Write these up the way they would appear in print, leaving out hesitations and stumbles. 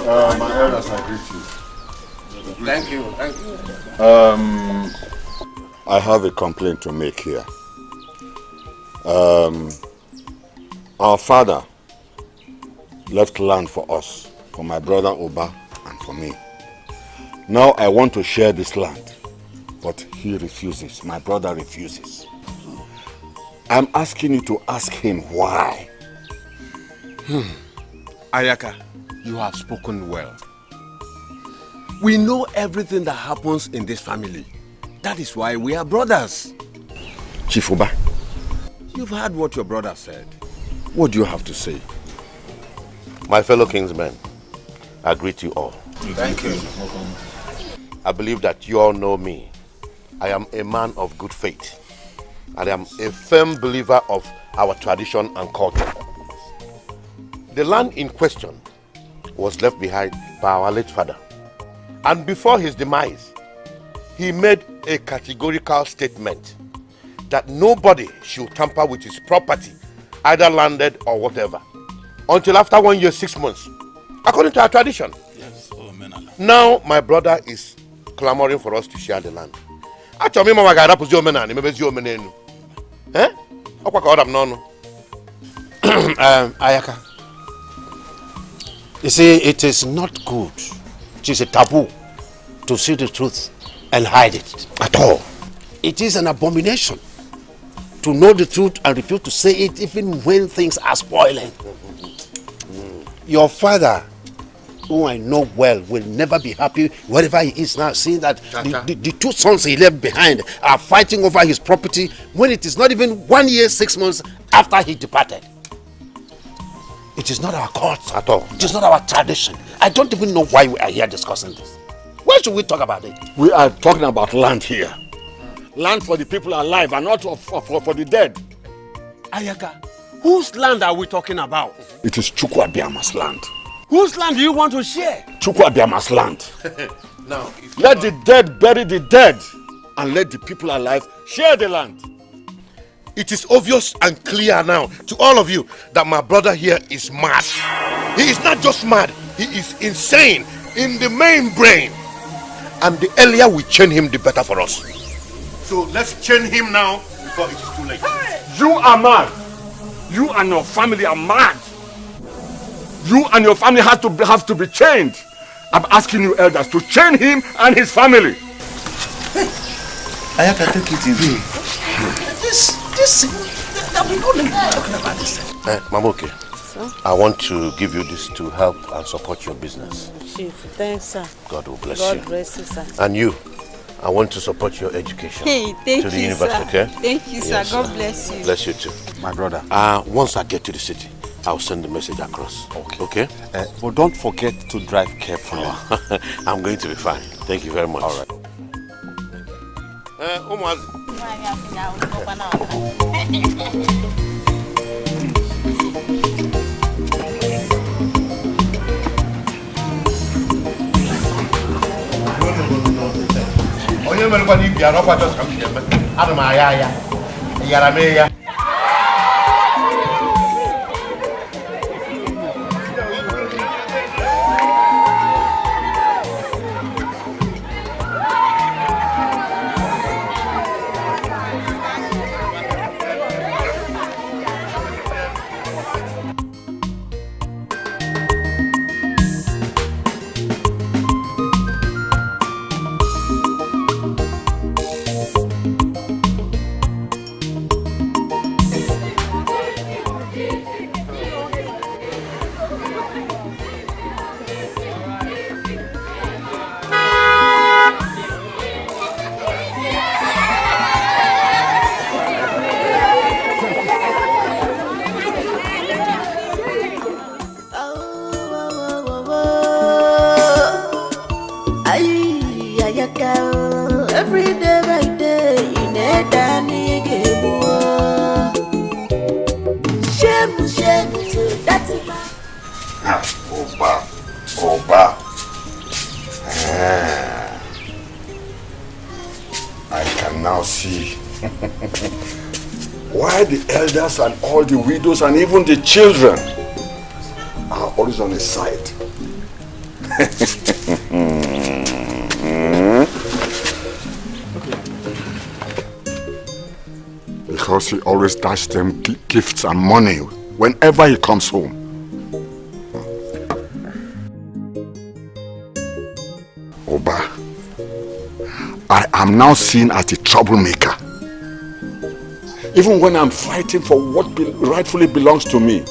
My elders, I greet you. Thank you, thank you. I have a complaint to make here. Our father left land for us, for my brother Oba and for me. Now I want to share this land, but he refuses. My brother refuses. I'm asking you to ask him why. Ayaka, you have spoken well. We know everything that happens in this family. That is why we are brothers. Chief Oba, you've heard what your brother said. What do you have to say? My fellow kingsmen, I greet you all. Thank you. I believe that you all know me. I am a man of good faith. And I am a firm believer of our tradition and culture. The land in question was left behind by our late father. And before his demise, he made a categorical statement that nobody should tamper with his property, either landed or whatever, until after 1 year, 6 months, according to our tradition. Yes. Now my brother is clamoring for us to share the land. Ayaka, you see, it is not good. It is a taboo to see the truth and hide it at all. It is an abomination to know the truth and refuse to say it even when things are spoiling. Your father, who I know well, will never be happy wherever he is now, seeing that the two sons he left behind are fighting over his property when it is not even 1 year, 6 months after he departed. It is not our culture at all. It is not our tradition. I don't even know why we are here discussing this. Why should we talk about it? We are talking about land here. Land for the people alive and not for the dead. Ayaka, whose land are we talking about? It is Chukwabiama's land. Whose land do you want to share? Chukwabiama's land. Now, let the dead bury the dead and let the people alive share the land. It is obvious and clear now to all of you that my brother here is mad. He is not just mad, he is insane in the main brain. And the earlier we chain him, the better for us. So let's chain him now before it is too late. You are mad. You and your family are mad. You and your family have to be chained. I'm asking you elders to chain him and his family. Hey, Ayaka, take it easy. We don't need talking about this. Mamoke, sir? I want to give you this to help and support your business. Chief, thanks, sir. God will bless you. God bless you, sir. And you, I want to support your education. Hey, thank to the you, university, sir. okay? Thank you, sir. Yes, God bless you. Bless you too. My brother. Once I get to the city, I'll send the message across. Okay? But don't forget to drive carefully. I'm going to be fine. Thank you very much. All right. Every day by day, in a tiny game. Shame, that's it. Oba. I can now see why the elders and all the widows and even the children are always on his side. Because he always dashes them gifts and money whenever he comes home. Oba, I am now seen as a troublemaker. Even when I'm fighting for what rightfully belongs to me.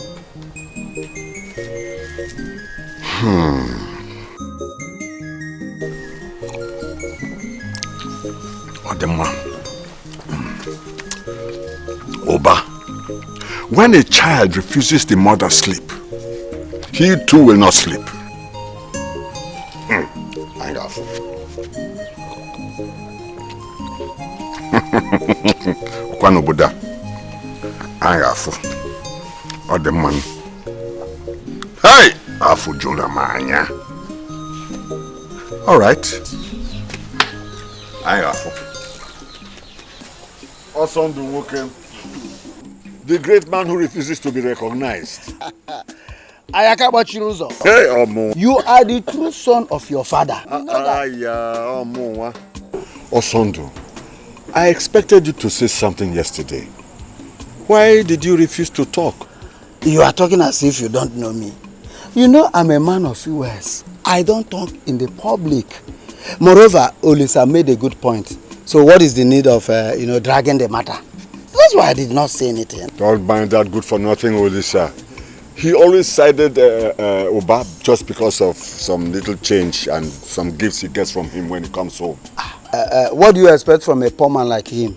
Odema. Oba, when a child refuses the mother's sleep, he too will not sleep. Kwanobuda, Angafu, or the man. Hey, Afu Juna Manya. All right, Angafu. Awesome to welcome the great man who refuses to be recognized. Ayakaba Chiruzo. Hey, Omo. You are the true son of your father. Omo. Osondu, I expected you to say something yesterday. Why did you refuse to talk? You are talking as if you don't know me. You know I'm a man of few words. I don't talk in the public. Moreover, Olisa made a good point. So what is the need of, dragging the matter? That's why I did not say anything. Don't mind that good for nothing, Olisa. He always sided Oba just because of some little change and some gifts he gets from him when he comes home. What do you expect from a poor man like him?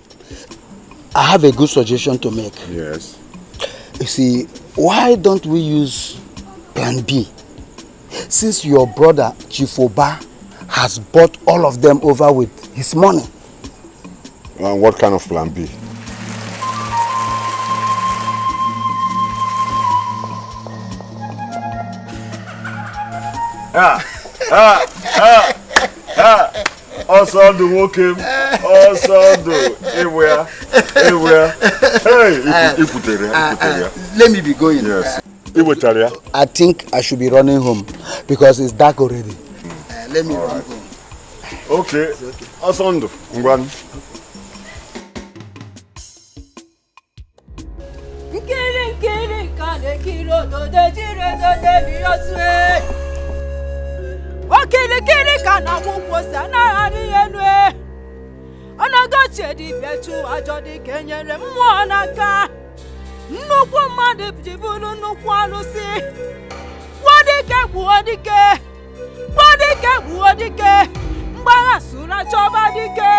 I have a good suggestion to make. Yes. You see, why don't we use plan B? Since your brother, Chief Oba, has bought all of them over with his money. What kind of plan B? Also do walking, also do everywhere. Hey, Let me be going. Yes. I think I should be running home because it's dark already. Let me run home. Okay. Also do. Ngwan. Okirikiri kana mukwosa na ari enwe Onagoche di betu ajodi kenyere mmụọ n'aka Nnukwu mmadụ jiburu nnukwu alụsị Gwadike Mgbagha sura chọba dike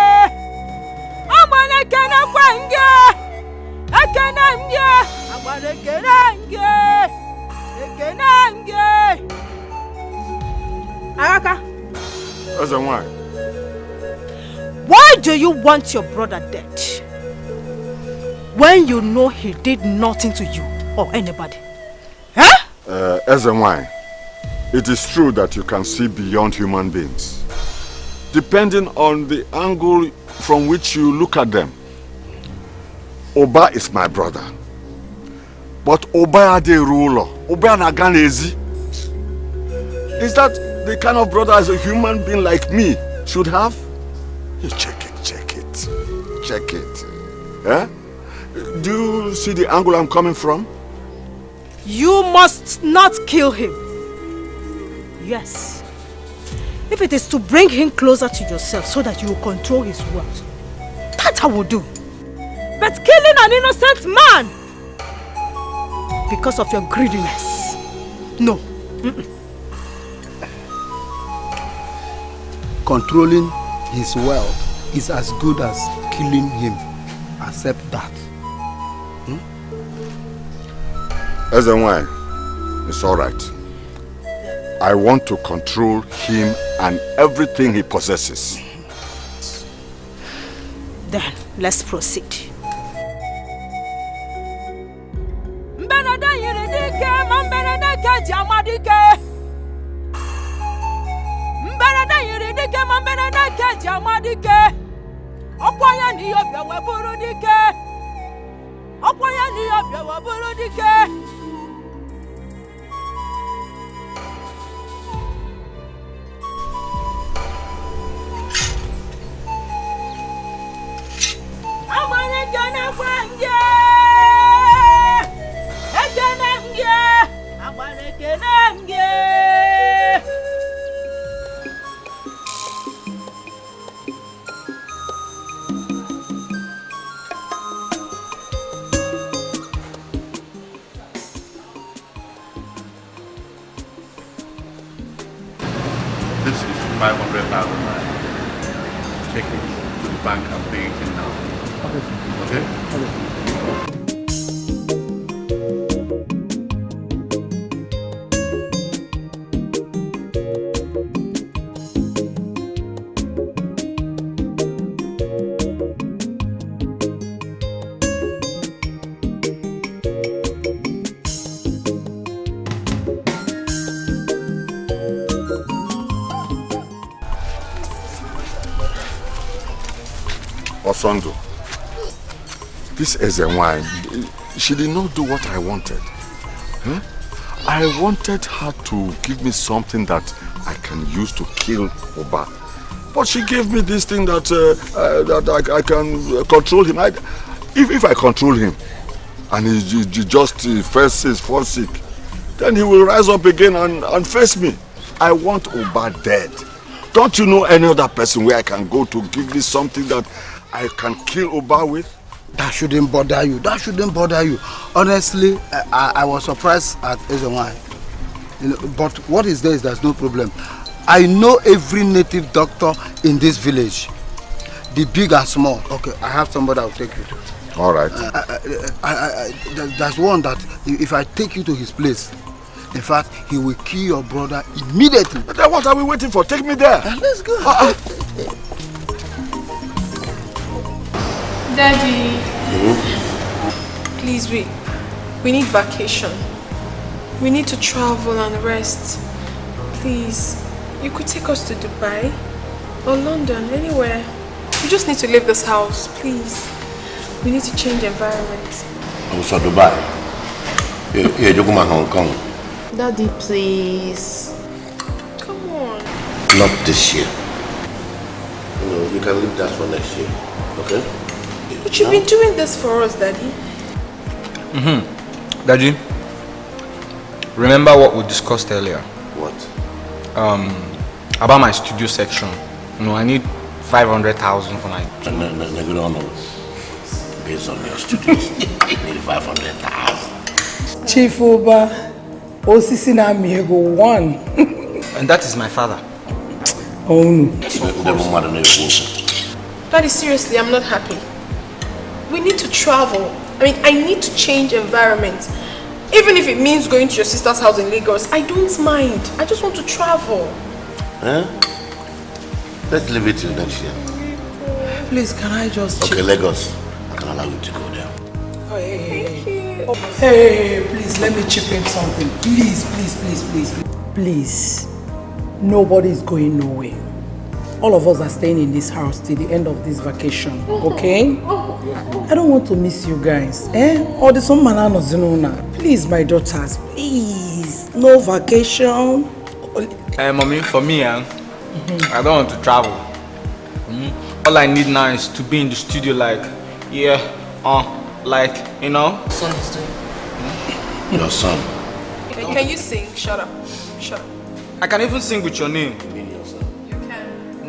Agbara ekene kwa nge Ekene nge Agbara ekene nge Araka. As a why? Why do you want your brother dead? When you know he did nothing to you or anybody. Huh? As a why? It is true that you can see beyond human beings. Depending on the angle from which you look at them. Oba is my brother. But Oba is the ruler. Oba is Is that the kind of brother as a human being like me should have? You check it. Eh? Do you see the angle I'm coming from? You must not kill him. Yes. If it is to bring him closer to yourself so that you will control his wealth, that I will do. But killing an innocent man because of your greediness, no. Controlling his wealth is as good as killing him. Accept that. As and why? It's all right. I want to control him and everything he possesses. Then, let's proceed. 500,000 naira. Take it to the bank and pay it in now. Okay? Osondo, this is a wine. She did not do what I wanted. Huh? I wanted her to give me something that I can use to kill Oba. But she gave me this thing that I can control him. If I control him and he just falls sick, then he will rise up again and face me. I want Oba dead. Don't you know any other person where I can go to give me something that I can kill Oba with? That shouldn't bother you. That shouldn't bother you. Honestly, I was surprised at Ezewai. You know, but what is there's no problem. I know every native doctor in this village, the big and small. Okay, I have somebody I'll take you to. All right. There's one that if I take you to his place, in fact, he will kill your brother immediately. Then what are we waiting for? Take me there. Let's go. Daddy, please, we need vacation. We need to travel and rest. Please, you could take us to Dubai or London, anywhere. We just need to leave this house, please. We need to change environment. Also Dubai. You're talking about Hong Kong. Daddy, please. Come on. Not this year. You know, you can leave that for next year. Okay? But you've been doing this for us, Daddy. Daddy, remember what we discussed earlier? What? About my studio section. You know, I need 500,000 for my... Based on your studios, you need 500,000. Chief Oba, Osisi na Miego 1. And that is my father. Oh no. Daddy, seriously, I'm not happy. We need to travel. I mean, I need to change environment. Even if it means going to your sister's house in Lagos, I don't mind. I just want to travel. Huh? Let's leave it till next year. Please, can I just... Okay, Lagos. I can allow you to go there. Oh, hey, please, let me chip in something. Please. Please. Nobody's going nowhere. All of us are staying in this house till the end of this vacation, okay? I don't want to miss you guys, Or the some manana zinona. Please, my daughters, please. No vacation. Mommy, for me, I don't want to travel. All I need now is to be in the studio like, you know? Son is doing. Your son. Can you sing? Shut up. I can even sing with your name.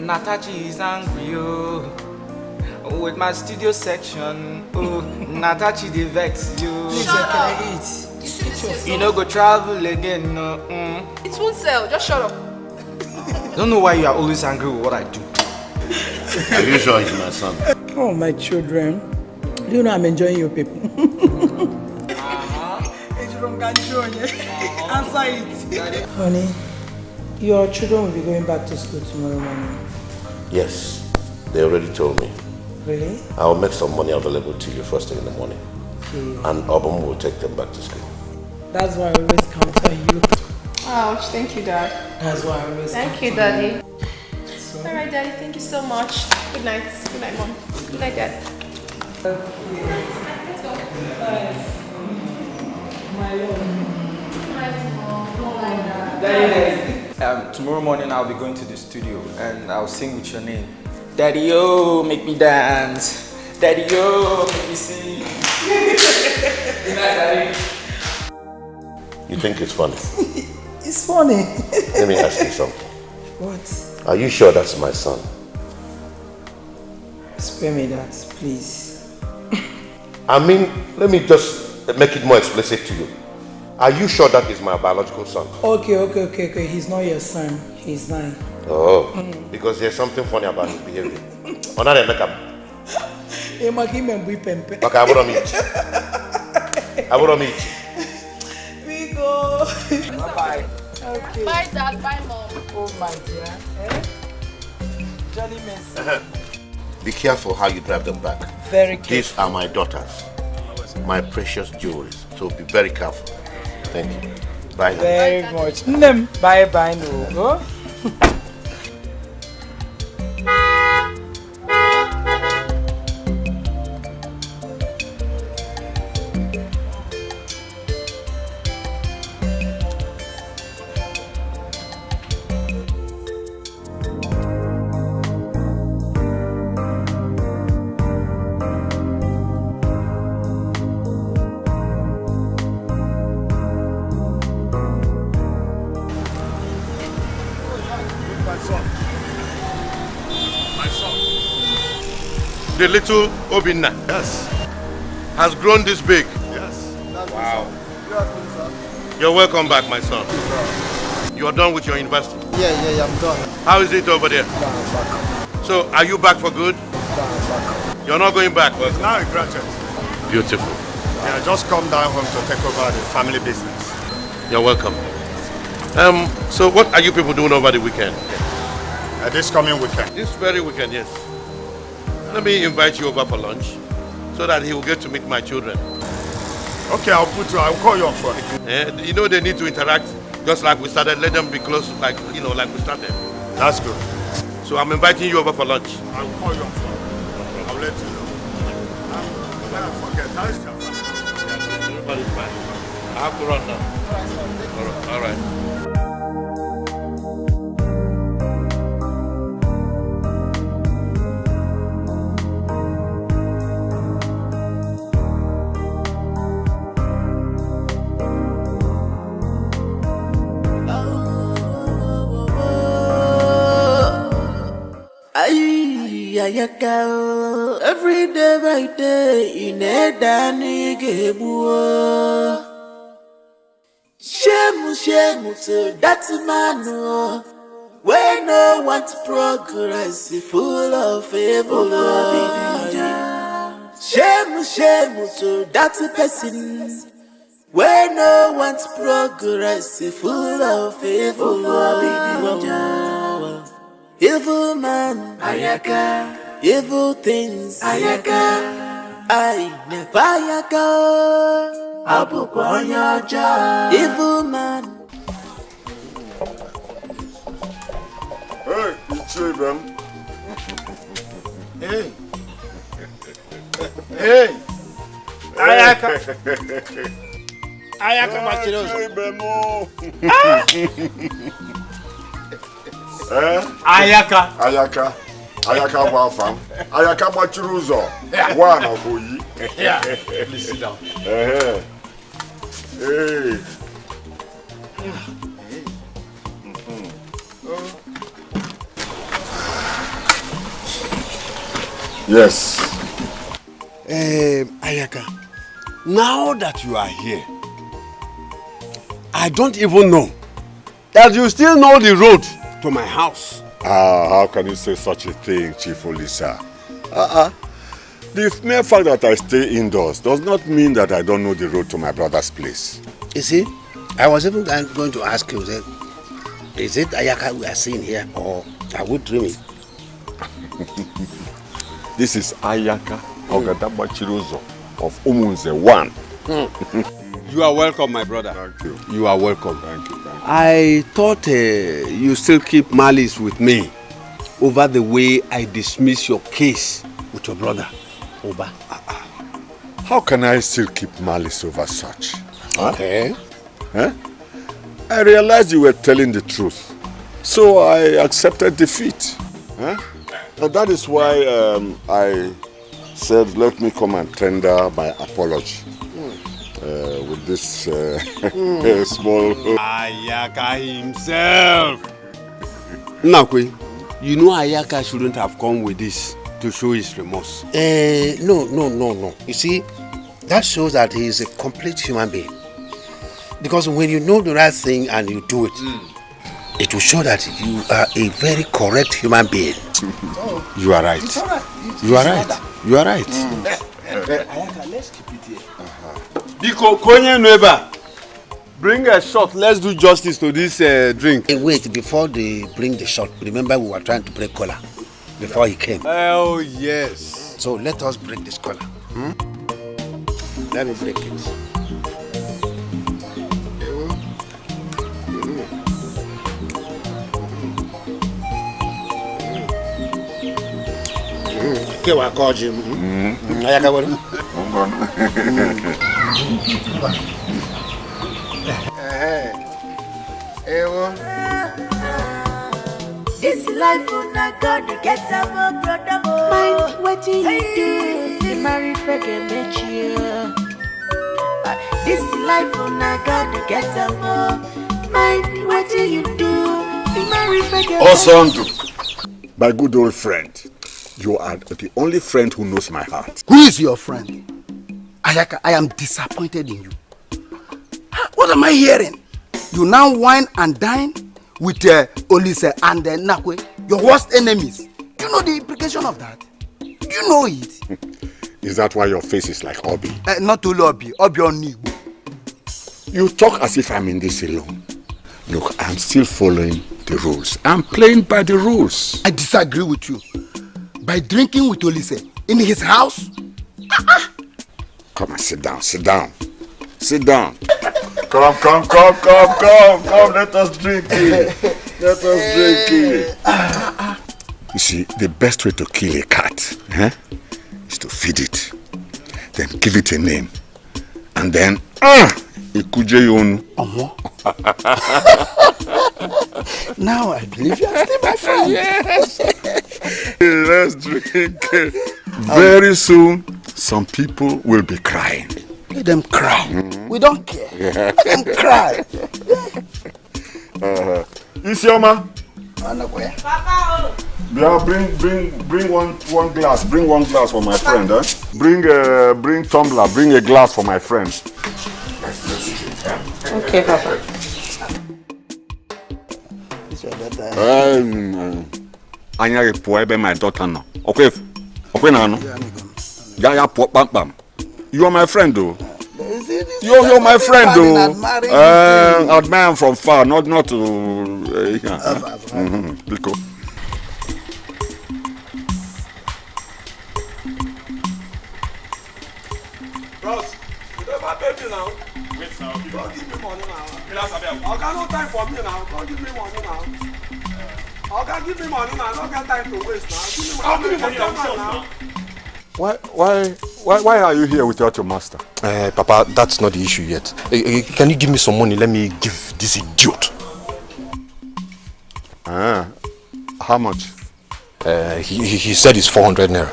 Natachi is angry, oh, with my studio section. Oh, Natachi they vex you. Shut up. You know, go travel again. No. It won't sell. Just shut up. Don't know why you are always angry with what I do. Are you sure he's my son? Oh, my children. Do you know I'm enjoying your people? Answer it. Honey, your children will be going back to school tomorrow morning. Yes, they already told me. Really? I'll make some money available to you first thing in the morning. Okay. And Obama will take them back to school. That's why I always count on you. Ouch, thank you, Dad. That's why I always Thank you, Daddy. Alright, Daddy, thank you so much. Good night. Good night, Mom. Good night, Dad. Let's go. My love. Tomorrow morning I'll be going to the studio and I'll sing with your name. Daddy, oh, make me dance. Daddy, oh, make me sing. Good night, Daddy. You think it's funny? It's funny. Let me ask you something. What? Are you sure that's my son? Spare me that, please. I mean, let me just make it more explicit to you. Are you sure that is my biological son? Okay. He's not your son. He's mine. Oh, because there's something funny about his behavior. Oh, now they make up. Okay, I wouldn't meet. We go. Bye-bye. Okay. Bye, Dad. Bye, Mom. Oh, my dear. Johnny Messi. Be careful how you drive them back. Very careful. These are my daughters, my precious jewelries. So be very careful. Thank you. Bye now. Very much. Bye-bye, no. The little Obinna, yes, has grown this big. Yes. Wow. You're welcome back, my son. You're done with your university? Yeah, I'm done. How is it over there? So, are you back for good? You're not going back? Well, now a graduate. Beautiful. Yeah, just come down home to take over the family business. You're welcome. So what are you people doing over the weekend? This coming weekend? This very weekend, yes. Let me invite you over for lunch so that he will get to meet my children. Okay, I'll call you on phone. You know they need to interact just like we started. Let them be close like we started. That's good. So I'm inviting you over for lunch. I'll call you on phone. I'll let you know. Don't forget, nice to have you. Everybody's fine. I have to run now. All right. Every day by day, in a danny gebu. Shemu to that man, where no one to progress, full of evil. Shemu to that person, where no one to progress, full of evil. Evil man, ayaka. Evil things, ayaka. I never ayaka. Abuko onyaja. Evil man. Hey, it's them. Hey. Hey. Ayaka. Ayaka machiroso. Ayaka Wafam. Ayaka Machuruzo. One of you. Yeah. Please sit down. Hey. Yes. Ayaka, now that you are here, I don't even know that you still know the road to my house. How can you say such a thing, Chief Olisa? The mere fact that I stay indoors does not mean that I don't know the road to my brother's place. You see, I was even going to ask you, is it Ayaka we are seeing here, or are we dreaming? This is Ayaka Ogadaba Chirozo of Umunze 1. You are welcome, my brother. Thank you. You are welcome. Thank you. I thought you still keep malice with me over the way I dismiss your case with your brother, Oba. How can I still keep malice over such? Okay. Huh? I realized you were telling the truth, so I accepted defeat. Huh? And that is why I said, let me come and tender my apology. With this small... Ayaka himself! Nakwe, you know Ayaka shouldn't have come with this to show his remorse. No. You see, that shows that he is a complete human being. Because when you know the right thing and you do it, It will show that you are a very correct human being. You are right. You are right. You are right. Let's keep it here. Biko konye neighbor. Bring a shot. Let's do justice to this drink. Hey, wait, before they bring the shot, remember we were trying to break collar before he came. Oh, yes. So let us break this collar. Let me break it. Okay, I called you. This life on a God get a more brother. Mind what you do. You marry for the this life on a God get a more. Mind what you do. You marry for the Osondu, my good old friend, you are the only friend who knows my heart. Who is your friend? Ayaka, I am disappointed in you. What am I hearing? You now wine and dine with Olise and Nakwe, your worst enemies. Do you know the implication of that? Do you know it? Is that why your face is like Obi? Not only Obi, Obi on Igbo. You talk as if I'm in this alone. Look, I'm still following the rules. I'm playing by the rules. I disagree with you. By drinking with Olise in his house? Come and sit down, sit down. Sit down. Come, let us drink it. Let us drink it. You see, the best way to kill a cat is to feed it, then give it a name, and then ikuje yonu. Now I believe you are still my friend. Yes. Let's drink it. Very soon, some people will be crying. Let them cry. We don't care. Let them cry. Isioma. Papa. Yeah, bring one glass. Bring one glass for my friend. Bring tumbler. Bring a glass for my friend. Okay, Papa. Anya poebe my daughter now. Okay now. Yeah, pam pam. You are my friend though. You're my friend though. Admire from far, not to. Biko. Bros, you don't have baby now. Wait now. Don't give me money now. I got no time for me now. Don't give me money now. Okay, give me money now. I don't got time to waste now. Give me money now. Why are you here without your master? Papa, that's not the issue yet. Can you give me some money? Let me give this idiot. How much? He said it's 400 naira.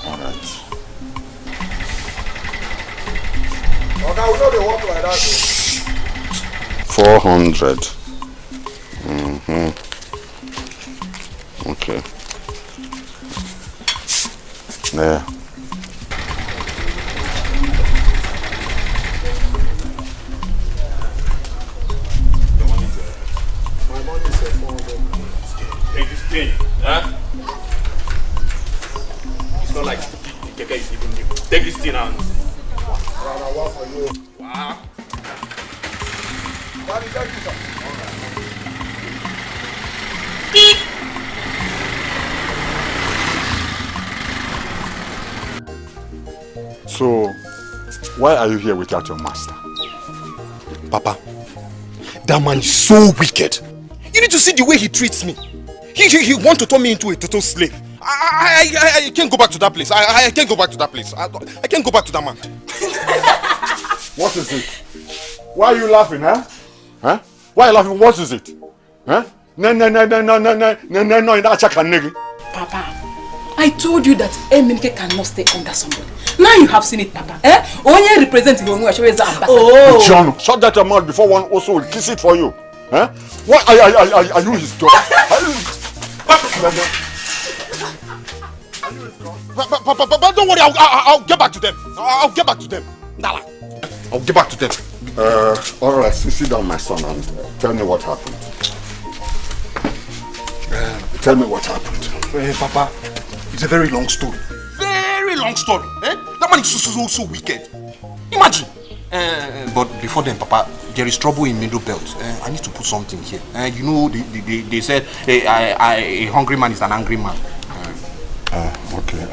All right. Okay, we know they work like that. 400. Okay. Yeah. My money is 400. Take this thing, huh? It's not like the keke is even new. Take this thing and what for you? Wow. What is that? So, why are you here without your master? Papa, that man is so wicked. You need to see the way he treats me. He wants to turn me into a total slave. I can't go back to that place. I can't go back to that place. I can't go back to that man. What is it? Why are you laughing, huh? Why are you laughing? What is it? Huh? No, Papa, I told you that Eminike cannot stay under somebody. Now you have seen it, Papa. Only representing you as ambassador. Oh, John, shut that mouth before one also will kiss it for you. Huh? What are you his dog? Papa, don't worry. I'll get back to them. I'll get back to them. Nala. I'll get back to them. All right, sit down, my son, and tell me what happened. Tell me what happened. Papa, it's a very long story. Very long story. That man is so wicked. Imagine. But before then, Papa, there is trouble in Middle Belt. I need to put something here. You know, they said a hungry man is an angry man. Okay.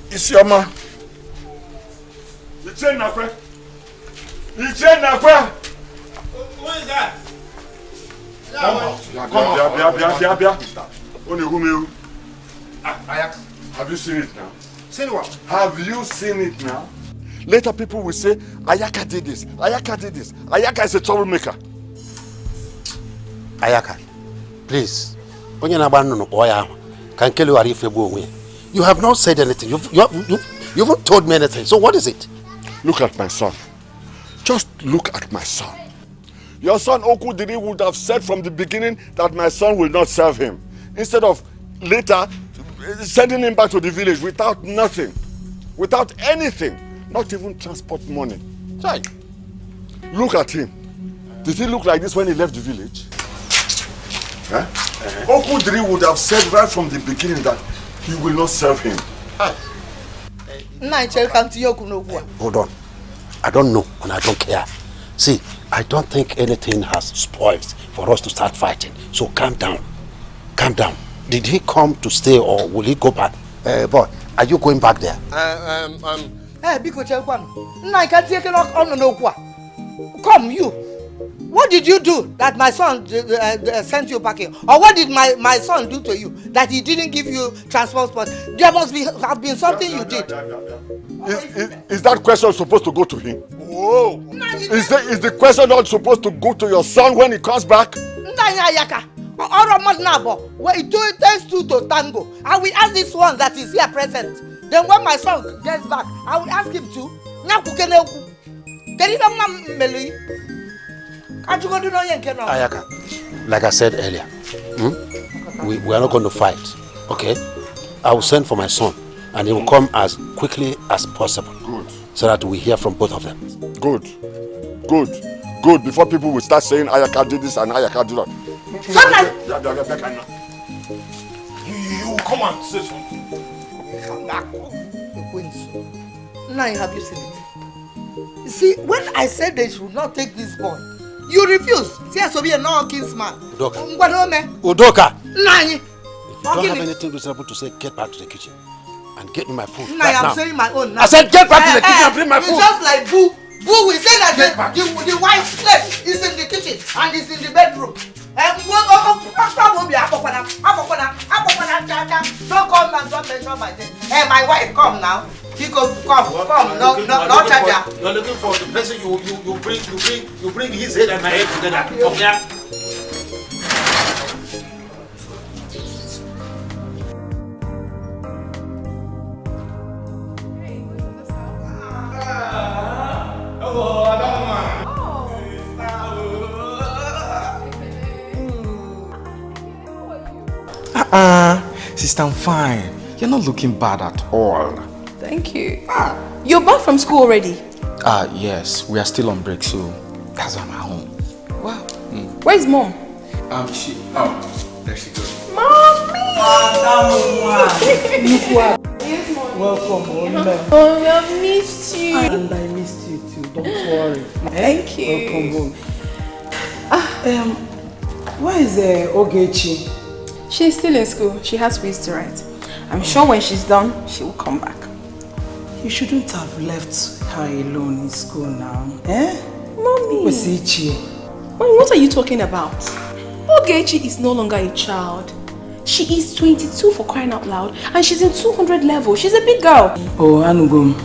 Isioma. You change now, friend. You change now, friend. Who is that? Come out. Have you seen it now? Seen what? Have you seen it now? Later people will say, Ayaka did this, Ayaka did this. Ayaka is a troublemaker. Ayaka, please. You have not said anything. You haven't told me anything. So what is it? Look at my son. Just look at my son. Your son Okudiri would have said from the beginning that my son will not serve him. Instead of later sending him back to the village without nothing. Without anything. Not even transport money. Chai. Look at him. Did he look like this when he left the village? Huh? Okudiri would have said right from the beginning that he will not serve him. Hold on. I don't know and I don't care. See, I don't think anything has spoiled for us to start fighting. So calm down. Calm down. Did he come to stay or will he go back? Boy, are you going back there? Come, you. What did you do that my son sent you packing? Or what did my son do to you that he didn't give you transport? There must have been something you did. Is that question supposed to go to him? Whoa! Is the question not supposed to go to your son when he comes back? Well, it takes two to tango. I will ask this one that is here present. Then when my son gets back, I will ask him to. Ayaka, like I said earlier, we are not going to fight, okay? I will send for my son and he will come as quickly as possible. Good. So that we hear from both of them. Good. Before people will start saying Ayaka did this and Ayaka did that. You come and say something. Now have you seen it? You see, when I said they should not take this boy, you refuse. See, I should be a non-kinsman. Udoka! Nani! If you don't have anything reasonable to say, get back to the kitchen and get me my food. Now I'm saying my own now. I said get back to the kitchen and bring my food. It's just like Boo. Boo will say that the wife's place is in the kitchen and is in the bedroom. Don't come and don't mention my name. Hey, my wife, come now. Come. No charger. You're looking for the person you bring his head and my head together. Come here. Sister, I'm fine. You're not looking bad at all. Thank you. You're back from school already? Yes. We are still on break, so that's why I'm at home. Wow. Where's mom? There she goes. Mommy! Yes, Mom. Welcome, Olga. Oh, I missed you. And I missed you too. Don't worry. Thank you. Welcome home. Where is Ogechi? She's still in school. She has quiz to write. I'm sure when she's done, she will come back. You shouldn't have left her alone in school now. Mommy. Mommy, what are you talking about? Ogechi is no longer a child. She is 22 for crying out loud and she's in 200 level. She's a big girl. Oh, Anugum.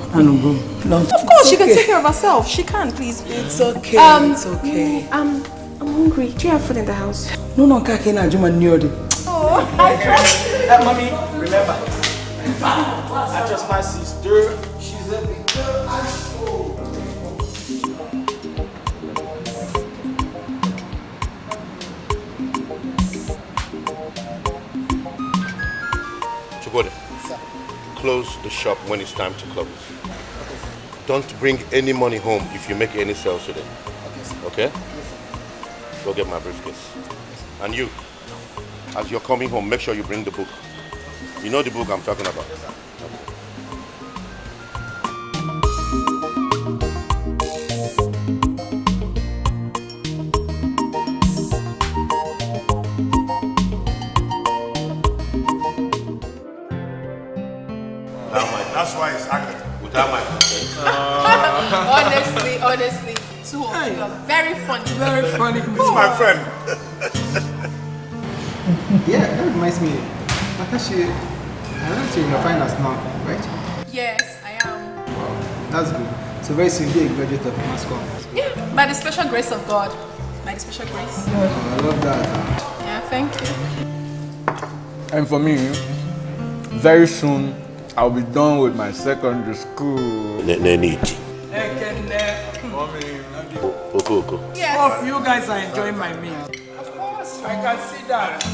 No. Of course, she can take care of herself. She can, please. It's okay. It's okay. I'm hungry. Do you have food in the house? No, Kakena Juma Nyodi. Oh, I trust you. Mommy, remember, I just my sister. She's a big girl. Chugode, close the shop when it's time to close. don't bring any money home if you make any sales today. Okay? Go get my briefcase. And you, as you're coming home, make sure you bring the book. You know the book I'm talking about. That's why it's active. Without my consent. Honestly, two of you are very funny. Very funny. This is my friend. Yeah, that reminds me. Nakashi, I learned you're in your finals now, right? Yes, I am. Wow, that's good. So very soon you'll be a graduate of mass comm. Yeah, by the special grace of God. By the special grace. Oh, I love that. Yeah, thank you. And for me, very soon, I'll be done with my secondary school. Neniti. Oko. Yes. Hope you guys are enjoying my meal. Of course, I can see that.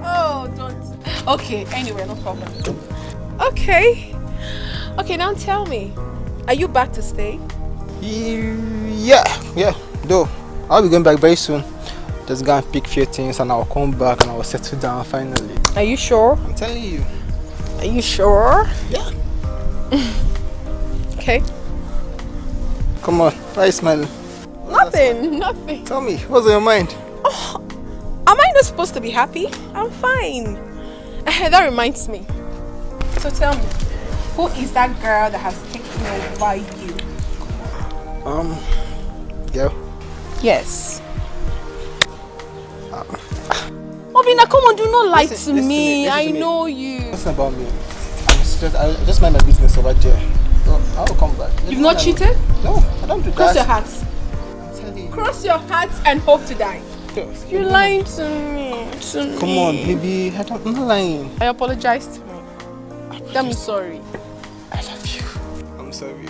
Oh, don't. Okay, anyway, no problem. Okay, now tell me, are you back to stay? Yeah. Though, I'll be going back very soon. Just go and pick few things and I'll come back and I'll settle down finally. Are you sure? I'm telling you. Are you sure? Yeah. Okay. Come on, why are you smiling? Nothing. Tell me, what's on your mind? Oh, am I not supposed to be happy? I'm fine. That reminds me. So tell me, who is that girl that has taken over you? Girl? Yes. Obina, come on, do not lie to me. I know you. Listen about me. I just mind my business over there. So I will come back. You've not cheated? No, I don't do that. Cross your hearts. Cross your hearts and hope to die. You're lying to me. Come on, baby. I'm not lying. I apologize to me. Tell me sorry. I love you. I'm sorry.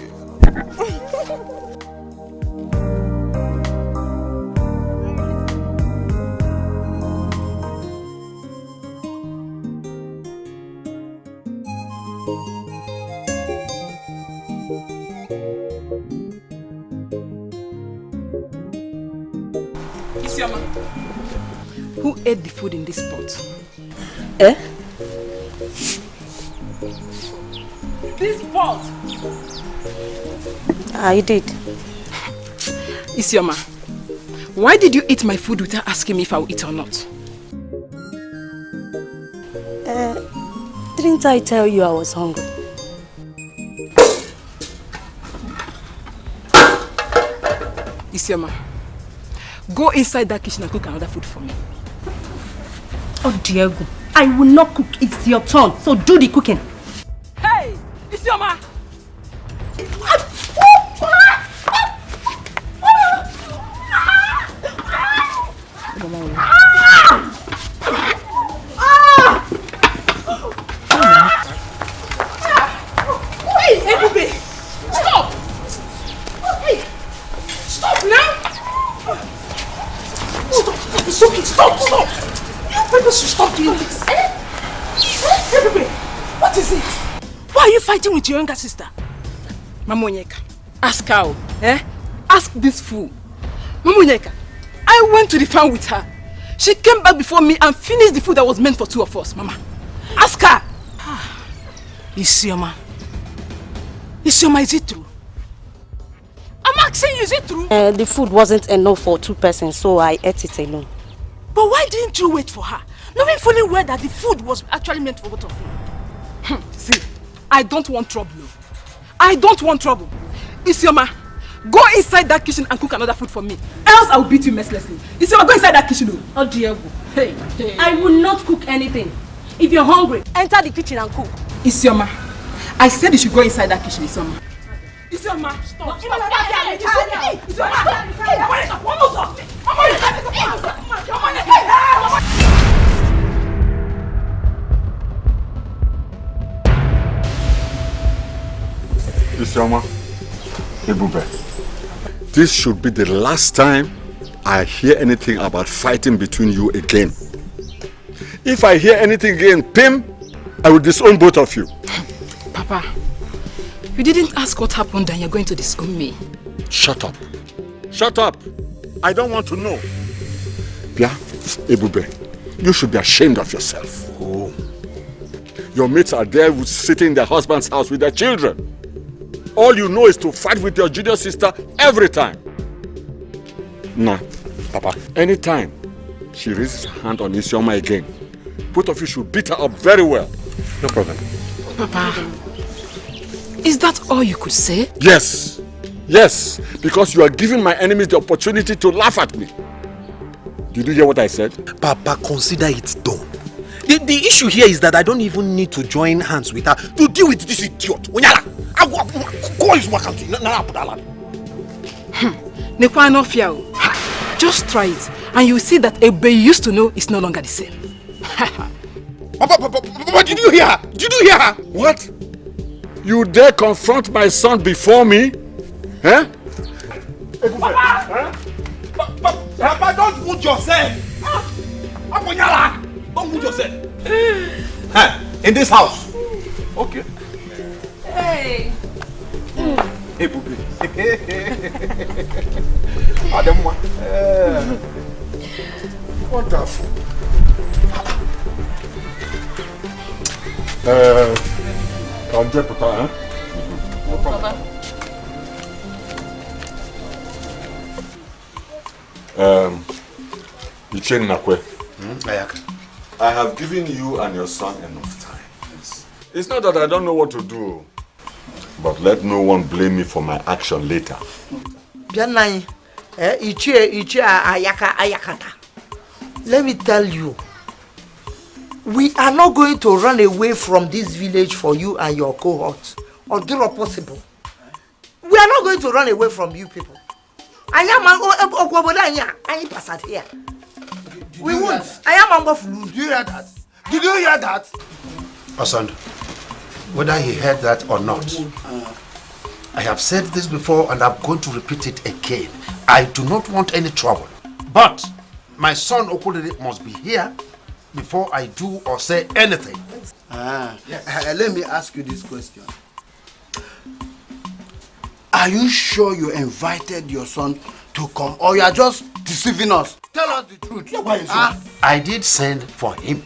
Isioma, who ate the food in this pot? Eh? This pot! I did. Isioma, why did you eat my food without asking me if I will eat or not? Didn't I tell you I was hungry? Isioma, go inside that kitchen and cook another food for me. Oh, Diego, I will not cook. It's your turn, so do the cooking. Hey, Isioma! Hey, Ebube! Stop! Hey! Stop now! Stop! It's okay, stop! You people should stop doing this. Ebube, what is it? Why are you fighting with your younger sister? Mama Onyeka, ask her. Ask this fool. Mama Onyeka, I went to the farm with her. She came back before me and finished the food that was meant for two of us, Mama. Ask her. Isioma, is it true? I'm asking you, is it true? The food wasn't enough for 2 persons, so I ate it alone. But why didn't you wait for her? Knowing fully well that the food was actually meant for both of you. See, I don't want trouble. I don't want trouble. Isioma, go inside that kitchen and cook another food for me. Else I will beat you mercilessly. Isioma, go inside that kitchen. Oh, Diego. Hey. I will not cook anything. If you're hungry, enter the kitchen and cook. Isioma, I said you should go inside that kitchen, Isioma. Isioma, stop. Isioma, Ebube, this should be the last time I hear anything about fighting between you again. If I hear anything again, Pim, I will disown both of you. Papa, you didn't ask what happened and you're going to disown me. Shut up. Shut up. I don't want to know. Pia, Ebube, you should be ashamed of yourself. Oh. Your mates are there sitting in their husband's house with their children. All you know is to fight with your junior sister every time. Nah, Papa, anytime she raises her hand on Isioma again, both of you should beat her up very well. No problem. Papa, is that all you could say? Yes. Yes, because you are giving my enemies the opportunity to laugh at me. Did you hear what I said? Papa, consider it done. The issue here is that I don't even need to join hands with her to deal with this idiot. Just try it and you will see that Ebe you used to know is no longer the same. Papa, did you hear her? Did you hear her? What? You dare confront my son before me? Huh? Papa, don't wound yourself. Don't wound yourself. In this house. Okay. Hey. Hey, Bubi. Ademwa. Wonderful. I'll get to her, huh? No problem. Ichen Nakwe. Ayaka. I have given you and your son enough time. Yes. It's not that I don't know what to do, but let no one blame me for my action later. Let me tell you, we are not going to run away from this village for you and your cohort, or do not possible. We are not going to run away from you people. I am passed here. We won't. I am of. Did you hear that? Did you hear that? Osand, whether he heard that or not, I have said this before and I'm going to repeat it again. I do not want any trouble. But my son Okulere must be here before I do or say anything. Yes. Let me ask you this question. Are you sure you invited your son to come, or you are just deceiving us? Tell us the truth. I did send for him,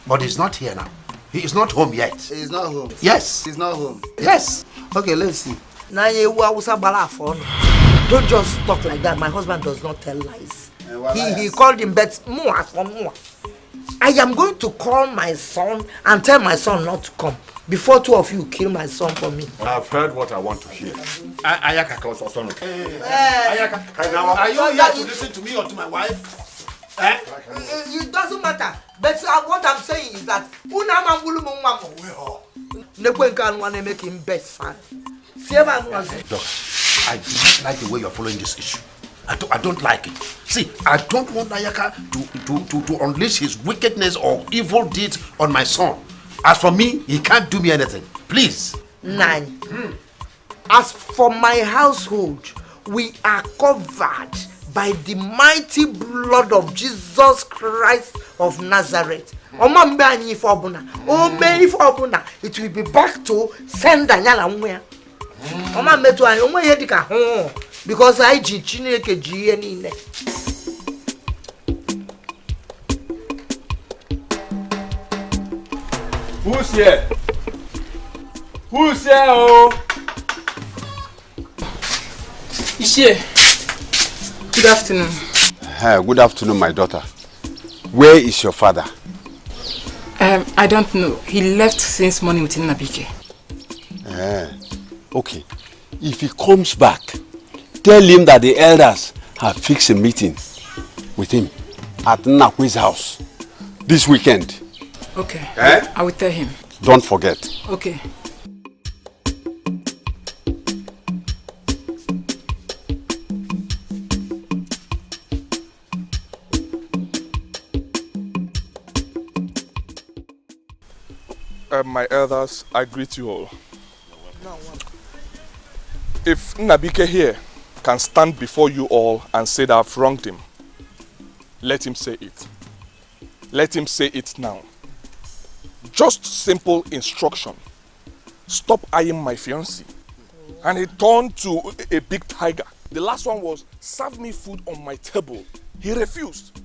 but he's not here now. He is not home yet. He's not home? Yes. He's not home? Yes. Okay, let's see. Don't just talk like that. My husband does not tell lies. He called him, but more. I am going to call my son and tell my son not to come before two of you kill my son for me. I've heard what I want to hear. Ayaka, are you here to listen to me or to my wife? It doesn't matter. But what I'm saying is that make him best. Doc, I do not like the way you're following this issue. I don't like it. See, I don't want Ayaka to unleash his wickedness or evil deeds on my son. As for me, he can't do me anything. Please. 9. As for my household, we are covered by the mighty blood of Jesus Christ of Nazareth. It will be back to send Daniel. Because I Who's here? Who's here? Oh, Is here. Good afternoon. Good afternoon, my daughter. Where is your father? I don't know. He left since morning with Nabike. Okay. If he comes back, tell him that the elders have fixed a meeting with him at Nakwe's house this weekend. Okay. I will tell him. Don't forget. Okay. My elders, I greet you all. If Nabike here can stand before you all and say that I've wronged him, let him say it. Let him say it now. Just simple instruction. Stop eyeing my fiancé. And he turned to a big tiger. The last one was, serve me food on my table. He refused.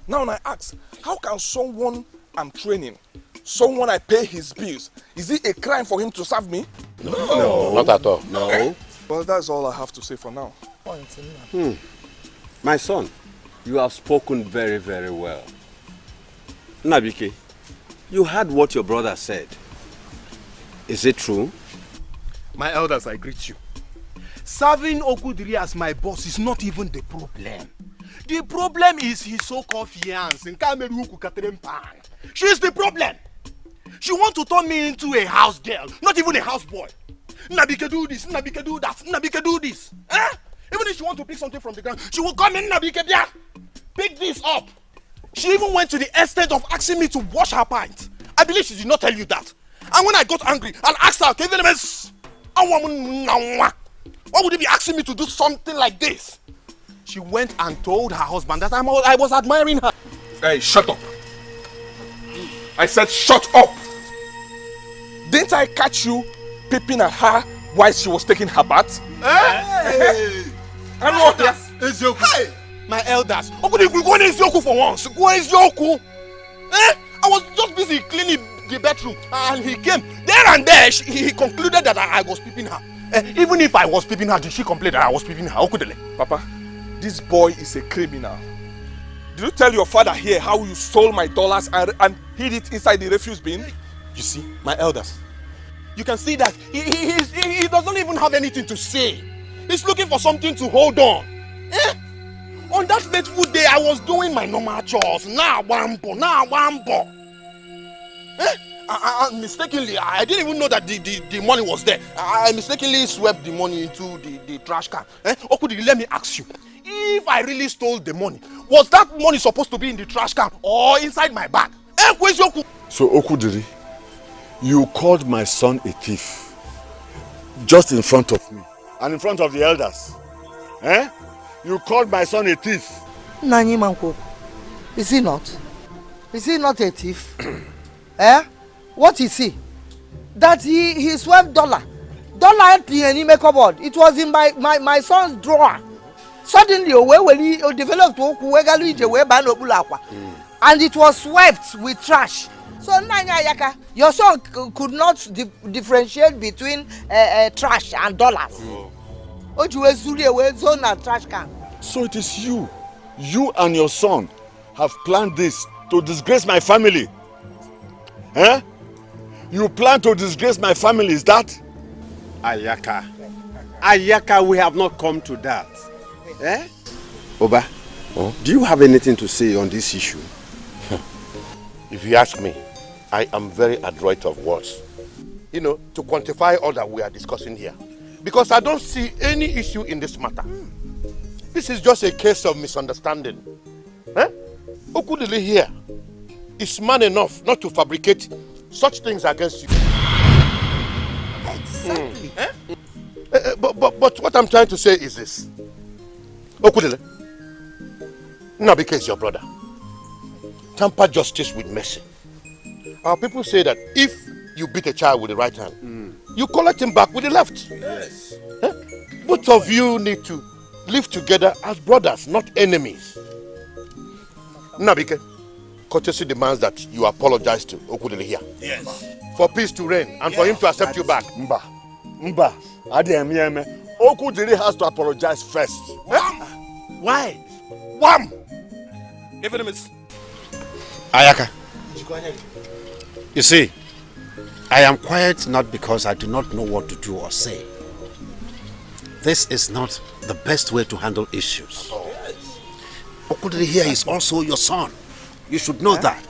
Now I ask, how can someone I'm training, someone I pay his bills, is it a crime for him to serve me? No, not at all. No. Well, that's all I have to say for now. My son, you have spoken very, very well. Nabike, you heard what your brother said. Is it true? My elders, I greet you. Serving Okudiri as my boss is not even the problem. The problem is his so-called fiancé. She is the problem. She wants to turn me into a house girl, not even a house boy. Nabike do this, Nabike do that, Nabike do this. Even if she wants to pick something from the ground, she will come in, Nabike, pick this up. She even went to the extent of asking me to wash her pint. I believe she did not tell you that. And when I got angry and asked her, why would you be asking me to do something like this? She went and told her husband that I was admiring her. Hey, shut up. I said shut up. Didn't I catch you peeping at her while she was taking her bath? Hey! I'm not there. Hey! My elders. Go for once. I was just busy cleaning the bedroom and he came. There and there, he concluded that I was peeping her. Even if I was peeping her, did she complain that I was peeping her? Papa, this boy is a criminal. Did you tell your father here how you stole my dollars and hid it inside the refuse bin? You see, my elders, you can see that he doesn't even have anything to say. He's looking for something to hold on. On that fateful day, I was doing my normal chores. Wambo. Mistakenly, I didn't even know that the money was there. I mistakenly swept the money into the trash can. Okudiri, let me ask you. If I really stole the money, was that money supposed to be in the trash can or inside my bag? So Okudiri, you called my son a thief just in front of me and in front of the elders. You called my son a thief. Nani Manko, is he not? Is he not a thief? What is he? That he swept dollar in my cupboard. It was in my son's drawer. Suddenly, he developed and it was swept with trash. So Nanya Yaka, your son could not differentiate between trash and dollars. Trash can. So it is you and your son have planned this to disgrace my family. You plan to disgrace my family, is that? Ayaka, we have not come to that. Oba, do you have anything to say on this issue? If you ask me, I am very adroit of words. To quantify all that we are discussing here. Because I don't see any issue in this matter. This is just a case of misunderstanding. Okudili here is man enough not to fabricate such things against you. Exactly. But what I'm trying to say is this. Okudili, Nabike is your brother. Tamper justice with mercy. Our people say that if you beat a child with the right hand, you collect him back with the left. Yes. Both of you need to live together as brothers, not enemies. Nabike, courtesy demands that you apologize to Okudili here. Yes. For peace to reign and for him to accept you back. Mba. Okudili has to apologize first. Why? Wham! Ayaka, you see, I am quiet not because I do not know what to do or say. This is not the best way to handle issues. Okudili here is also your son. You should know that.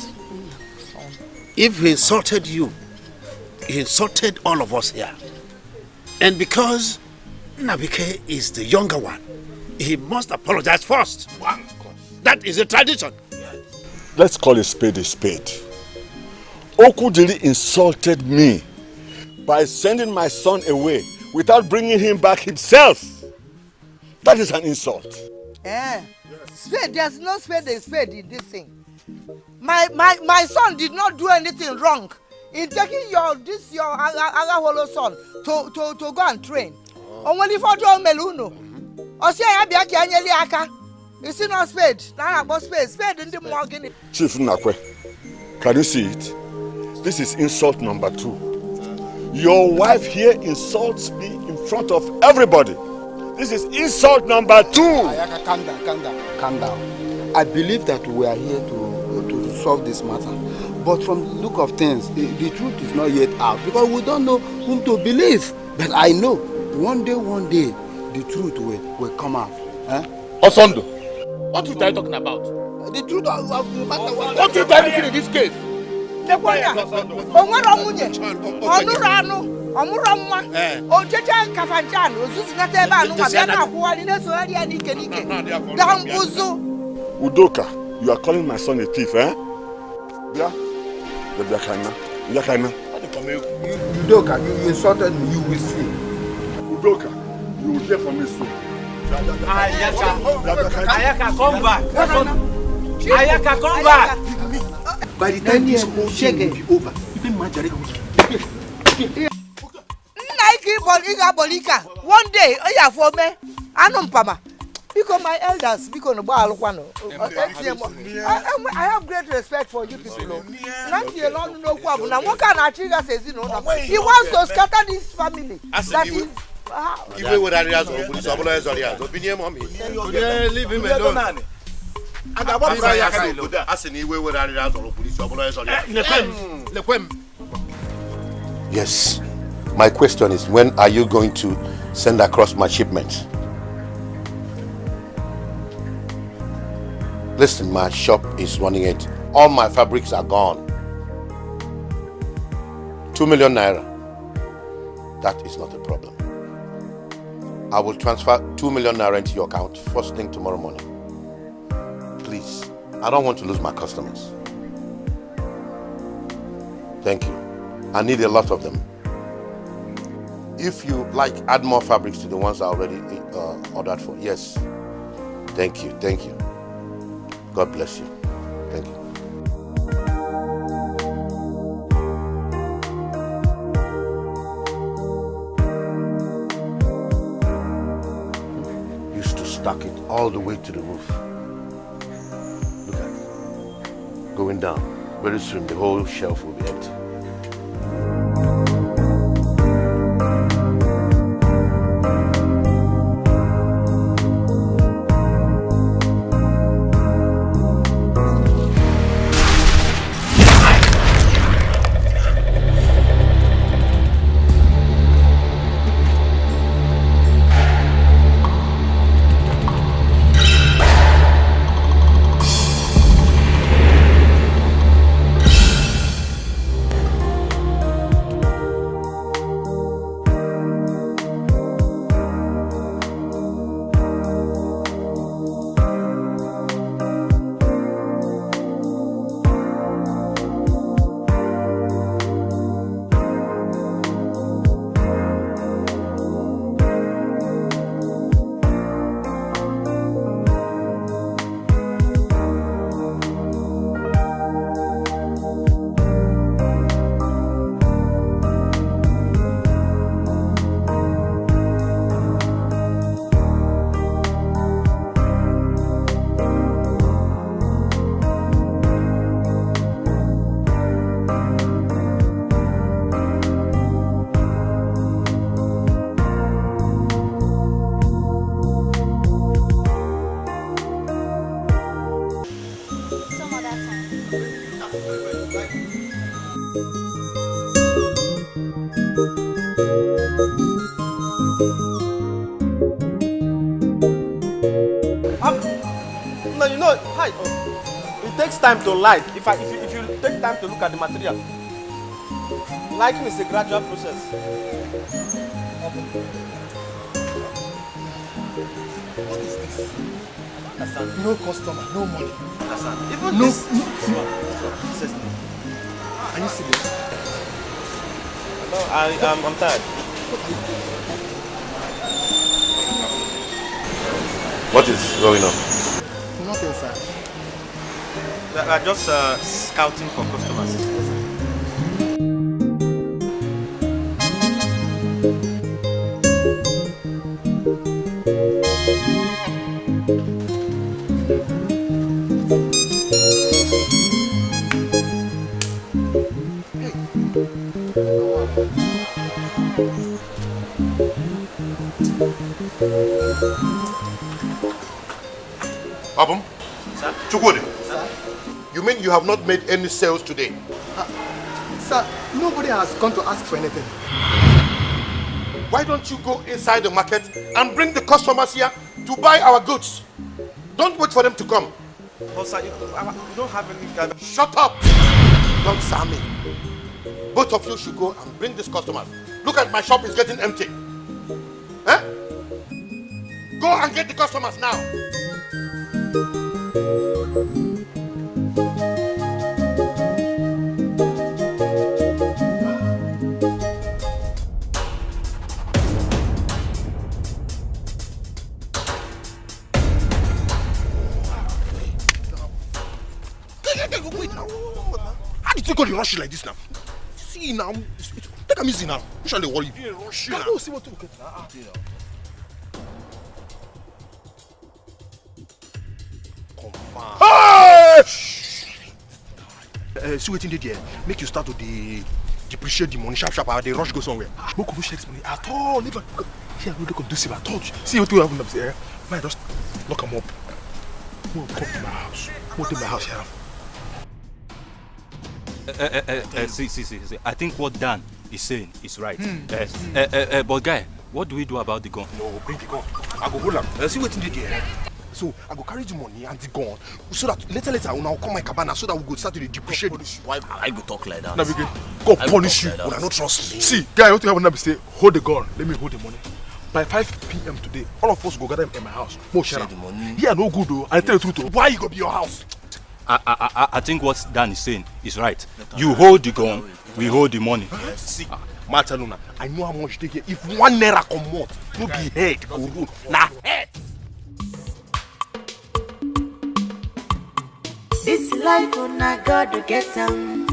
If he insulted you, he insulted all of us here. And because Nabike is the younger one, he must apologize first. That is a tradition. Let's call a spade a spade. Okudili insulted me by sending my son away without bringing him back himself. That is an insult. Spade, there's no spade in this thing. My son did not do anything wrong in taking your Agaholo son to go and train. Only for John Meluno. Is it not spade? Spade in the morgan. Chief Nakwe, can you see it? This is insult number 2. Your wife here insults me in front of everybody. This is insult number 2. Ayaka, calm down. I believe that we are here to solve this matter. But from the look of things, the truth is not yet out because we don't know whom to believe. But I know one day, the truth will come out. Osondo, what truth are you talking about? The truth of the matter. What truth are you looking in this case? Udoka, you are calling my son a thief, eh? Yeah? Udoka, you insulted me, you will see. Udoka, you will hear from me soon. Ayaka, come back. Ayaka, come back. By the time this whole thing will be over, even Majari will one day, for me, Anumpama. Because my elders, because I have great respect for you people. Not you alone, no problem. Now, what can Achiga says, you know, he wants to scatter this family. That is. Leave him alone. Yes. My question is, when are you going to send across my shipments? Listen, my shop is running it. All my fabrics are gone. 2 million naira. That is not a problem. I will transfer 2 million naira into your account first thing tomorrow morning. Please, I don't want to lose my customers. Thank you. I need a lot of them. If you like, add more fabrics to the ones I already ordered for. Yes. Thank you. Thank you. God bless you. Thank you. Used to stack it all the way to the roof. Look at it. Going down. Very soon the whole shelf will be empty. No, you know, hi. It takes time to like. If you take time to look at the material, liking is a gradual process. What is this? No customer, no money. Even no, this. Are you serious? No, I'm tired. What is going on? Nothing, sir. We are just scouting for customers. Abum? Sir? Chukwudi? Sir? You mean you have not made any sales today? Sir, nobody has come to ask for anything. Why don't you go inside the market and bring the customers here to buy our goods? Don't wait for them to come. But sir, you don't have any kind of... Shut up! Don't sir me. Both of you should go and bring these customers. Look at my shop is getting empty. Eh? Go and get the customers now. Wait now. How did you go to rush like this now? See now. Take a easy now. You shall worry. You rush now. Go see what you get. Hey! See what you did here. Make you start to depreciate the money sharp. The rush go somewhere. No come shake money at all. Never. Here we go do see at all. See what you have them say. Man, just lock them up. Come to my house. Come to my house here. See. I think what Dan is saying is right. But guy, what do we do about the gun? No, bring the gun. I go hold am. See what you did here. So I go carry the money and the gun, so that later when I come my cabana, so that we go start to depreciate. Why I go talk like that? Now we go punish you when I don't trust me. See, guy, what you have to say? Hold the gun. Let me hold the money. By 5 p.m. today, all of us go gather in my house. More share the money. Yeah, no good though. I tell you the truth. Why you go be your house? I think what Dan is saying is right. You hold the gun, we hold the money. See, Marcelona, I know how much they get. If 1 naira come out, no be head go roll. Nah, head. This life on I gotta get down.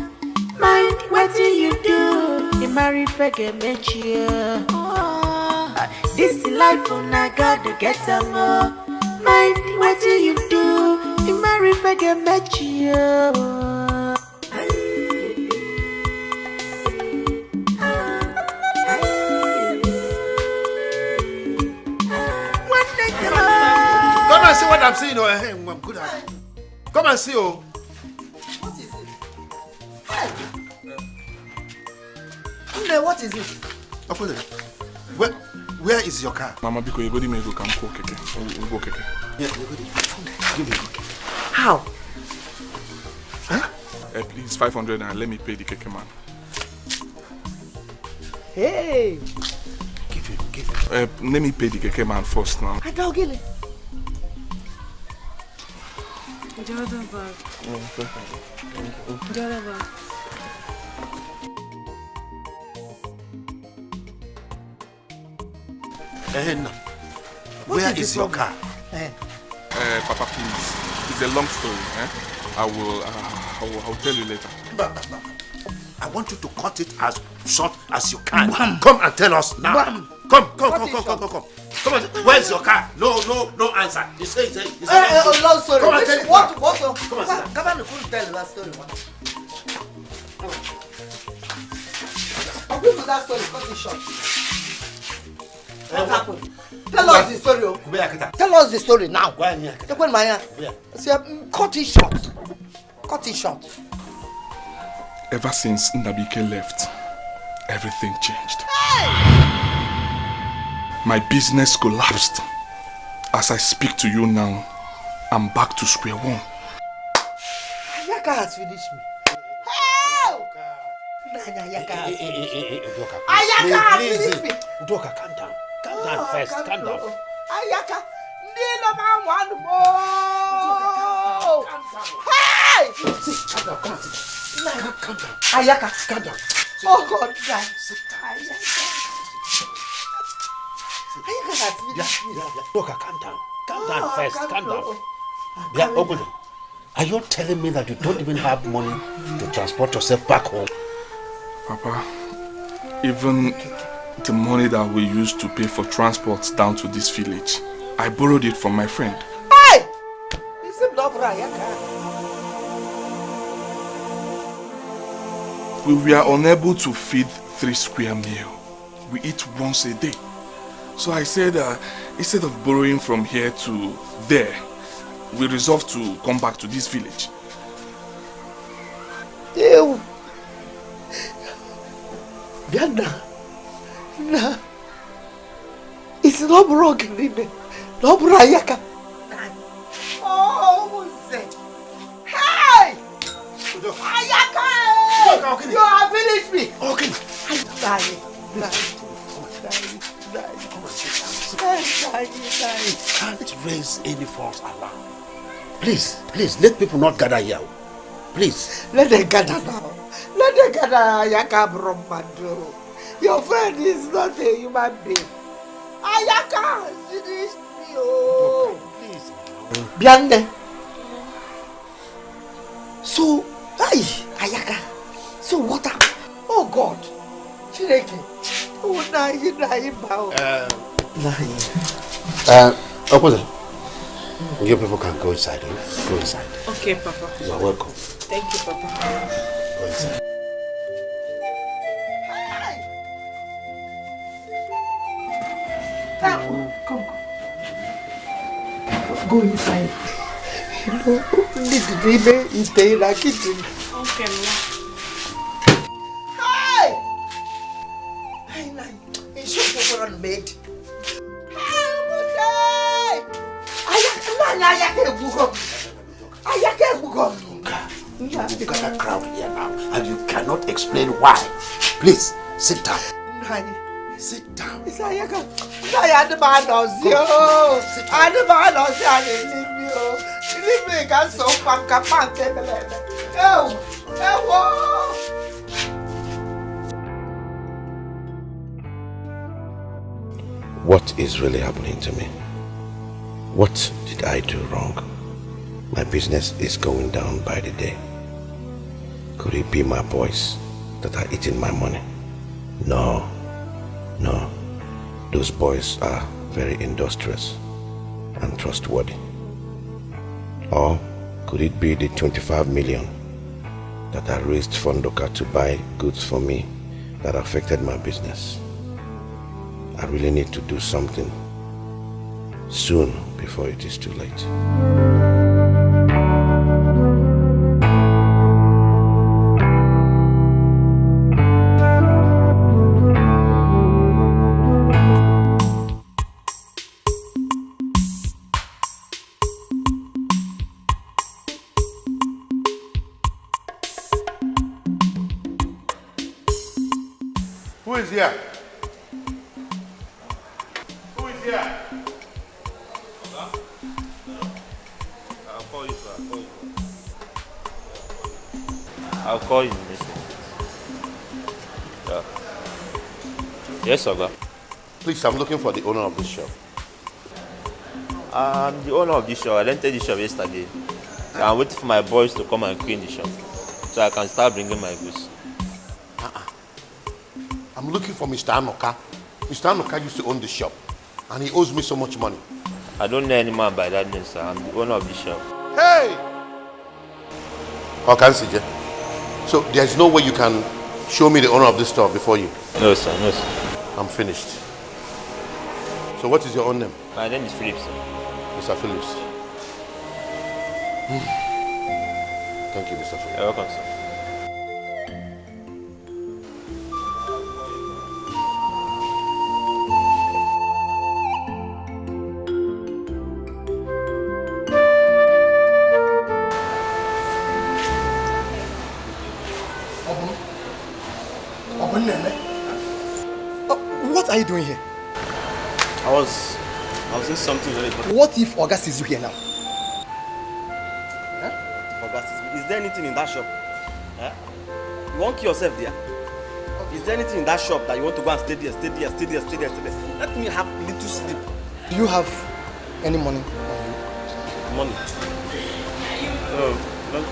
Mind what do you do? You marry forget me cheer. This life on I gotta get down. Mind what do you do? You marry forget me cheer. Come and see what I'm seeing. I'm good at it. Come and see, oh. What is it? Hey! What is it? Where is your car? Mama, because your body may go come keke. We'll go keke. Yeah, give me keke. How? Huh? Please, 500 and let me pay the keke man. Hey! Give him. Let me pay the keke man first now. I don't get it. The other bag. The other bag. Where is your car? Papa, please. It's a long story. I will tell you later. I want you to cut it as short as you can. Come and tell us now. Come. Come on, where's your car? No answer. You say. Long story. Come and tell it. What? Come on, come on, couldn't tell that story. I'll give you that story. Cut it short. What happened? Tell us the story. Tell us the story now. Cut it short. Cut it short. Ever since Nabike left, everything changed. My business collapsed. As I speak to you now, I'm back to square one. Ayaka has finished me. Help! Ayaka has finished me. Udoka, calm down. Calm down first. Calm down. Ayaka, one more. Hey! Calm down. Come on. Calm down. Ayaka, calm down. Oh God, guys. Ayaka has finished me. Udoka, calm down. Calm down first, calm down. They are open. Are you telling me that you don't even have money to transport yourself back home? Papa, even the money that we used to pay for transport down to this village, I borrowed it from my friend. Hey! We were unable to feed 3 square meals. We eat once a day. So I said, instead of borrowing from here to there, we resolved to come back to this village. Ew. Bianna. Nah. It's not broken, no brayaka. Oh, hey! Ayaka! You have finished me. Okay. Can't raise any false alarm. Please, let people not gather here. Please. Let them gather now. Let them gather, Ayaka Bromado. Your friend is not a human being. Ayaka, finish me, oh. Please. Bianne. So, Ayaka. So what happened? Oh God. Chireke. Oh, Opposite. You people can go inside. Go inside. Okay, Papa. You are welcome. Thank you, Papa. Go inside. Come. Go inside. You know, need to be in the kitchen. Okay, Ma. Made. You've got a crowd here now, and you cannot explain why. Please, sit down. Sit down. I had the man on you. I had the man on you. Leave me, can't so What is really happening to me? What did I do wrong? My business is going down by the day. Could it be my boys that are eating my money? No. Those boys are very industrious and trustworthy. Or could it be the 25 million that I raised for Ndoka to buy goods for me that affected my business? I really need to do something soon before it is too late. Who is here? Who is here? I'll call you, sir. I'll call you, Mr. Yes, Oga. Please, I'm looking for the owner of this shop. I'm the owner of this shop. I rented the shop yesterday. So I'm waiting for my boys to come and clean the shop so I can start bringing my goods. I'm looking for Mr. Anoka. Mr. Anoka used to own the shop and he owes me so much money. I don't know any man by that name, sir. I'm the owner of the shop. Hey! Okansije. So there's no way you can show me the owner of this store before you? No, sir. No, sir. I'm finished. So what is your own name? My name is Phillips, sir. Mr. Phillips. Thank you, Mr. Phillips. You're welcome, sir. What are you doing here? I was doing something very important. What if Oga sees you here now? Is there anything in that shop? Huh? You won't kill yourself there? Is there anything in that shop that you want to go and stay there? Let me have a little sleep. Do you have Any money? Money? No, don't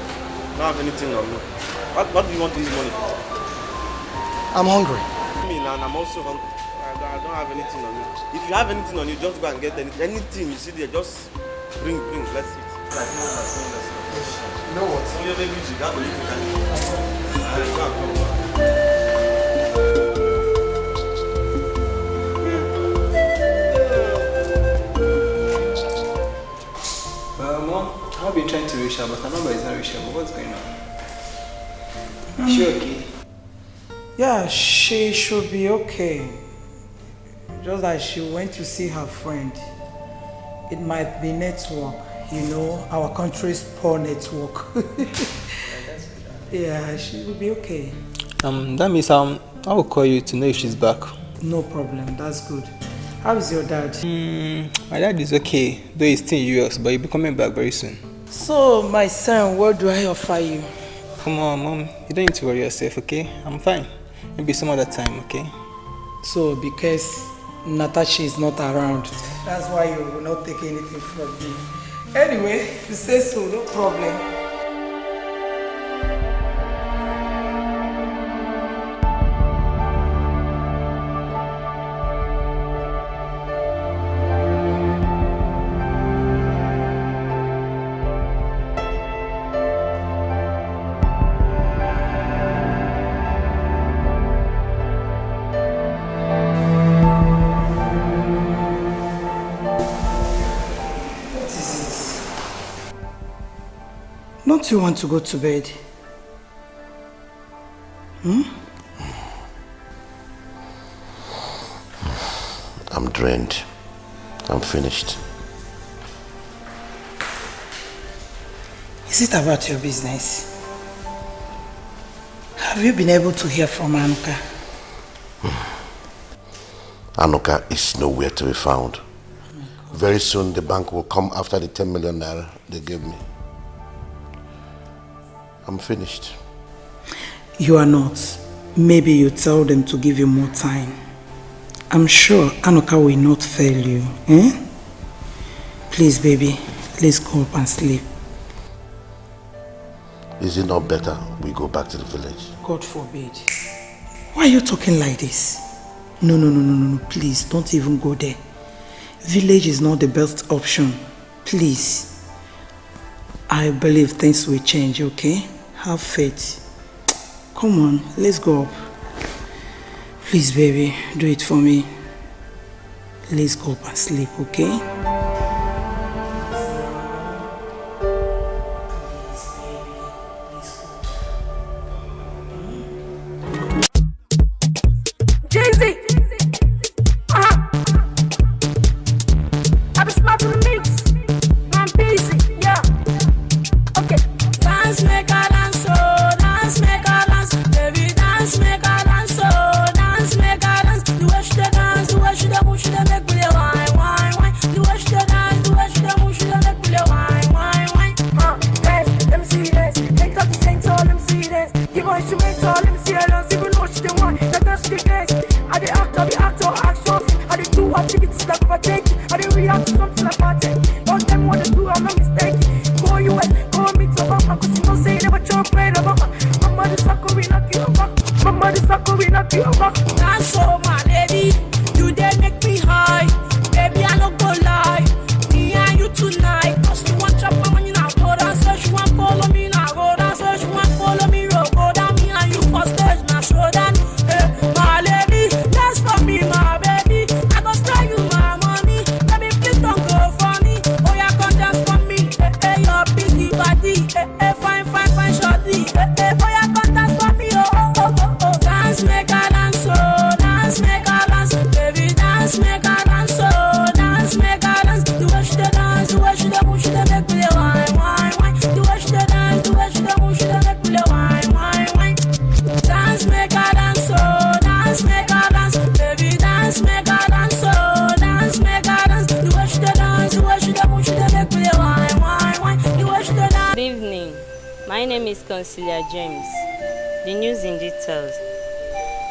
have anything on me. What do you want this money for? I'm hungry. Me and I'm also hungry. I don't have anything on me. If you have anything on you, just go and get anything you see there. Just bring. Let's eat. You know what? Only baby, you got to leave Mom, I've been trying to reach her, but her number is not reachable. What's going on? Is she okay? Yeah, she should be okay. Just like she went to see her friend. It might be network, you know, our country's poor network. Yeah, she will be okay. That means I will call you to know if she's back. No problem, that's good. How is your dad? My dad is okay, though he's still in US, but he'll be coming back very soon. So, my son, what do I offer you? Come on, Mom, you don't need to worry yourself, okay? I'm fine. Maybe some other time, okay? So, because Natasha is not around, that's why you will not take anything from me. Anyway, if you say so, no problem. Don't you want to go to bed? I'm drained. I'm finished. Is it about your business? Have you been able to hear from Anuka? Anuka is nowhere to be found. Very soon the bank will come after the 10 million naira they gave me. I'm finished. You are not. Maybe you tell them to give you more time. I'm sure Anuka will not fail you. Please, baby, let's go up and sleep. Is it not better we go back to the village? God forbid. Why are you talking like this? No, please, don't even go there. Village is not the best option. Please. I believe things will change, okay? Have faith. Come on, let's go up. Please, baby, do it for me. Let's go up and sleep, okay?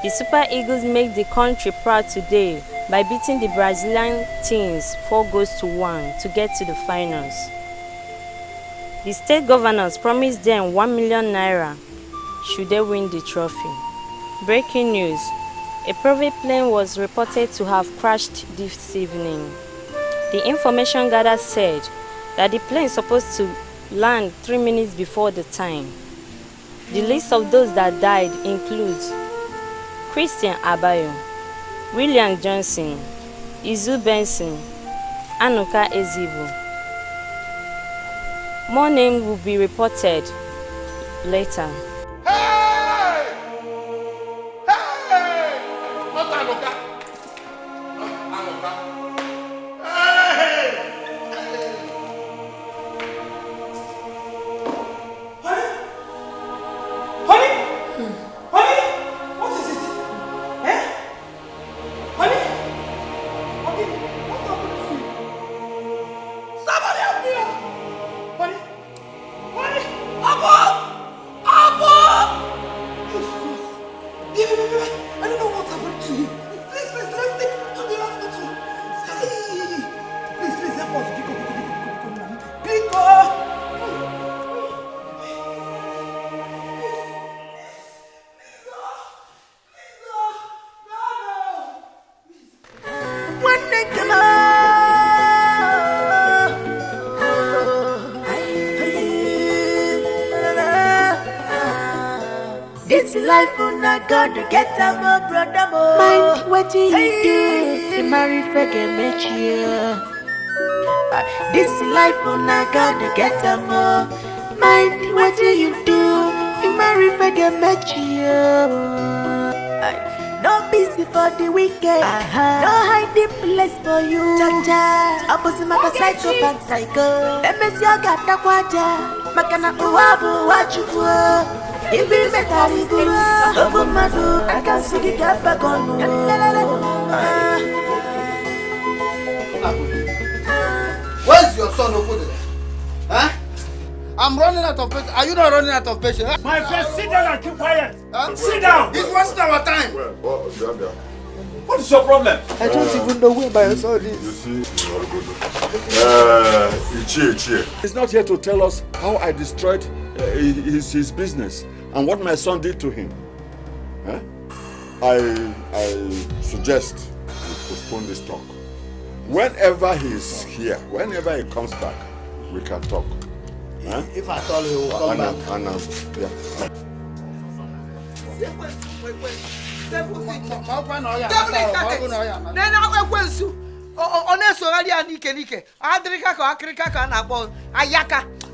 The Super Eagles make the country proud today by beating the Brazilian teams 4-1 to get to the finals. The state governors promised them 1 million naira should they win the trophy. Breaking news: a private plane was reported to have crashed this evening. The information gathered said that the plane is supposed to land 3 minutes before the time. The list of those that died includes Christian Abayo, William Johnson, Izu Benson, Anuka Ezibu. More names will be reported later. Life on a God to get a more brother more. Mind what you do, you marry forget me. This life on a God to get a more. Mind what you do, you marry forget me. No busy for the weekend, no hiding place for you. Opposite maka psycho and psycho. Let me see your gata kwaja, makana uwabu wachuwa. If we met a rigula, Obumadu, I can see the gap back on. Where's your son over there? Huh? I'm running out of patience. Are you not running out of patience? My friend, sit down and keep quiet. Sit down. He's wasting our time. What is your problem? I don't even know where my son is. You see, he's not here to tell us how I destroyed his business and what my son did to him. Huh? I suggest we postpone this talk. Whenever he's here, whenever he comes back, we can talk. Huh? If I told you, he will come back. Yeah.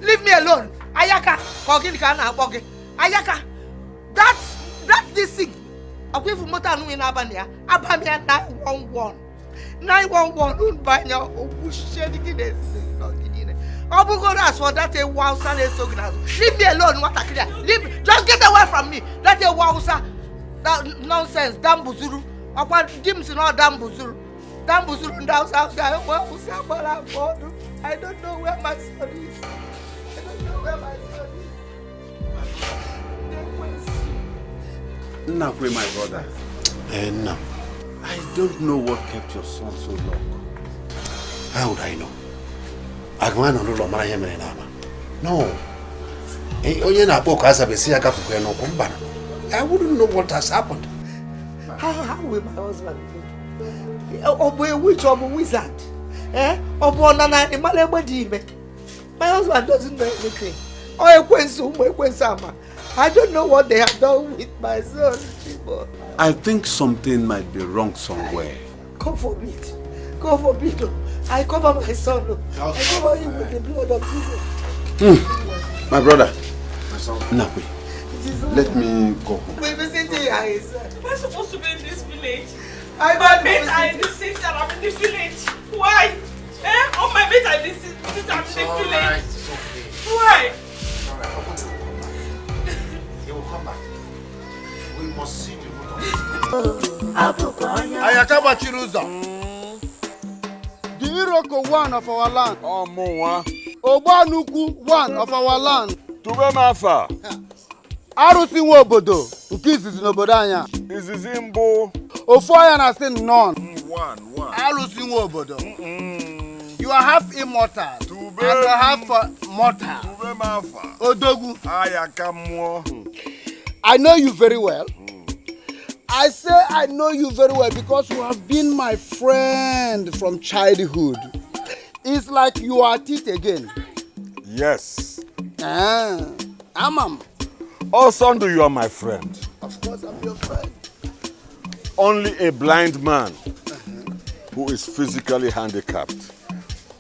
Leave me alone. Ayaka, Ayaka, that's this thing. I'm going for motor in Abania. Abania 911. 911 by now. I'm going to ask for that a wow son is so good. Leave me alone, what I clear. Just get away from me. That a wow that nonsense, damn buzuru. I want dims in all damn buzuru. Damn buzuru down south. I don't know where my son is. I don't know where my son is. Nakwe, my brother. No. I don't know what kept your son so long. How would I know? No. I wouldn't know what has happened. How will my husband do? A witch or a wizard? My husband doesn't know anything. I don't know what they have done with my son. I think something might be wrong somewhere. God forbid. God forbid. I cover my son. I cover him with the blood of Jesus. My brother. My son. Nakwe. Let me go home. Wait, listen to your eyes. Am I supposed to be in this village? My mates are in the city and I'm in the village. Why? All my mates are in the city and I'm in the village. Why? He will come back. We must see the root of it. Ayakaba Chiruza. The Iroko one of our land. Obanuku one of our land. Tubemafa. Arusi Wobodo. Ukisi Zinobodanya. Izizimbo. Ofoya na sin none. You are half immortal. And you are half mortal. Odogu. I know you very well. I say I know you very well because you have been my friend from childhood. It's like you are at it again. Yes. Amam. Oh, Sunday, you are my friend. Of course, I'm your friend. Only a blind man who is physically handicapped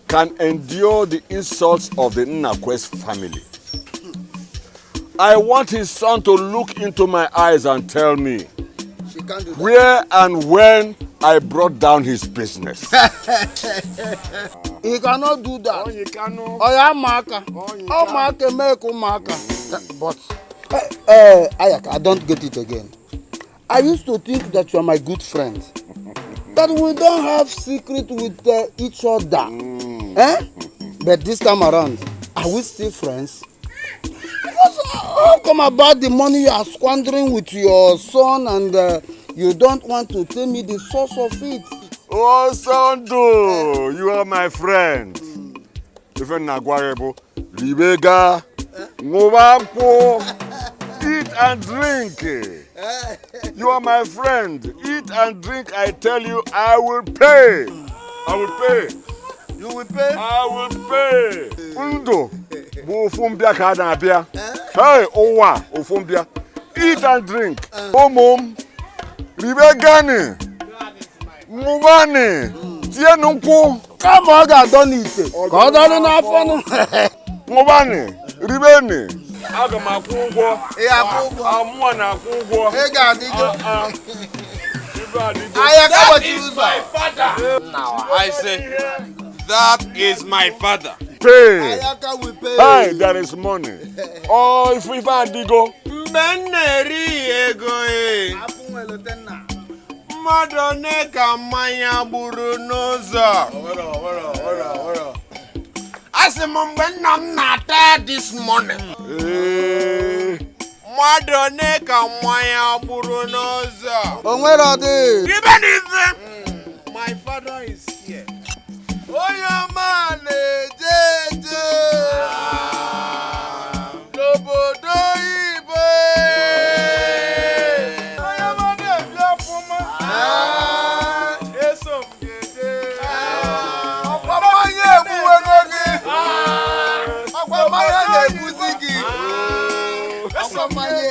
can endure the insults of the Nnakwes family. I want his son to look into my eyes and tell me where and when I brought down his business. He cannot do that. But Ayaka, I don't get it again. I used to think that you are my good friend. That we don't have secret with each other. But this time around, are we still friends? Because how come about the money you are squandering with your son and you don't want to tell me the source of it? Oh, Sando, you are my friend. Even Nagwarebo, Libega, Mwampo, eat and drink. You are my friend. Eat and drink, I tell you, I will pay. I will pay. You will pay? I will pay. Undo, Bufumbia Kadabia. Hey, Owa, Ufumbia. Eat and drink. Omom, Libegani, Mugani, Tienunku. Come on, I don't eat it. God, I don't have fun. Mugani, Ribeni. Aga makwụgwọ. Amụọ na akwụgwọ. That is my father. Now I say that is my father. Pay. Hey, there is money. Oh, if I digo. Beneri ego e. Madone ka manya buru n'ụzọ. As a mom when I'm not this morning. Madone ka manya buru n'ụzọ. Even if my father is here. Oh, your man, Jeje. Lobodo ibe. Oh, your man, Biafuma. Esom Jeje. Ọ̀pọ̀mọye ebuwegogi. Ọ̀pọ̀mọye ebuzigi. Ọ̀pọ̀mọye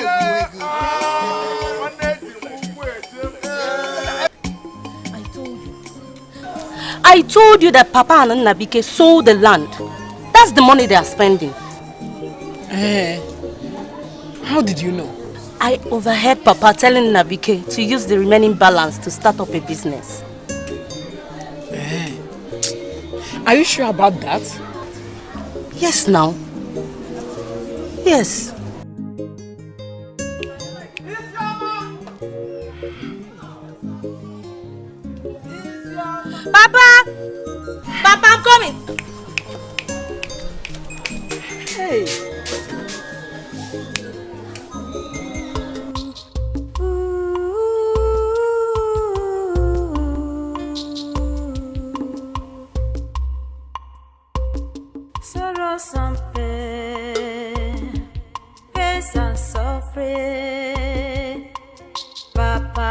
ebuwegi. I told you that Papa and Nnabike sold the land. That's the money they are spending. How did you know? I overheard Papa telling Nnabike to use the remaining balance to start up a business. Are you sure about that? Yes, now. Yes. Papa! Papa, I'm coming! Hey! Sorrow and pain, pain and suffering, Papa.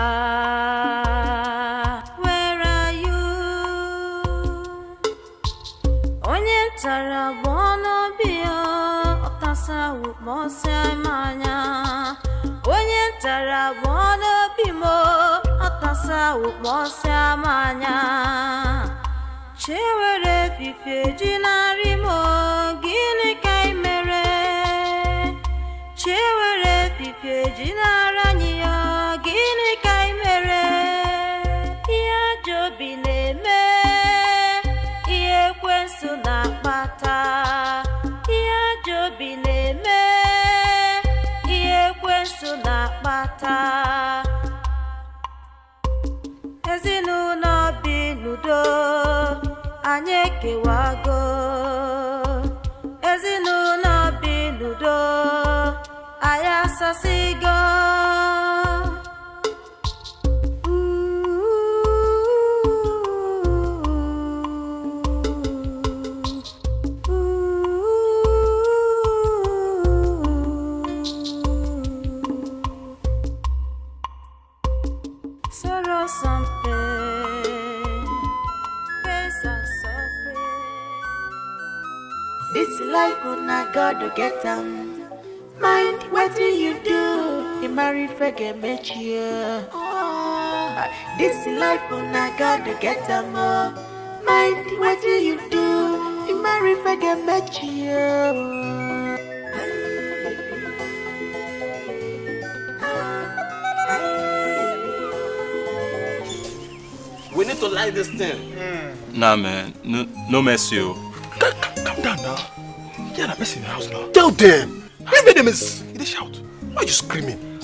Tarabono bio otasa mose manya onye tarabono bimo otasa mose manya chewere fife jinari mo gini kai mere chewere fife jinara nyo gini kai mere ya jobi neme kwensu na kpata ihe jobi na-eme ihe kwensu na kpata ezinụlọ bi n'udo anyị ekewago ezinụlọ bi n'udo anyị asasigo life, una God to get them. Mind what do you do? You marry forget met you. This life, una God to get them. Mind what do you do? You marry forget met you. We need to like this thing. Nah, man. No mercy. Calm down now. You're not person in the house now. Tell them. Every them is. They shout. Why are you screaming?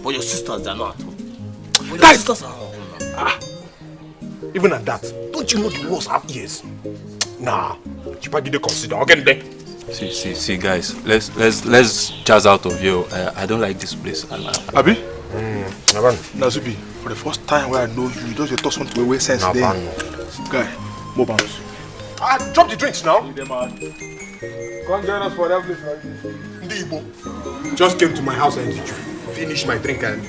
But your sisters, they're not at home. But your Guys. sisters are at home now. Even at that, don't you know the walls have ears? Nah. You probably didn't consider. I'll get there. See, guys. Let's jazz out of here. I don't like this place. Abi? Nazubi, for the first time where I know you, don't you talk something way sense there. Guy, more bounce. Drop the drinks now. Come join us for that place, right? Ndibo just came to my house and finished my drink and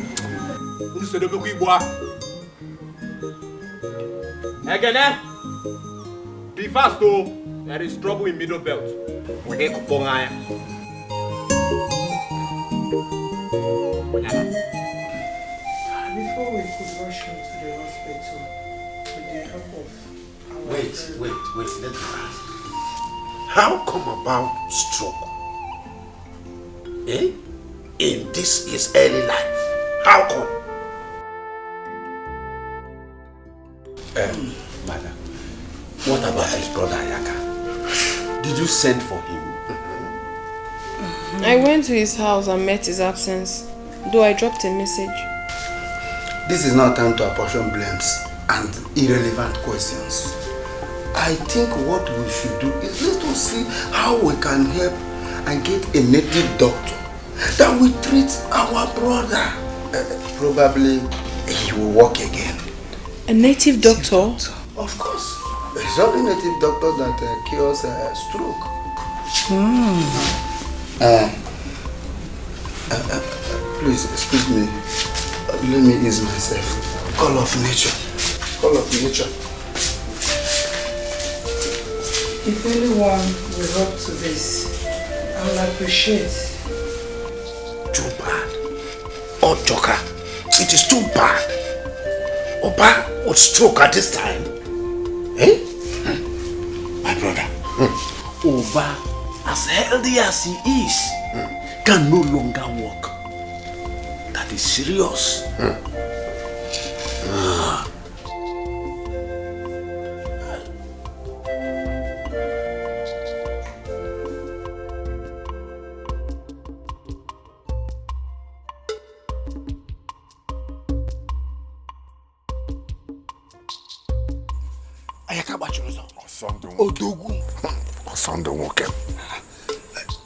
Again, be fast though. There is trouble in middle belt. Before we could rush him to the hospital with the help of our Wait, let me ask. How come about stroke? Eh? In this his early life. How come? Madam, what about his brother Ayaka? Did you send for him? I went to his house and met his absence, though I dropped a message. This is not time to apportion blames and irrelevant questions. I think what we should do is let us see how we can help and get a native doctor that will treat our brother. Probably he will walk again. A native doctor? Of course. It's only native doctor that cures stroke. Please, excuse me. Let me ease myself. Call of nature. Call of nature. If anyone will help to this, I will appreciate. Too bad. Oh, Joker, it is too bad. Oba would stroke at this time. Eh? My brother. Oba, as healthy as he is, can no longer walk. That is serious. Odogu.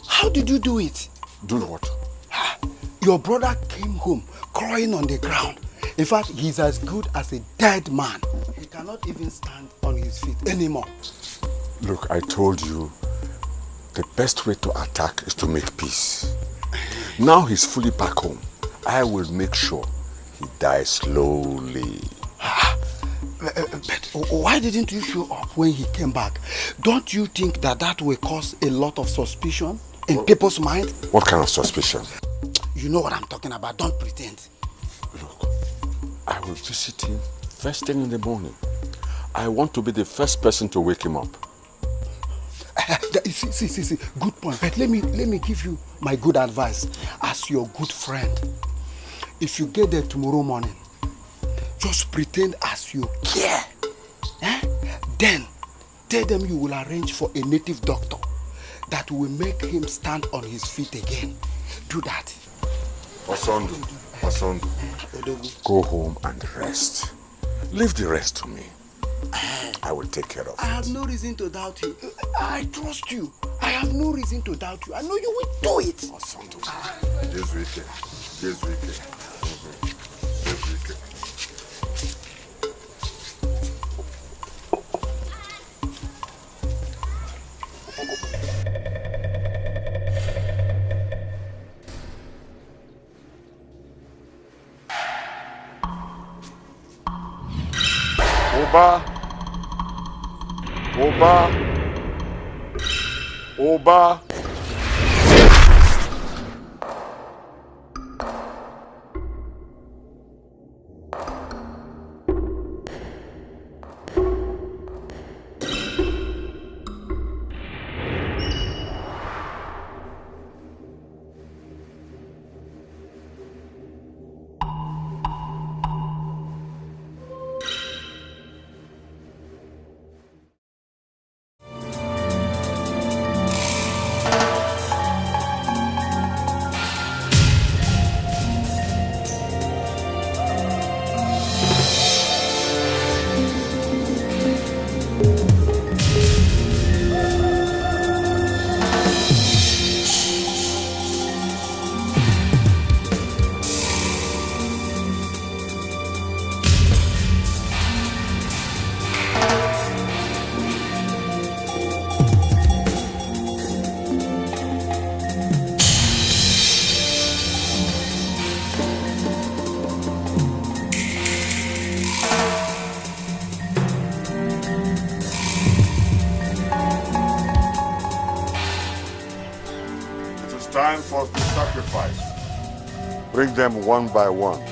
How did you do it? Do what? Your brother came home crying on the ground. In fact, he's as good as a dead man. He cannot even stand on his feet anymore. Look, I told you, the best way to attack is to make peace. Now he's fully back home. I will make sure he dies slowly. But why didn't you show up when he came back? Don't you think that will cause a lot of suspicion in people's mind? What kind of suspicion? You know what I'm talking about. Don't pretend. Look, I will visit him first thing in the morning. I want to be the first person to wake him up. See, good point. But let me give you my good advice as your good friend. If you get there tomorrow morning, just pretend as you care. Then tell them you will arrange for a native doctor that will make him stand on his feet again. Do that. Osondu, go home and rest. Leave the rest to me. I will take care of it. I have no reason to doubt you. I trust you. I have no reason to doubt you. I know you will do it. Osondu, this weekend. This weekend. Oba. Time for the sacrifice. Bring them one by one.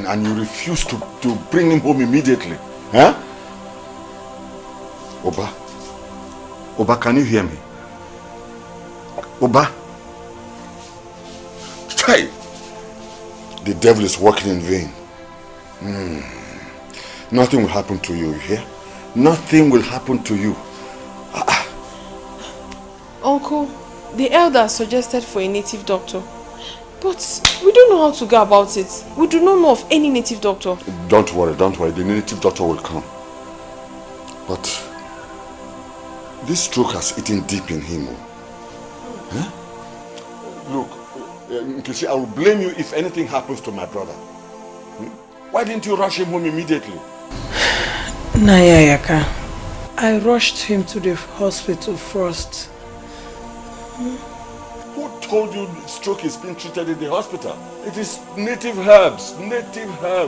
And you refuse to bring him home immediately. Huh? Oba, can you hear me? Oba? Try. The devil is working in vain. Nothing will happen to you, you hear? Nothing will happen to you. Uncle, the elder suggested for a native doctor. But we don't know how to go about it. We do not know of any native doctor. Don't worry. The native doctor will come. But this stroke has eaten deep in him. Huh? Look, Nkechi, I will blame you if anything happens to my brother. Why didn't you rush him home immediately? Nayayaka, I rushed him to the hospital first. Who told you stroke is being treated in the hospital? It is native herbs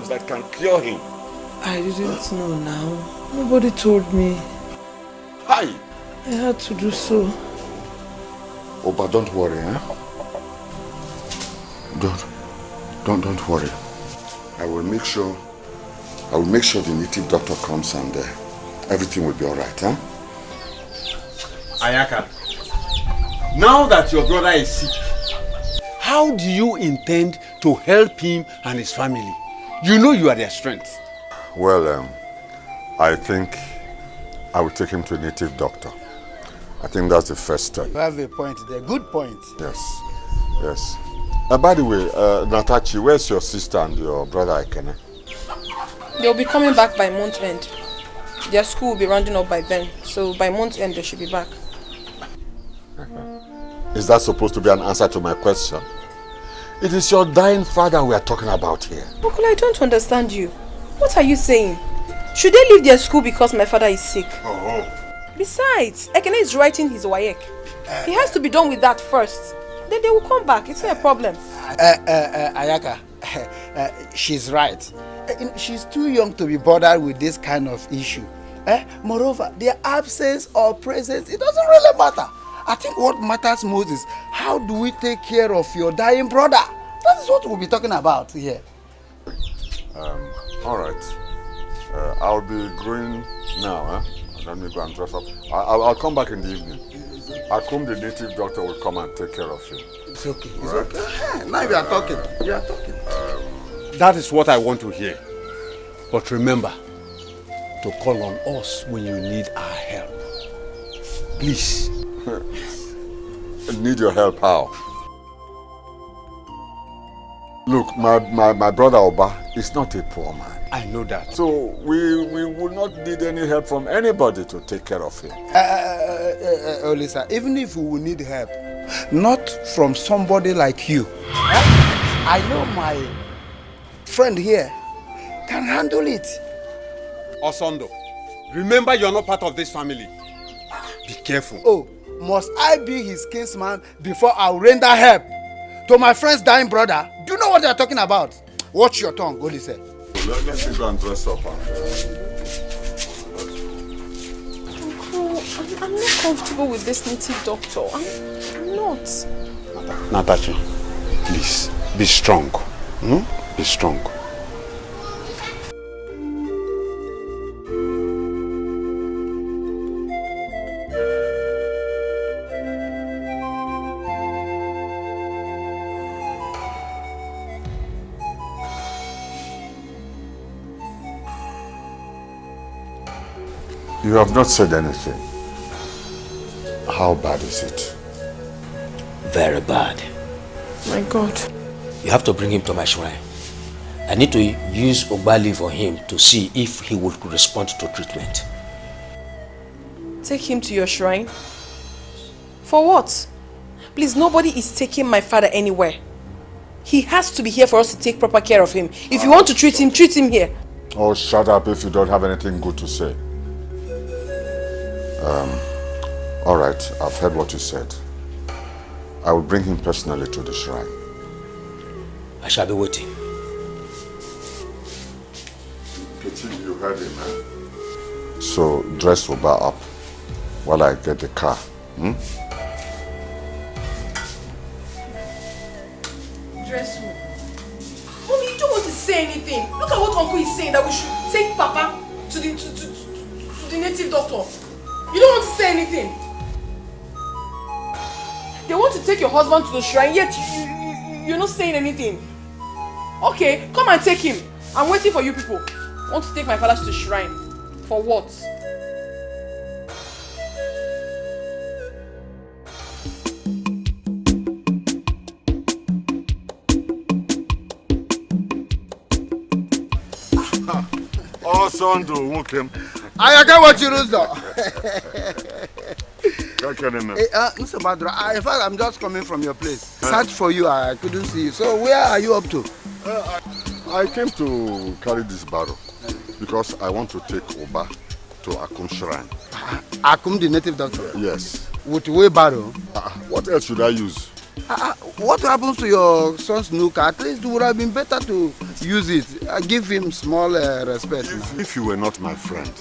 that can cure him. I didn't know now. Nobody told me. Hi! I had to do so. Oh, but don't worry, huh? Don't worry. I will make sure the native doctor comes and everything will be alright, huh? Ayaka. Now that your brother is sick, how do you intend to help him and his family? You know you are their strength. Well, I think I will take him to a native doctor. I think that's the first step. You have a point there. Good point. Yes. By the way, Natachi, where's your sister and your brother Ikene? They'll be coming back by month end. Their school will be rounding up by then. So by month end, they should be back. Is that supposed to be an answer to my question? It is your dying father we are talking about here. Uncle, I don't understand you. What are you saying? Should they leave their school because my father is sick? Oh. Besides, Ekene is writing his WAEC. He has to be done with that first. Then they will come back. It's not a problem. Ayaka, she's right. She's too young to be bothered with this kind of issue. Moreover, their absence or presence, it doesn't really matter. I think what matters most is how do we take care of your dying brother? That is what we'll be talking about here. All right. I'll be going now, huh? Let me go and dress up. I'll come back in the evening. Akum, the native doctor, will come and take care of you. It's okay. It's okay. Now you are talking. You are talking. That is what I want to hear. But remember to call on us when you need our help. Please. I need your help, how? Look, my brother Oba is not a poor man. I know that. So we will not need any help from anybody to take care of him. Olisa, even if we will need help, not from somebody like you. I know my friend here can handle it. Osondo, remember you are not part of this family. Be careful. Oh, must I be his kinsman before I will render help to my friend's dying brother? Do you know what they are talking about? Watch your tongue, Olisa. Let me go and dress up. Uncle, I'm not comfortable with this native doctor. I'm not. Natasha, please, be strong. Be strong. You have not said anything. How bad is it? Very bad. My God. You have to bring him to my shrine. I need to use Ogbali for him to see if he will respond to treatment. Take him to your shrine? For what? Please, nobody is taking my father anywhere. He has to be here for us to take proper care of him. If you want to treat him here. Oh, shut up if you don't have anything good to say. All right, I've heard what you said. I will bring him personally to the shrine. I shall be waiting. You heard him, eh? So, dress Oba up while I get the car. Dress who? Mommy, you don't want to say anything. Look at what Uncle is saying, that we should take Papa to the native doctor. You don't want to say anything. They want to take your husband to the shrine, yet you're not saying anything. Okay, come and take him. I'm waiting for you people. I want to take my father to the shrine. For what? Oh, Sondo, welcome. I get what you do, though. Mr. Badra, in fact, I'm just coming from your place. Search for you, I couldn't see you. So where are you up to? I came to carry this barrow because I want to take Oba to Akum shrine. Akum, the native doctor? Yes. With wheelbarrow? What else should I use? What happens to your son's nuka? At least it would have been better to use it. Give him small respect. If you were not my friend,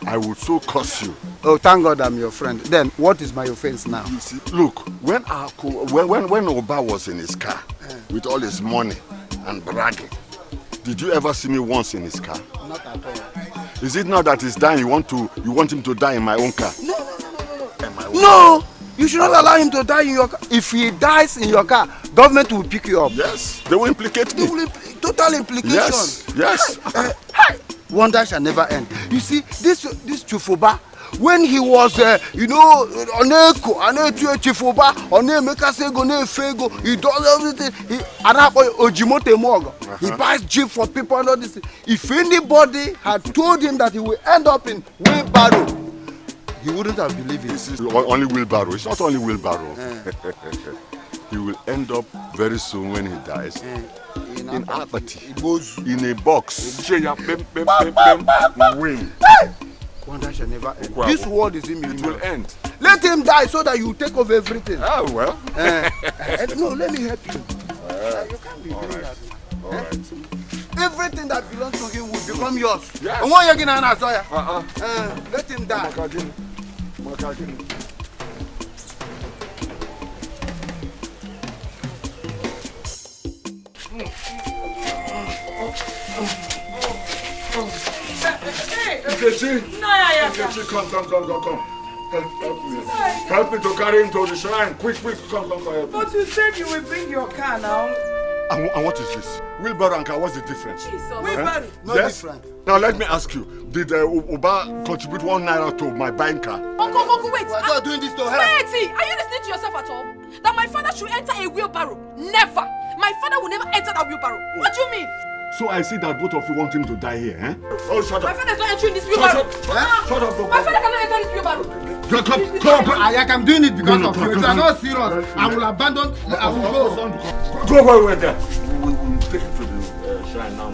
I would so curse you. Oh, thank God I'm your friend. Then, what is my offense now? You see, look, when Oba was in his car with all his money and bragging, did you ever see me once in his car? Not at all. Is it now that he's dying, you want him to die in my own car? No! You should not allow him to die in your car. If he dies in your car, government will pick you up. Yes, they will implicate me. Total implication. Yes. Wonder shall never end. You see, this Chufuba, when he was, he does everything. He buys jeep for people and all this. If anybody had told him that he will end up in wheelbarrow, he wouldn't have believed it. This is only wheelbarrow. It's not only wheelbarrow. He will end up very soon when he dies in apathy, in a box. Win. Wonder shall never end. This world is immutable. It will end. Let him die so that you take over everything. Oh, well. No, let me help you. You can't be doing that. All right. Everything that belongs to him will become yours. Yes. Let him die. Nkechi! Nkechi, come. Help me to carry him to the shrine. Quick, come, help me. But you said you will bring your car now. And what is this? Wheelbarrow and car, what's the difference? Wheelbarrow? No different. Now let me ask you, did Oba contribute 1 naira to my buying car? Uncle, wait. We're not doing this to her. Wait, are you listening to yourself at all? That my father should enter a wheelbarrow? Never! My father will never enter that wheelbarrow. What do you mean? So I see that both of you want him to die here, eh? Oh, shut My up. father is not entering this wheelbarrow. Shut up. My father cannot enter this wheelbarrow. Come. I'm doing it because of you. If you are not serious, I will abandon. I will go. Go away there. We will take him to the shrine now.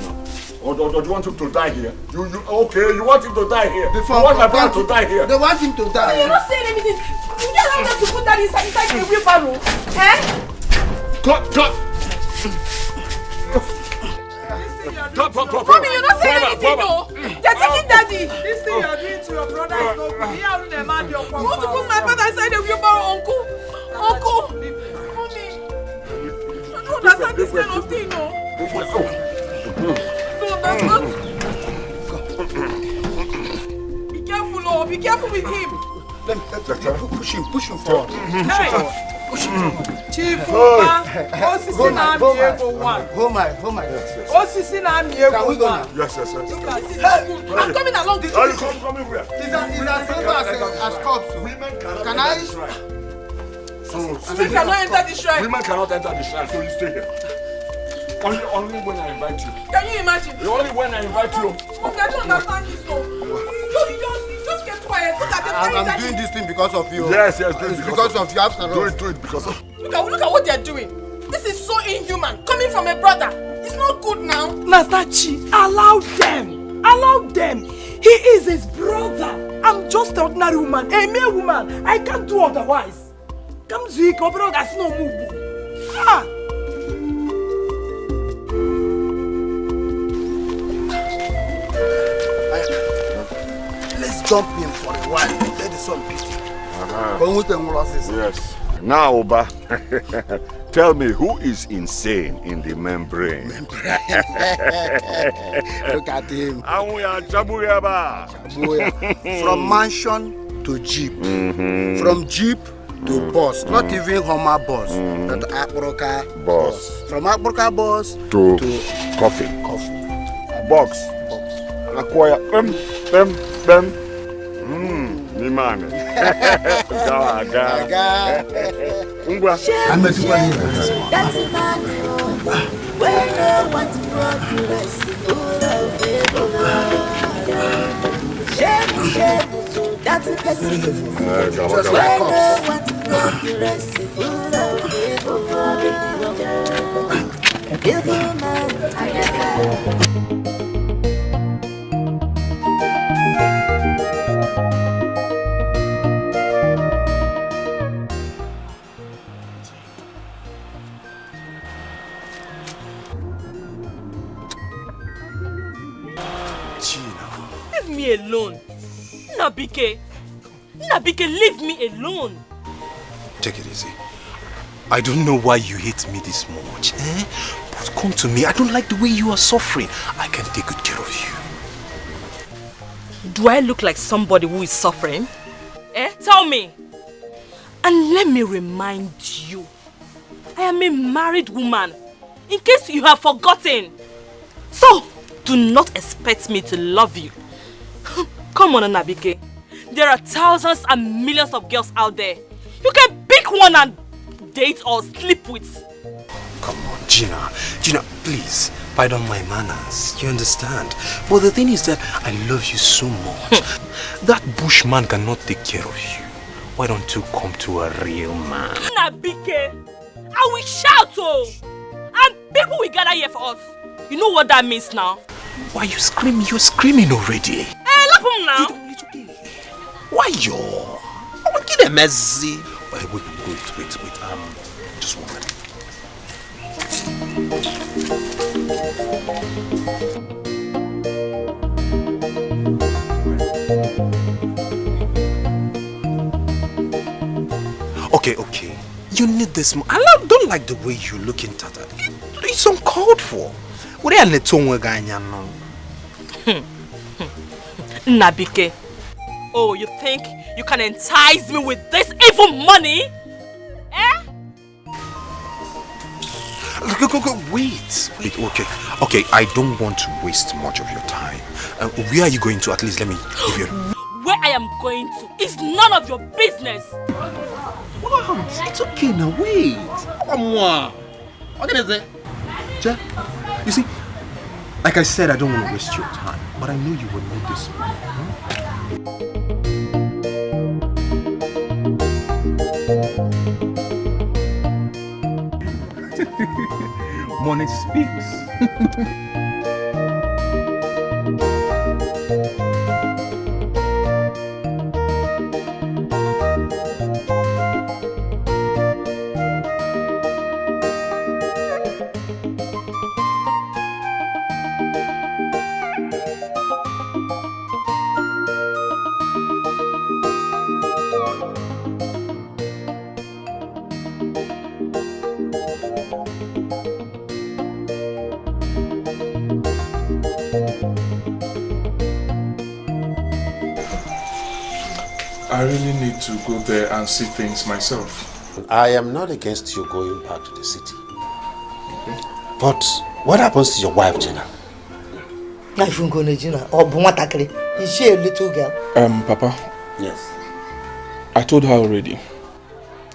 Or do you want him to die here? Okay, you want him to die here. You want my brother to die here. They want him to die. You're not saying anything. You just allow them to put that inside the wheelbarrow. Eh? Come. Mommy, you're not saying anything, no. They're taking daddy. This thing you're doing to your brother is not good. You want to put my father inside the wheelbarrow, uncle? Mommy, I don't understand this kind of thing, no. No, that's not. Be careful with him. Push him forward. Hey. Chief, Osisi na Amiego 1. Oh my. Osisi na Amiego 1. Yes. I'm coming along with you. Are you coming where? He's as cops. Can I? So We cannot enter the shrine. Women cannot enter the shrine, so you stay here. Only when I invite you. Can you imagine? Only when I invite you. Okay, I don't understand this, so. You just get quiet. Look at them. I'm doing this thing because of you. Yes, it's because of you after all. Do it because of. Look at what they're doing. This is so inhuman. Coming from a brother. It's not good now. Natachi, allow them. He is his brother. I'm just an ordinary woman, a mere woman. I can't do otherwise. Come Zeke, brother, that's no move. Let's jump in for a while. Let the sun beat. Yes. Now, Oba, tell me who is insane in the membrane? Look at him. From mansion to jeep. From jeep to bus. Not even Hummer bus. But Akbroka bus. From Akbroka bus to coffee. Box. Acquire. Me man. I'm a super that's a man. Where no one to progress. Shake, that's a person. Where no one to progress. Evil man. Leave me alone. Nabike, leave me alone. Take it easy. I don't know why you hate me this much, But come to me. I don't like the way you are suffering. I can take good care of you. Do I look like somebody who is suffering? Tell me. And let me remind you, I am a married woman, in case you have forgotten. So, do not expect me to love you. Come on, Nabike. There are thousands and millions of girls out there. You can pick one and date or sleep with. Come on, Gina, please, pardon my manners. You understand? But the thing is that I love you so much. That bushman cannot take care of you. Why don't you come to a real man? Nabike, I will shout, and people will gather here for us. You know what that means now? Why are you screaming? You're screaming already. Hey, look him now. Why you? I will get a messy. Wait. Just one minute. Okay. You need this more. I don't like the way you're looking at it. It's uncalled for. Nabike. Oh, you think you can entice me with this evil money? Eh? Wait, okay, I don't want to waste much of your time. Where are you going to? At least let me give you Where I am going to is none of your business. What? It's okay now, wait. Come on. What can I say? Ja, you see, like I said, I don't want to waste your time, but I know you will need this money. Money speaks. I really need to go there and see things myself. I am not against you going back to the city. Okay. But what happens to your wife, Jenna? Is she a little girl? Papa. Yes. I told her already.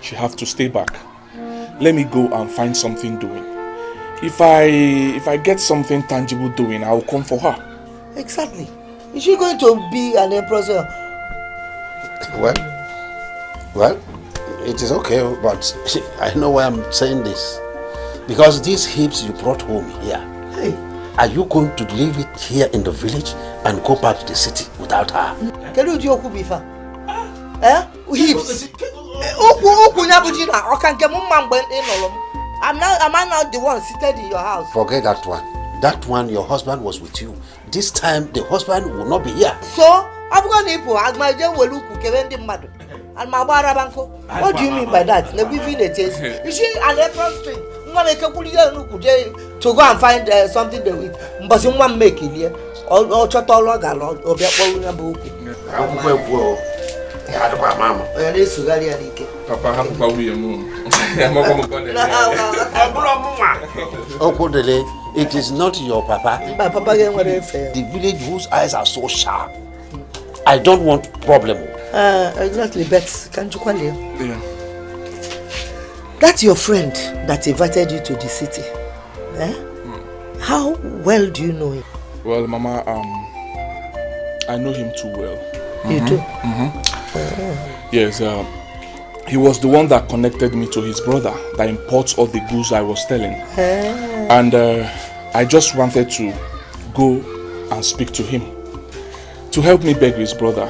She have to stay back. Let me go and find something doing. If I get something tangible doing, I will come for her. Exactly. Is she going to be an empress? Well, it is okay, but I know why I'm saying this. Because these hips you brought home here, hey, are you going to leave it here in the village and go back to the city without her? Can you do Bifa? Hips. Am I not the one seated in your house? Forget that one. That one, your husband was with you. This time, the husband will not be here. So, I'm going to as my dear will look mad. And my barabanko. What do you mean by that? Let me feel it is. You see, an apron string. To go and find something to eat. But someone make it here. Or Chatologa or Beapolina book. Papa, how about we move? It is not your papa. The village whose eyes are so sharp. I don't want problem. Exactly, but can't you call him? Yeah. That's your friend that invited you to the city. Eh? How well do you know him? Well, Mama, I know him too well. You do? Yes, he was the one that connected me to his brother that imports all the goods I was selling. And I just wanted to go and speak to him to help me beg his brother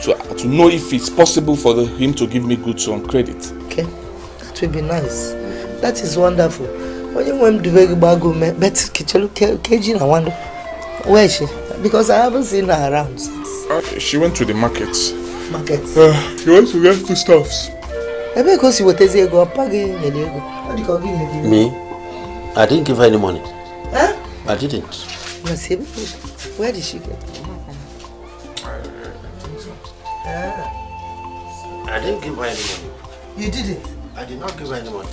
to know if it's possible for him to give me goods on credit. Okay, that would be nice. That is wonderful. When you went to Vegabago, but Kejin, I wonder where is she? Because I haven't seen her around since. She went to the markets. Markets? She went to get the stuffs. Because you were telling me? I didn't give her any money. Huh? I didn't. Where did she get? I didn't give her any money. You didn't? I did not give her any money.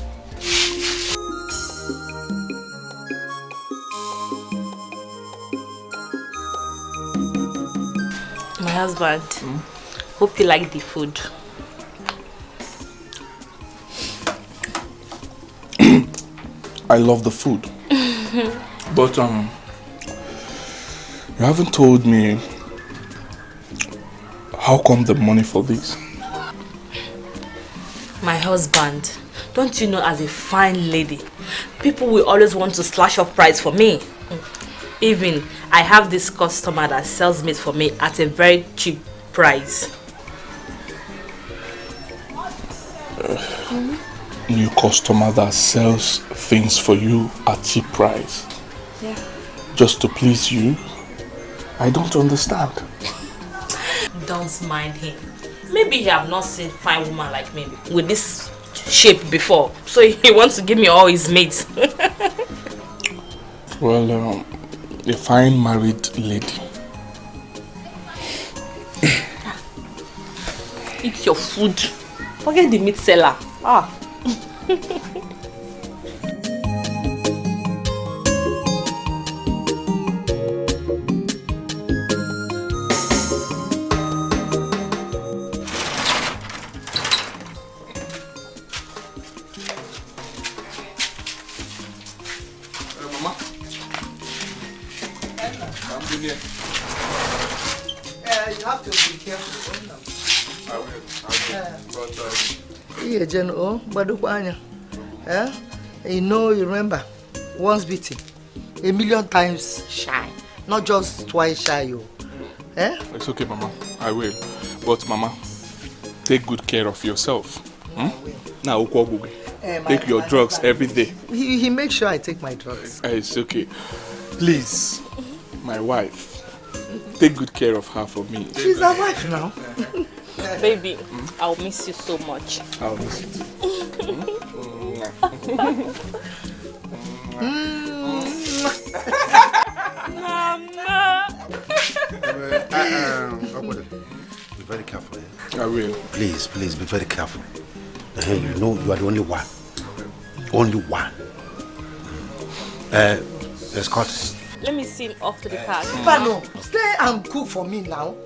My husband, hope you like the food. I love the food. But you haven't told me how come the money for this? My husband, don't you know, as a fine lady, people will always want to slash off price for me. Even I have this customer that sells meat for me at a very cheap price. New customer that sells things for you at cheap price. Yeah. Just to please you? I don't understand. Don't mind him. Maybe he have not seen a fine woman like me with this shape before, so he wants to give me all his mates. Well, a fine married lady. eat your food. Forget the meat seller. Ah. You have to be careful. I will. But you remember, once beaten, a million times shy, not just twice shy. It's okay, Mama. I will. But Mama, take good care of yourself. Now, take your drugs every day. He makes sure I take my drugs. It's okay. Please, my wife, take good care of her for me. She's a wife now. Baby, I'll miss you so much. I'll miss you. Mama. Be very careful. I will. Please, be very careful. You know you are the only one. Only one. Escort. Let me see him off to the car. Pano, stay and cook for me now.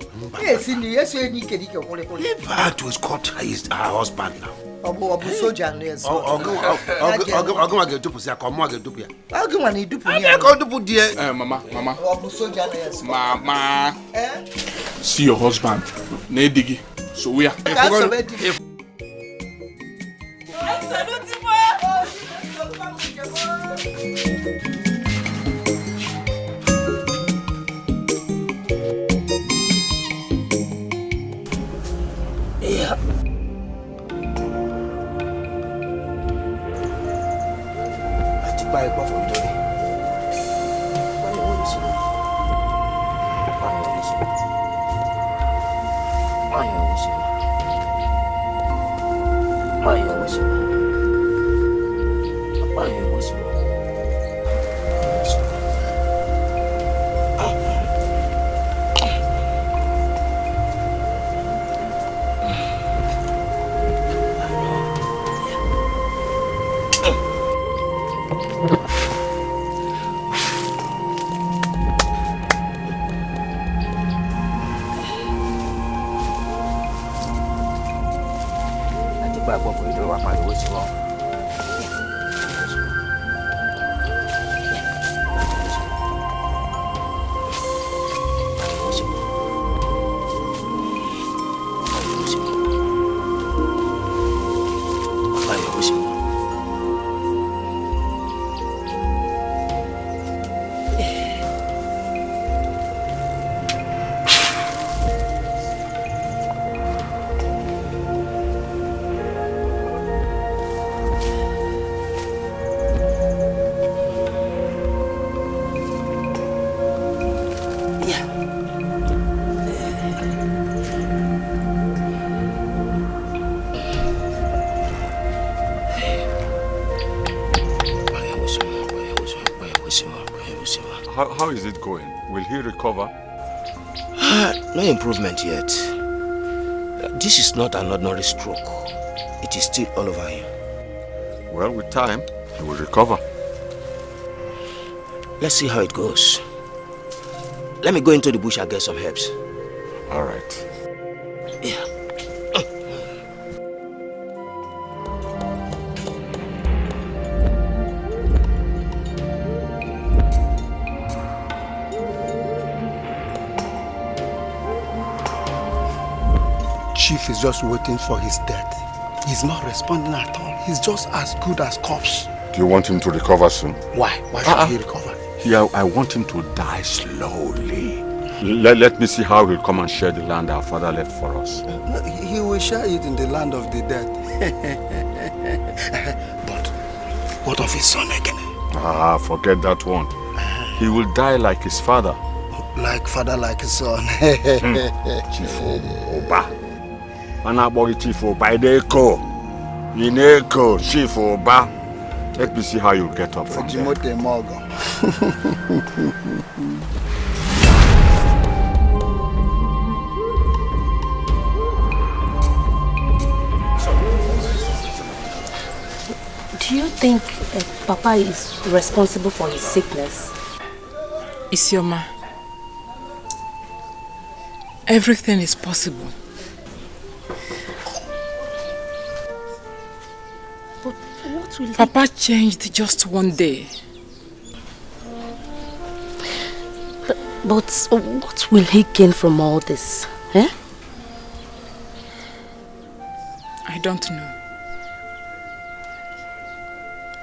Yes, Leave her to escort her husband now. Abu soldier yes. Mama. Abu soldier yes. Mama. See your husband. Nedigi. So we are. Yeah. I took my call from Tony. How is it going? Will he recover? No improvement yet. This is not an ordinary stroke. It is still all over him. Well, with time, he will recover. Let's see how it goes. Let me go into the bush and get some herbs. All right. Yeah. Chief is just waiting for his death. He's not responding at all. He's just as good as corpse. Do you want him to recover soon? Why? Why should he recover? Yeah, I want him to die slowly. Let me see how he'll come and share the land our father left for us. No, he will share it in the land of the dead. But what of his son again? Forget that one. He will die like his father. Like father, like his son. Chief Oba. Anabori Chief Oba. Ineko. Chief Oba. Let me see how you get up from there. Do you think Papa is responsible for his sickness? Isioma, everything is possible. But what will Papa changed just one day. But what will he gain from all this? Eh? I don't know.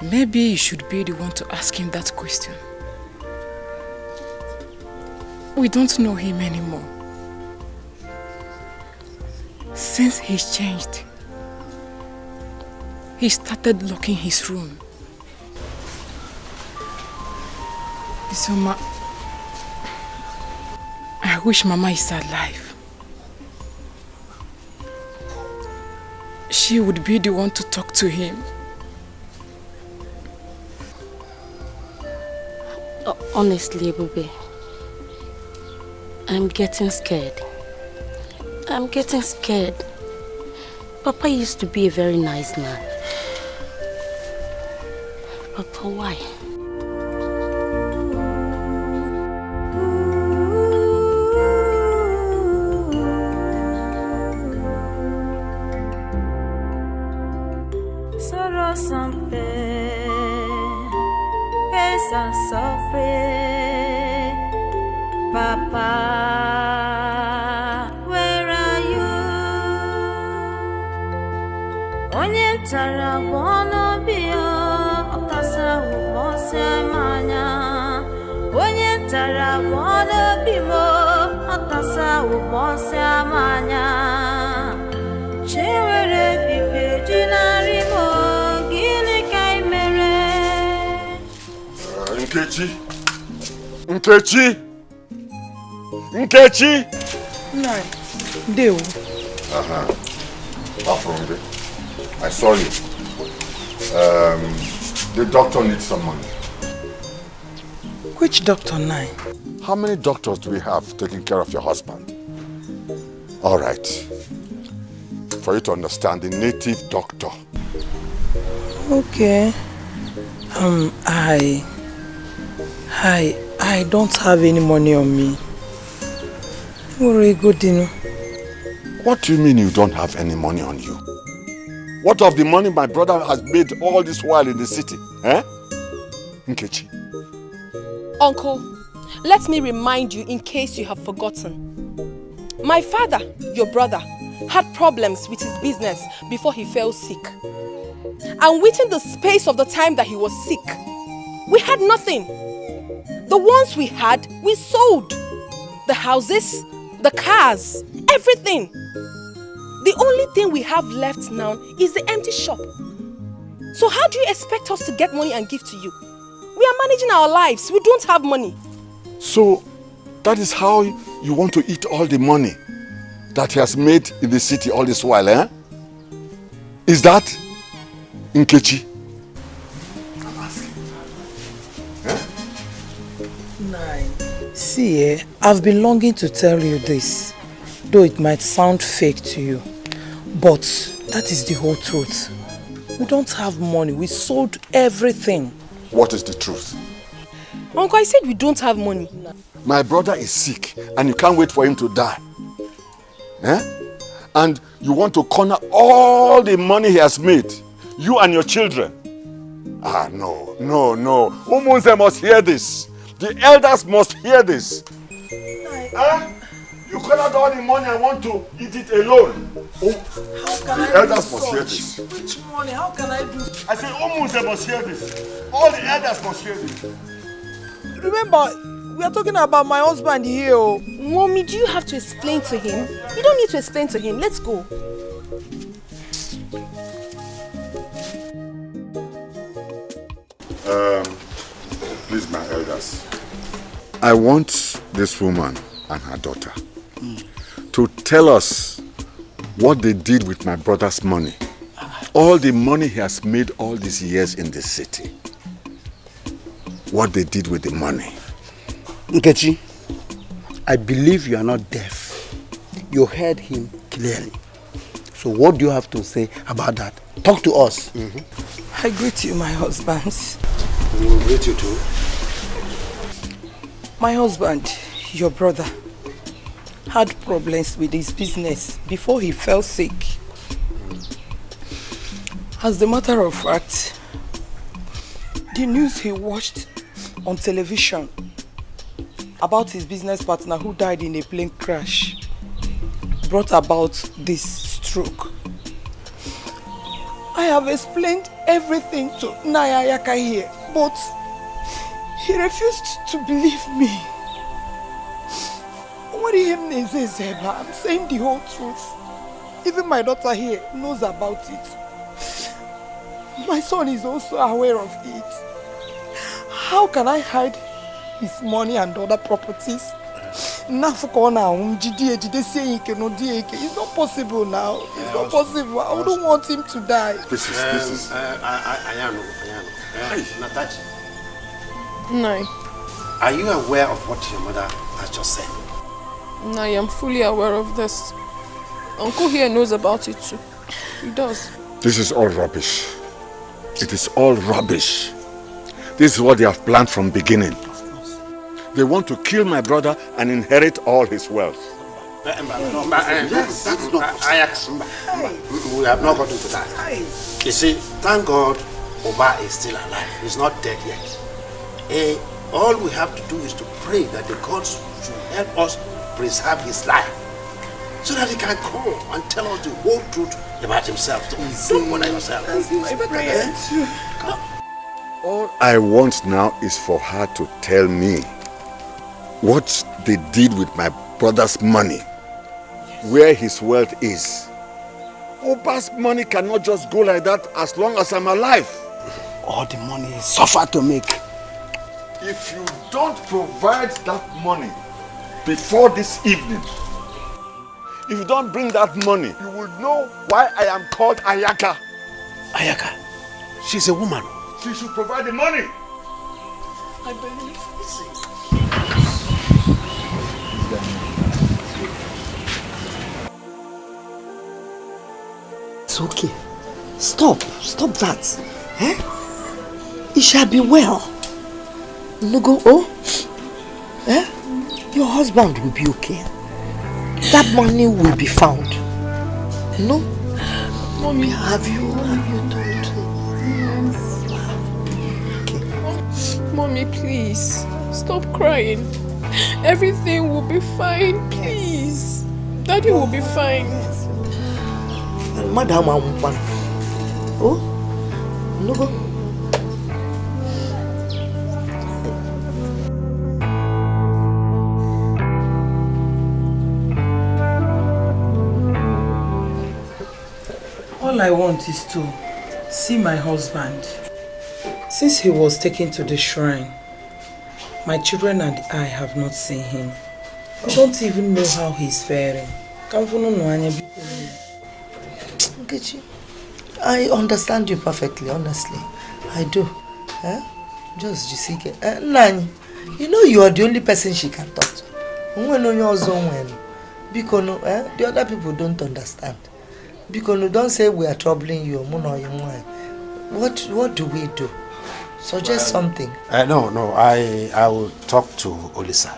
Maybe you should be the one to ask him that question. We don't know him anymore. Since he's changed, he started locking his room. Isoma, I wish Mama is alive. She would be the one to talk to him. Honestly, Ebube, I'm getting scared. I'm getting scared. Papa used to be a very nice man. Papa, why? Sorrow something, pains and suffering. Papa, where are you? Onye tara wono bio, okasa umose manya. Onye tara wono bimo, okasa umose manya. Chewere vive jinari mo, gili kai mere. Nkechi! Nkechi! No, Deo. Afronde, I saw you. The doctor needs some money. Which doctor now? How many doctors do we have taking care of your husband? All right. For you to understand, the native doctor. Okay. I don't have any money on me. What do you mean you don't have any money on you? What of the money my brother has made all this while in the city? Eh? Nkechi. Uncle, let me remind you in case you have forgotten. My father, your brother, had problems with his business before he fell sick. And within the space of the time that he was sick, we had nothing. The ones we had, we sold. The houses, the cars, everything. The only thing we have left now is the empty shop. So how do you expect us to get money and give to you? We are managing our lives. We don't have money. So that is how you want to eat all the money that he has made in the city all this while, eh? Is that Nkechi? See, I've been longing to tell you this, though it might sound fake to you, but that is the whole truth. We don't have money. We sold everything. What is the truth? Uncle, I said we don't have money. My brother is sick and you can't wait for him to die. Eh? And you want to corner all the money he has made, you and your children. Ah, no. Umunze must hear this. The elders must hear this. You cornered all the money, I want to eat it alone. The elders must hear this. Which money? How can I do? I said Umunze must hear this. All the elders must hear this. Remember, we are talking about my husband here. Mommy, do you have to explain to him? You don't need to explain to him. Let's go. Please, my elders. I want this woman and her daughter to tell us what they did with my brother's money. All the money he has made all these years in the city. What they did with the money. Nkechi, I believe you are not deaf. You heard him clearly. So what do you have to say about that? Talk to us. I greet you, my husbands. We will greet you too. My husband, your brother, had problems with his business before he fell sick. As a matter of fact, the news he watched on television about his business partner who died in a plane crash brought about this stroke. I have explained everything to Nayayaka here, but he refused to believe me. What I'm saying the whole truth. Even my daughter here knows about it. My son is also aware of it. How can I hide his money and other properties? It's not possible now. It's not possible. I wouldn't want him to die. This is. Ayano. Natachi. No. Are you aware of what your mother has just said? No, I am fully aware of this. Uncle here knows about it too. He does. This is all rubbish. It is all rubbish. This is what they have planned from beginning. They want to kill my brother and inherit all his wealth. That's not possible. We have not gotten to that. You see, thank God Oba is still alive. He's not dead yet. All we have to do is to pray that the gods should help us preserve his life, so that he can come and tell us the whole truth about himself. Don't bother yourself. My prayer too. All I want now is for her to tell me what they did with my brother's money, where his wealth is. Oba's money cannot just go like that as long as I'm alive. All the money is suffer to make. If you don't provide that money before this evening, if you don't bring that money, you will know why I am called Ayaka. Ayaka? She's a woman. She should provide the money. I believe. It's okay. Stop that. It shall be well. Nugo, your husband will be okay. That money will be found. No? Mommy, have you told? Okay. Mommy, please. Stop crying. Everything will be fine, please. Daddy will be fine. Madam, oh? Nugo. All I want is to see my husband. Since he was taken to the shrine, my children and I have not seen him. I don't even know how he's faring. Nkechi, I understand you perfectly, honestly. I do. Just Jisike. Nani, you know you are the only person she can talk to. Because the other people don't understand. Because don't say we are troubling you. What do we do? Suggest something. No. I will talk to Olisa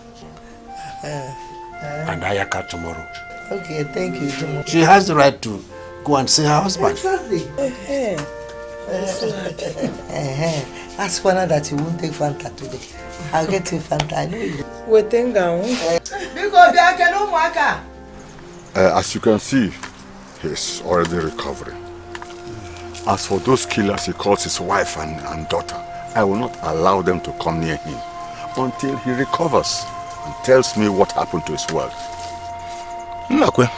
and Ayaka tomorrow. Okay, thank you. She has the right to go and see her husband. Exactly. Ask Wana that you won't take Fanta today. I'll get you Fanta. I know you. As you can see, he's already recovering. As for those killers he calls his wife and daughter, I will not allow them to come near him until he recovers and tells me what happened to his wealth. Nakwe,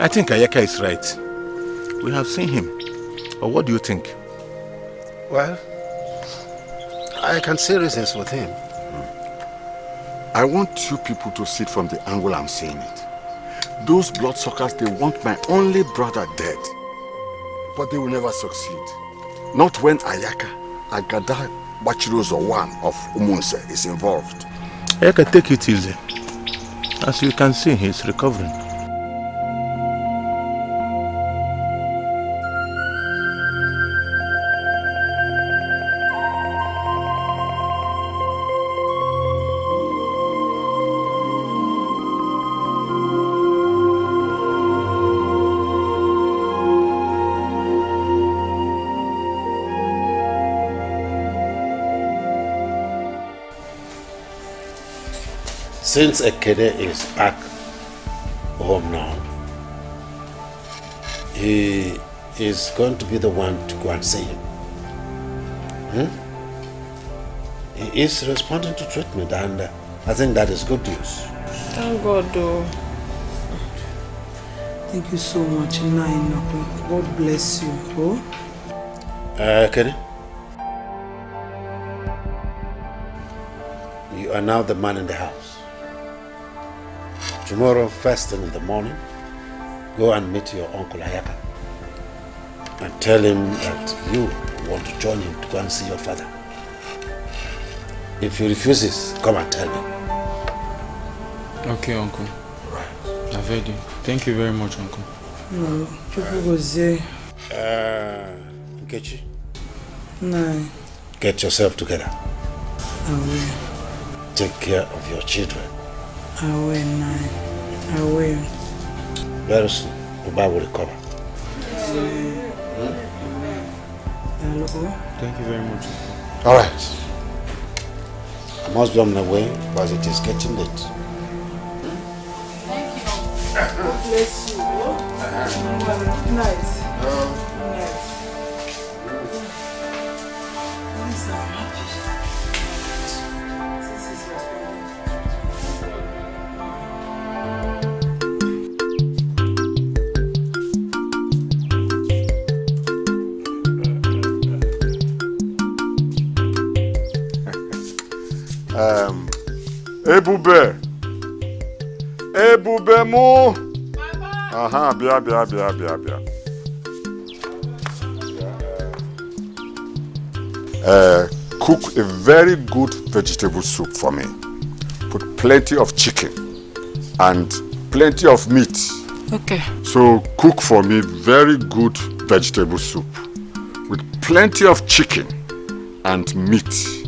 I think Ayaka is right. We have seen him. Or what do you think? Well, I can see reasons with him. I want you people to see it from the angle I'm seeing it. Those bloodsuckers, they want my only brother dead. But they will never succeed. Not when Ayaka, Agada Bachirozo one of Umunse is involved. Ayaka, take it easy. As you can see, he's recovering. Since Ekene is back home now, he is going to be the one to go and see him. He is responding to treatment, and I think that is good news. Thank God, though. Thank you so much, Nine. God bless you. Oh? Kenny? You are now the man in the house. Tomorrow, first thing in the morning, go and meet your uncle Ayaka and tell him that you want to join him to go and see your father. If he refuses, come and tell me. Okay, Uncle. Right. I've heard you. Thank you very much, Uncle. No, people go say. Nkechi? No. Get yourself together. I will. Take care of your children. I will, Nine. I will. Very soon, Uba will recover. Hello? Thank you very much. All right. I must be on my way because it is getting late. Thank you. God bless you. Good night. Ebube. Ebube mu. Aha, bia. Cook a very good vegetable soup for me. Put plenty of chicken and plenty of meat. Okay. So cook for me very good vegetable soup with plenty of chicken and meat.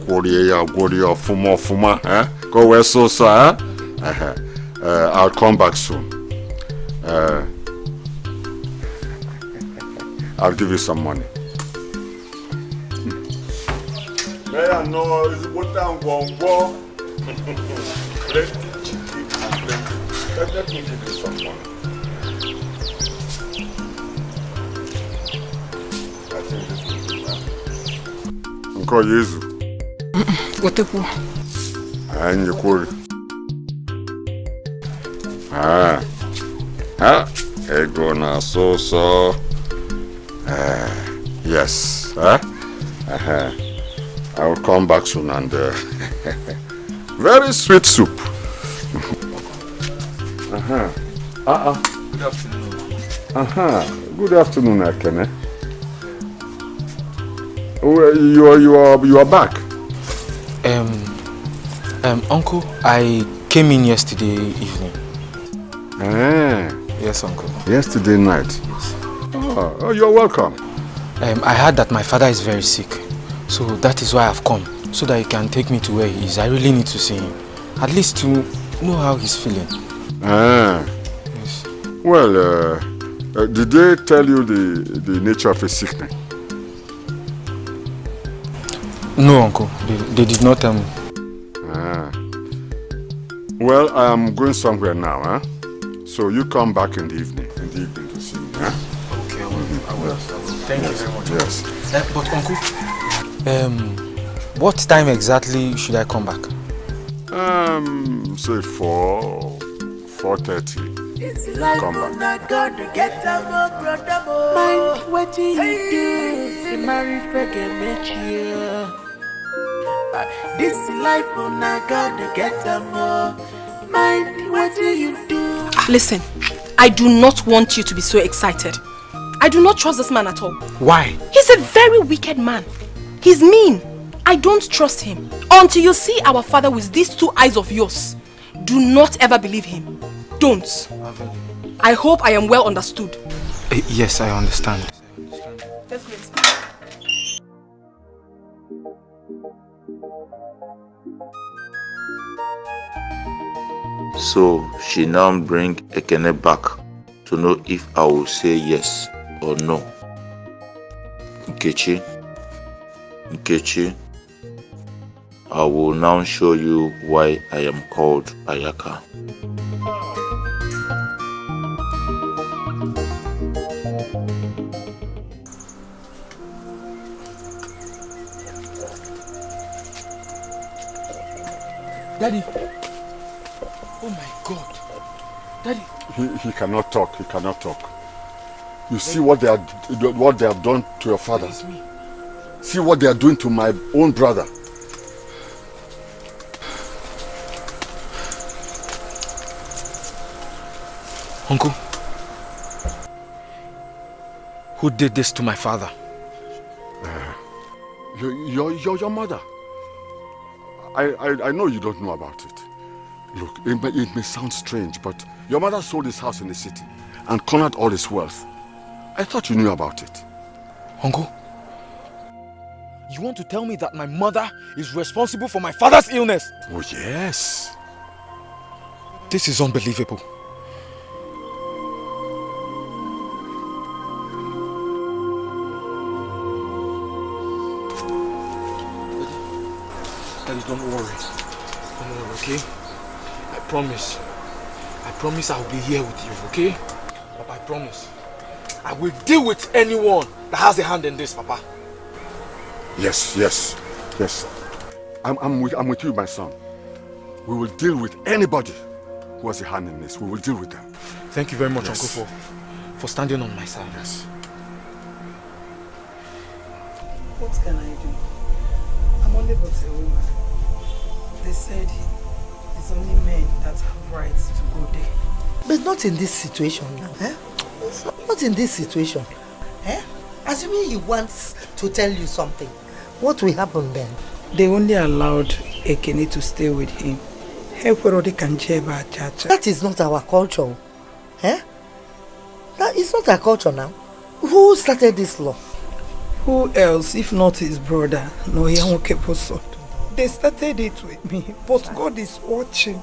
Goria, fuma, eh? Go where so, eh? I'll come back soon. I'll give you some money. May I know is what I'm going to plenty chicken and plenty. Let me give you some money. I think this will be enough. Uncle Yezu. What the poor? And you could. Ego na so. Yes. I will come back soon and very sweet soup. Good afternoon. Good afternoon, Ekene. You are back. Uncle, I came in yesterday evening. Yes, Uncle. Yesterday night? Yes. Oh, you're welcome. I heard that my father is very sick. So that is why I've come. So that he can take me to where he is. I really need to see him. At least to know how he's feeling. Yes. Well, did they tell you the nature of his sickness? No, Uncle. They did not tell me. Well, I'm going somewhere now, huh? So you come back in the evening to see me, huh? Okay, I will. Thank you very much. Yes. But Uncle, what time exactly should I come back? Say 4:30. Come back. Mind what you do, you marry this life will not gonna get more. Mind what you do. Listen, I do not want you to be so excited. I do not trust this man at all. Why? He's a very wicked man. He's mean. I don't trust him. Until you see our father with these two eyes of yours, do not ever believe him. Don't. I hope I am well understood. Yes, I understand. Yes, please. So she now bring Ekene back to know if I will say yes or no. Nkechi, I will now show you why I am called Ayaka. Daddy. Oh my God. Daddy. He cannot talk. He cannot talk. You see what they have done to your father. See what they are doing to my own brother. Uncle, who did this to my father? Your mother. I know you don't know about it. Look, it may sound strange, but your mother sold his house in the city and cornered all his wealth. I thought you knew about it. Uncle, you want to tell me that my mother is responsible for my father's illness? Oh, yes. This is unbelievable. Daddy, don't worry. Don't worry, okay? I promise I'll be here with you, okay? Papa, I promise. I will deal with anyone that has a hand in this, Papa. Yes. I'm with you, my son. We will deal with anybody who has a hand in this. We will deal with them. Thank you very much, Uncle, for standing on my side. Yes. What can I do? I'm only but a woman. They said it's only men that have rights to go there. But not in this situation now, eh? Not in this situation, eh? Assuming he wants to tell you something, what will happen then? They only allowed Ekene to stay with him. That is not our culture, eh? That is not our culture now. Who started this law? Who else, if not his brother? No, they started it with me, but God is watching.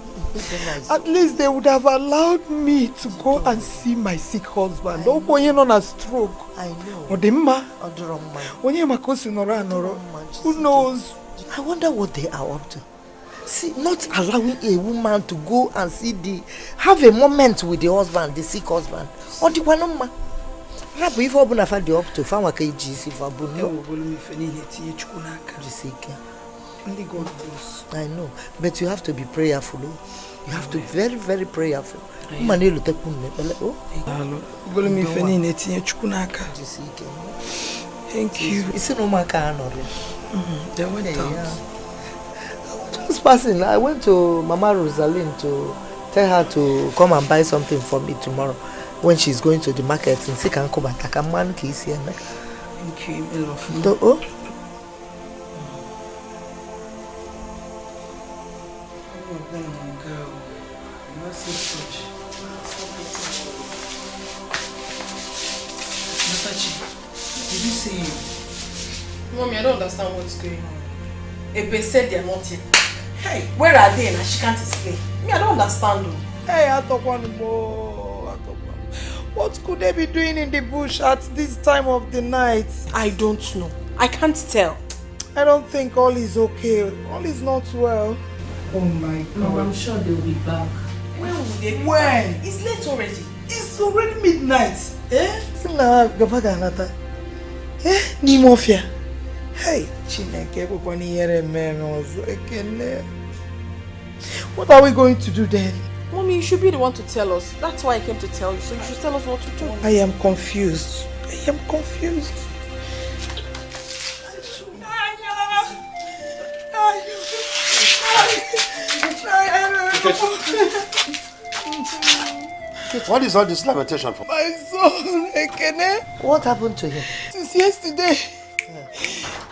At least they would have allowed me to go and see my sick husband. Don't go in on a stroke. I know. Who knows? I wonder what they are up to. See, not allowing a woman to go and have a moment with the husband, the sick husband. Or the one man. If you open a fan, the up to Fama KGC for only God knows. I know, but you have to be prayerful. You have to be very, very prayerful. Thank you. They went out. Just passing, I went to Mama Rosalind to tell her to come and buy something for me tomorrow when she's going to the market in Sikanko. Thank you, I love you. Did you see him? Mommy, I don't understand what's going on. Ebe said they're not here. Hey, where are they? And she can't explain. Me, I don't understand. Hey, what could they be doing in the bush at this time of the night? I don't know. I can't tell. I don't think all is okay. All is not well. Oh my God. No, I'm sure they'll be back. When will they be When? back? It's late already. It's already midnight. Eh? Nimofia. Hey, Chineke, what are we going to do then? Mommy, you should be the one to tell us. That's why I came to tell you. So you should tell us what to do. I am confused. I am confused. What is all this lamentation for? My son, Ekene. What happened to him? Since yesterday,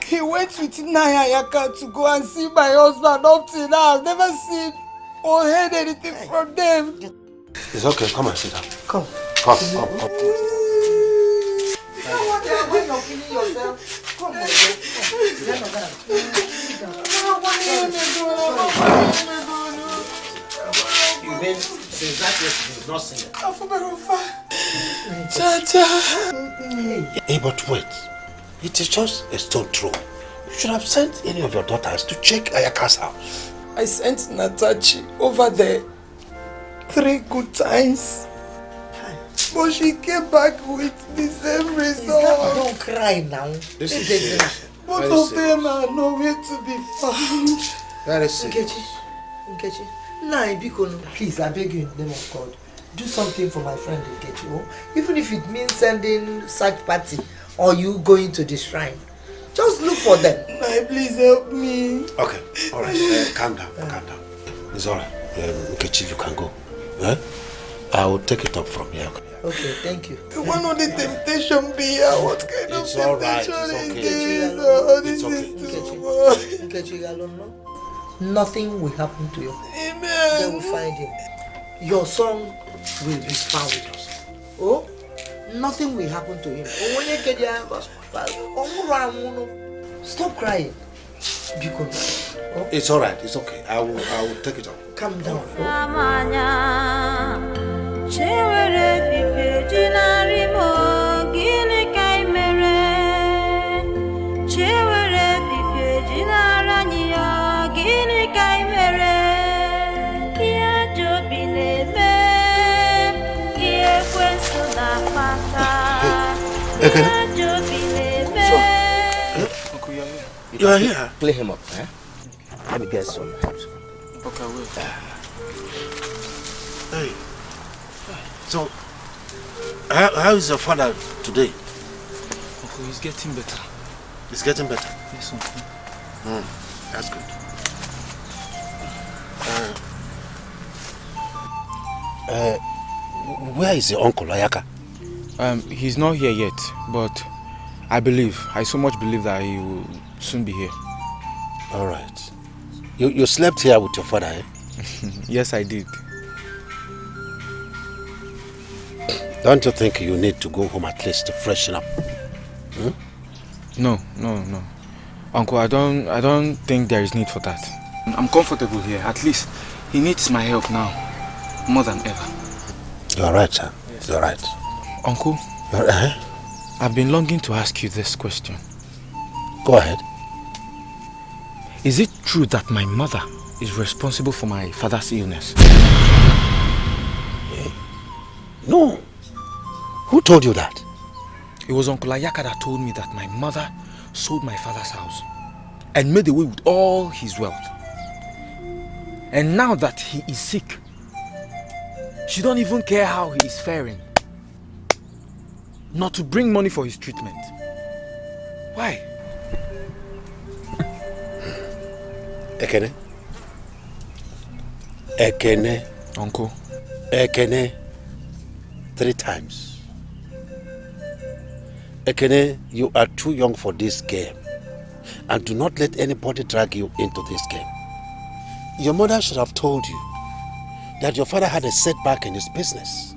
he went with Nayayaka to go and see my husband. Up till now, I've never seen or heard anything from them. It's okay, come and sit down. Come. Come. You know what they are going to kill yourself? Come on, You mean since that yesterday he's not singing? Cha-cha. Hey, but wait. It is just a stone throw. You should have sent any of your daughters to check Ayaka's house. I sent Natachi over there 3 good times. But she came back with the same result. Don't cry now. This is serious. Both of them are nowhere to be found. Very serious. Nkechi. Nah, please, I beg you in the name of God. Do something for my friend Nkechi. Oh? Even if it means sending search party or you going to the shrine. Just look for them. Nah, please help me. Okay, alright. Calm down, calm down. It's alright. Nkechi, you can go. I will take it up from here. Okay, thank you. One of the temptation be here. What kind of temptation is this? It's okay. Nkechi, nothing will happen to you. Amen. They will find him. Your son will be found. Oh, nothing will happen to him. Stop crying. It's alright, it's okay. I will take it up. Calm down. You are here. Play him up, eh? Let me get some help. Okay, wait. Hey. So, how is your father today? Uncle, he's getting better. He's getting better? Yes, Uncle. That's good. Where is your uncle, Ayaka? He's not here yet, but I so much believe that he will soon be here. All right. You slept here with your father, eh? Yes, I did. Don't you think you need to go home at least to freshen up? No. Uncle, I don't think there is need for that. I'm comfortable here. At least he needs my help now, more than ever. You're right, sir. Yes. You're right. Uncle, I've been longing to ask you this question. Go ahead. Is it true that my mother is responsible for my father's illness? No. Who told you that? It was Uncle Ayaka that told me that my mother sold my father's house and made away with all his wealth. And now that he is sick, she don't even care how he is faring. Not to bring money for his treatment. Why? Ekene? Ekene? Uncle? Ekene? 3 times. Ekene, you are too young for this game. And do not let anybody drag you into this game. Your mother should have told you that your father had a setback in his business.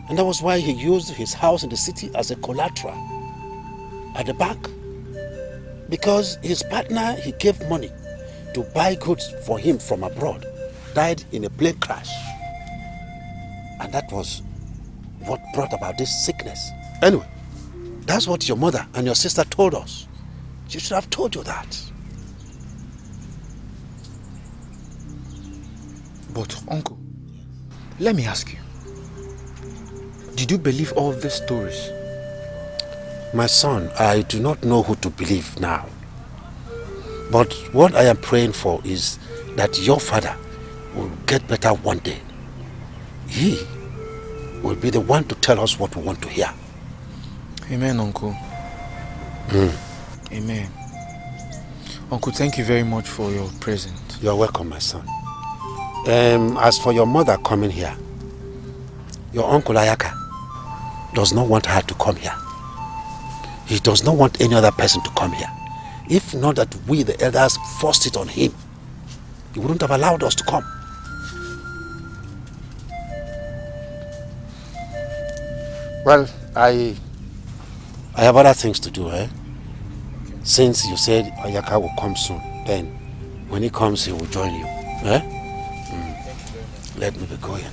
And that was why he used his house in the city as a collateral at the bank. Because his partner he gave money to buy goods for him from abroad died in a plane crash. And that was what brought about this sickness. Anyway, that's what your mother and your sister told us. She should have told you that. But uncle, let me ask you. Did you believe all these stories? My son, I do not know who to believe now. But what I am praying for is that your father will get better one day. He will be the one to tell us what we want to hear. Amen, Uncle. Amen. Uncle, thank you very much for your present. You are welcome, my son. As for your mother coming here, your uncle Ayaka does not want her to come here. He does not want any other person to come here. If not that we, the elders, forced it on him, he wouldn't have allowed us to come. Well, I have other things to do, eh? Since you said Ayaka will come soon, then when he comes, he will join you, eh? Let me be going.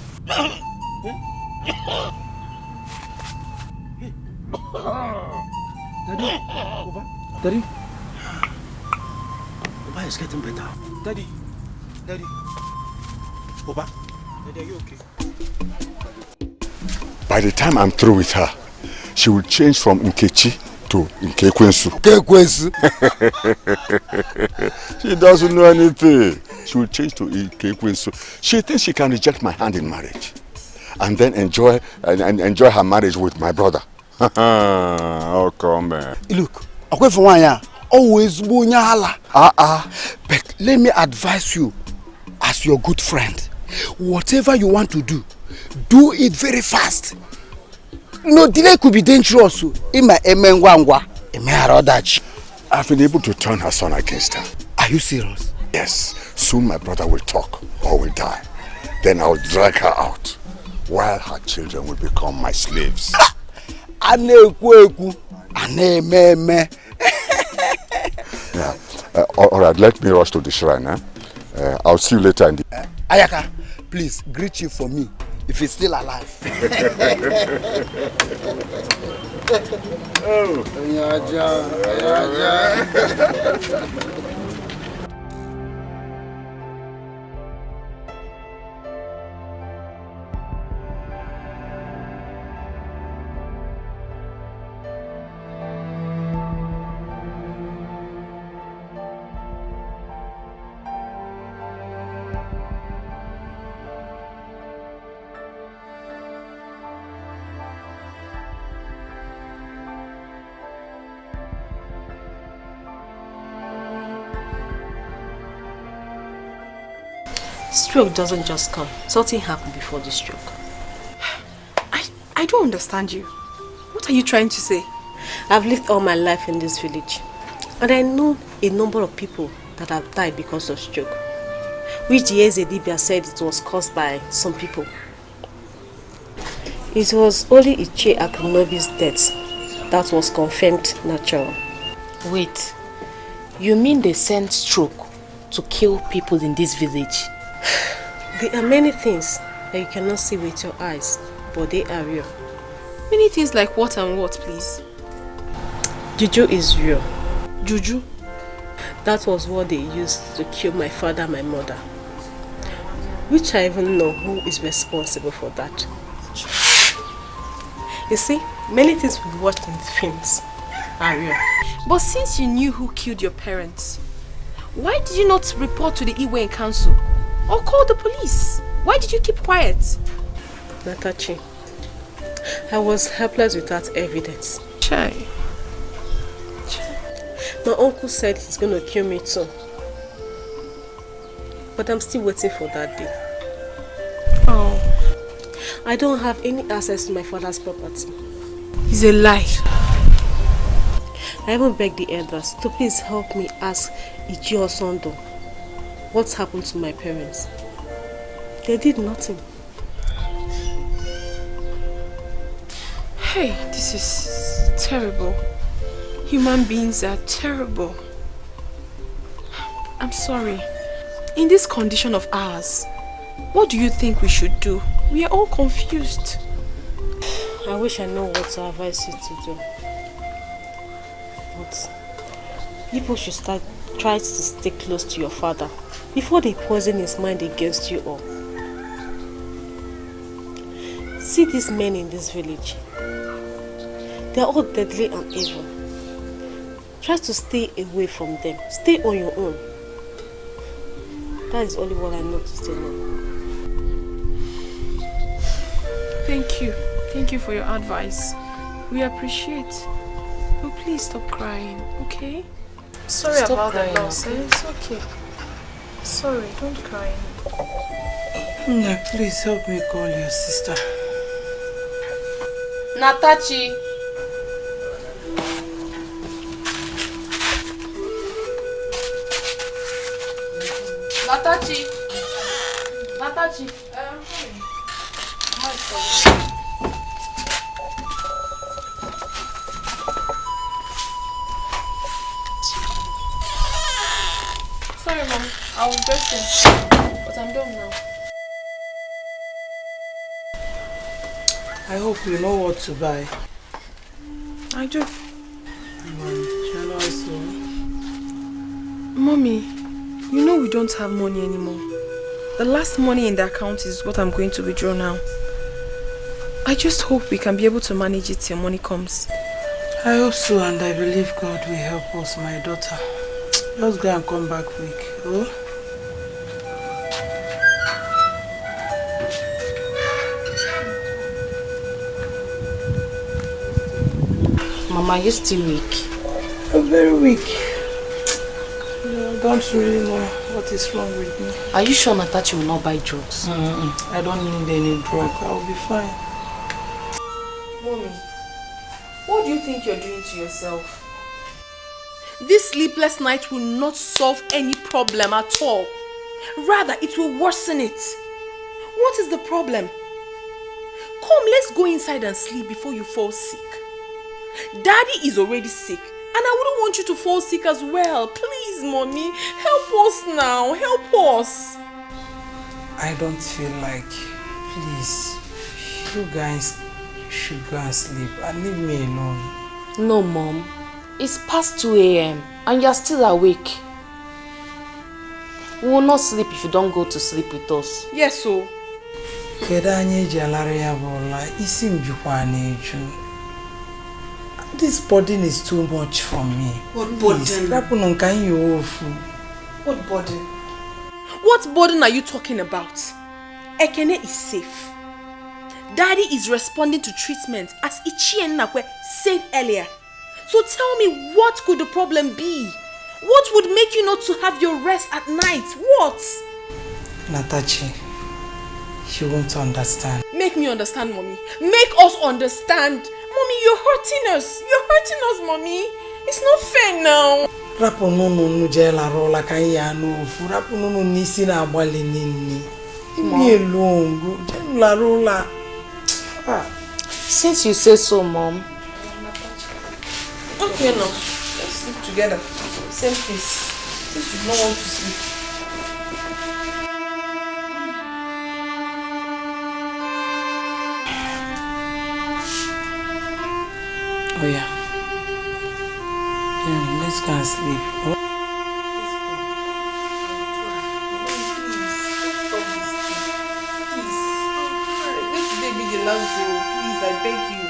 Daddy? Papa is getting better. Daddy. Oba. Daddy, are you okay? By the time I'm through with her, she will change from Nkechi to Nkekwensu. Nkekwensu? She doesn't know anything. She will change to Nkekwensu. She thinks she can reject my hand in marriage and then enjoy her marriage with my brother. Oh, come on. Look, always but let me advise you as your good friend. Whatever you want to do it very fast. No delay could be dangerous. I've been able to turn her son against her. Are you serious? Yes. Soon my brother will talk or will die. Then I'll drag her out while her children will become my slaves. Yeah. Alright, let me rush to the shrine. I'll see you later in the... Ayaka, please greet you for me if he's still alive. Oh. Stroke doesn't just come. Something happened before the stroke. I don't understand you. What are you trying to say? I've lived all my life in this village, and I know a number of people that have died because of stroke, which the Ezedibia said it was caused by some people. It was only Iche Akunobi's death that was confirmed natural. Wait, you mean they sent stroke to kill people in this village? There are many things that you cannot see with your eyes, but they are real. Many things like what and what, please? Juju is real. Juju? That was what they used to kill my father and my mother. Which I even know who is responsible for that. You see, many things we watched in the films are real. But since you knew who killed your parents, why did you not report to the Iwe Council? Or call the police? Why did you keep quiet? Natachi, I was helpless without evidence. Chai. My uncle said he's going to kill me too. But I'm still waiting for that day. Oh. I don't have any access to my father's property. It's a lie. I even begged the elders to please help me ask Ichi Osondo what's happened to my parents. They did nothing. Hey, this is terrible. Human beings are terrible. I'm sorry. In this condition of ours, what do you think we should do? We are all confused. I wish I know what to advise you to do. But people should try to stay close to your father before they poison his mind against you all. See these men in this village. They are all deadly and evil. Try to stay away from them. Stay on your own. That is only what I know to say now. Thank you. Thank you for your advice. We appreciate. But please stop crying, okay? Sorry Stop about crying, the loss. okay? It's okay. Sorry, don't cry. No, please help me call your sister. Natachi. Natachi. Natachi. Sorry, Mom. I was dressing. But I'm done now. I hope you know what to buy. I do. Shall I also? Mommy, You know we don't have money anymore. The last money in the account is what I'm going to withdraw now. I just hope we can be able to manage it till money comes. I hope so, and I believe God will help us, my daughter. Just go and come back quick, oh? Mama, you're still weak. I'm very weak. I don't really know what is wrong with me. Are you sure Natachi will not buy drugs? I don't need any drug. I'll be fine. Mommy, what do you think you're doing to yourself? This sleepless night will not solve any problem at all. Rather, it will worsen it. What is the problem? Come, let's go inside and sleep before you fall sick. Daddy is already sick, and I wouldn't want you to fall sick as well. Please, Mommy, help us now. Help us. I don't feel like. Please, you guys should go and sleep and leave me alone. No, Mom. It's past 2 a.m. and you're still awake. We will not sleep if you don't go to sleep with us. Yes, so. This burden is too much for me. What burden? What burden? What burden are you talking about? Ekene is safe. Daddy is responding to treatment as Ichi and Nakwe said earlier. So tell me, what could the problem be? What would make you not to have your rest at night? What? Natachi, she won't understand. Make me understand, Mommy. Make us understand. Mommy, you're hurting us. You're hurting us, Mommy. It's not fair now. Since you say so, Mom. Okay, now. Let's sleep together. Same place. Since you don't want to sleep. Oh yeah. Let's go and sleep. Oh. Let today be the last day. Please, I beg you.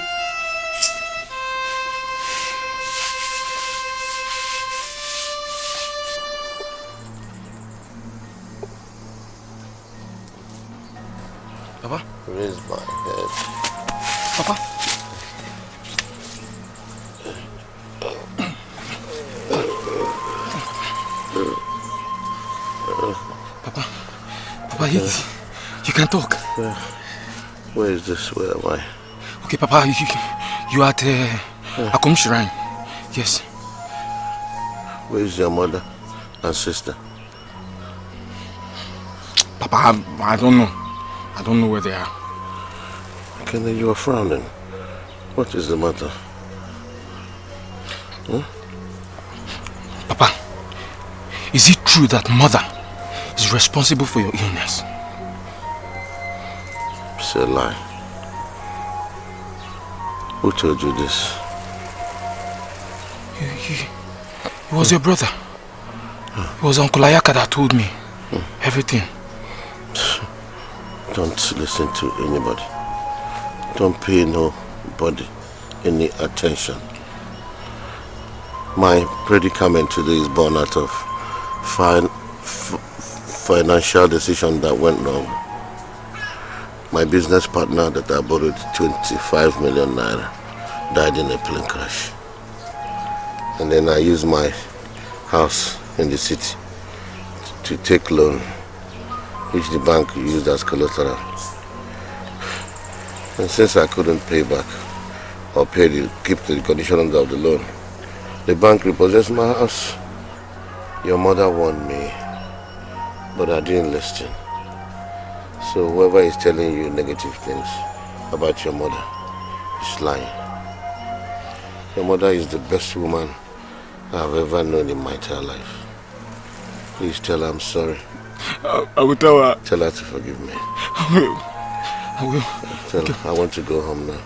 Papa? Raise my head. Papa? Papa, you can talk. Where is this? Where am I? Okay, Papa, you are at Akom Shrine. Yes. Where is your mother and sister? Papa, I don't know. I don't know where they are. Kenny, you are frowning. What is the matter? Huh? Papa, is it true that Mother is responsible for your illness? It's a lie. Who told you this? It was your brother. It was Uncle Ayaka that told me everything. Don't listen to anybody. Don't pay nobody any attention. My predicament today is born out of financial decision that went wrong. My business partner that I borrowed 25 million naira died in a plane crash. And then I used my house in the city to take loan, which the bank used as collateral. And since I couldn't pay back or keep the conditions of the loan, the bank repossessed my house. Your mother warned me, but I didn't listen. So whoever is telling you negative things about your mother is lying. Your mother is the best woman I've ever known in my entire life. Please tell her I'm sorry. I will tell her. Tell her to forgive me. I will. Tell her I want to go home now.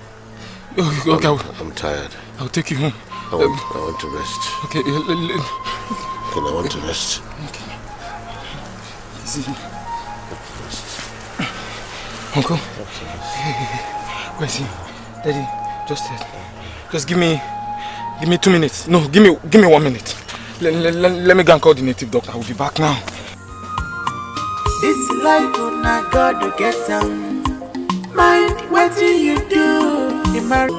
Okay, I'm tired. I'll take you home. I want to rest. Okay. Okay, I want to rest. Okay. See. Uncle. Where is he? Daddy, just give me 2 minutes. No, give me 1 minute. Let me go and call the native doctor. I will be back now. This life will not go to get down. Mind what do you do? Immerse.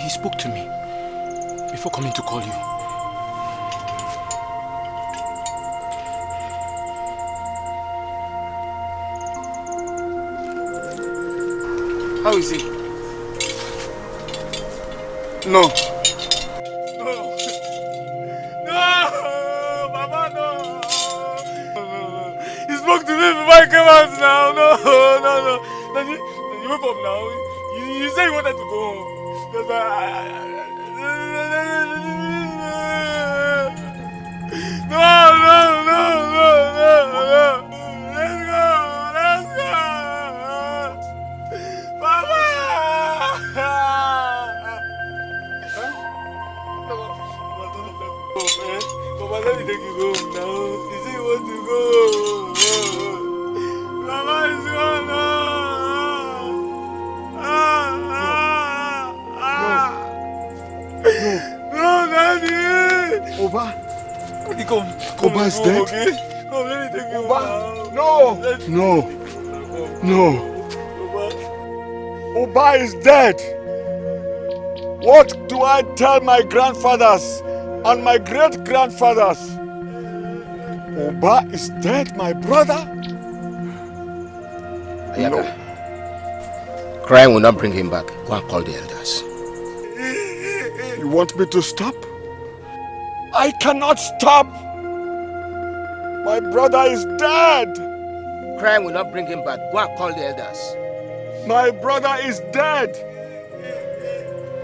He spoke to me before coming to call you. How is he? No. No, Mama, no. He spoke to me before I came out now. No. Daddy, you wake up now. You said you wanted to go home. No. Let's go. Mama. Mama, let me take you home now. You say you want to go. Mama is gone now. No, Daddy. Oba. Come, Oba is dead? Okay? Come, let me take you Oba. No. No. Oba is dead. What do I tell my grandfathers and my great-grandfathers? Oba is dead, my brother? Ayaka. Crying will not bring him back. Go and call the elders. You want me to stop? I cannot stop. My brother is dead. Crying will not bring him back. Go and call the elders. My brother is dead.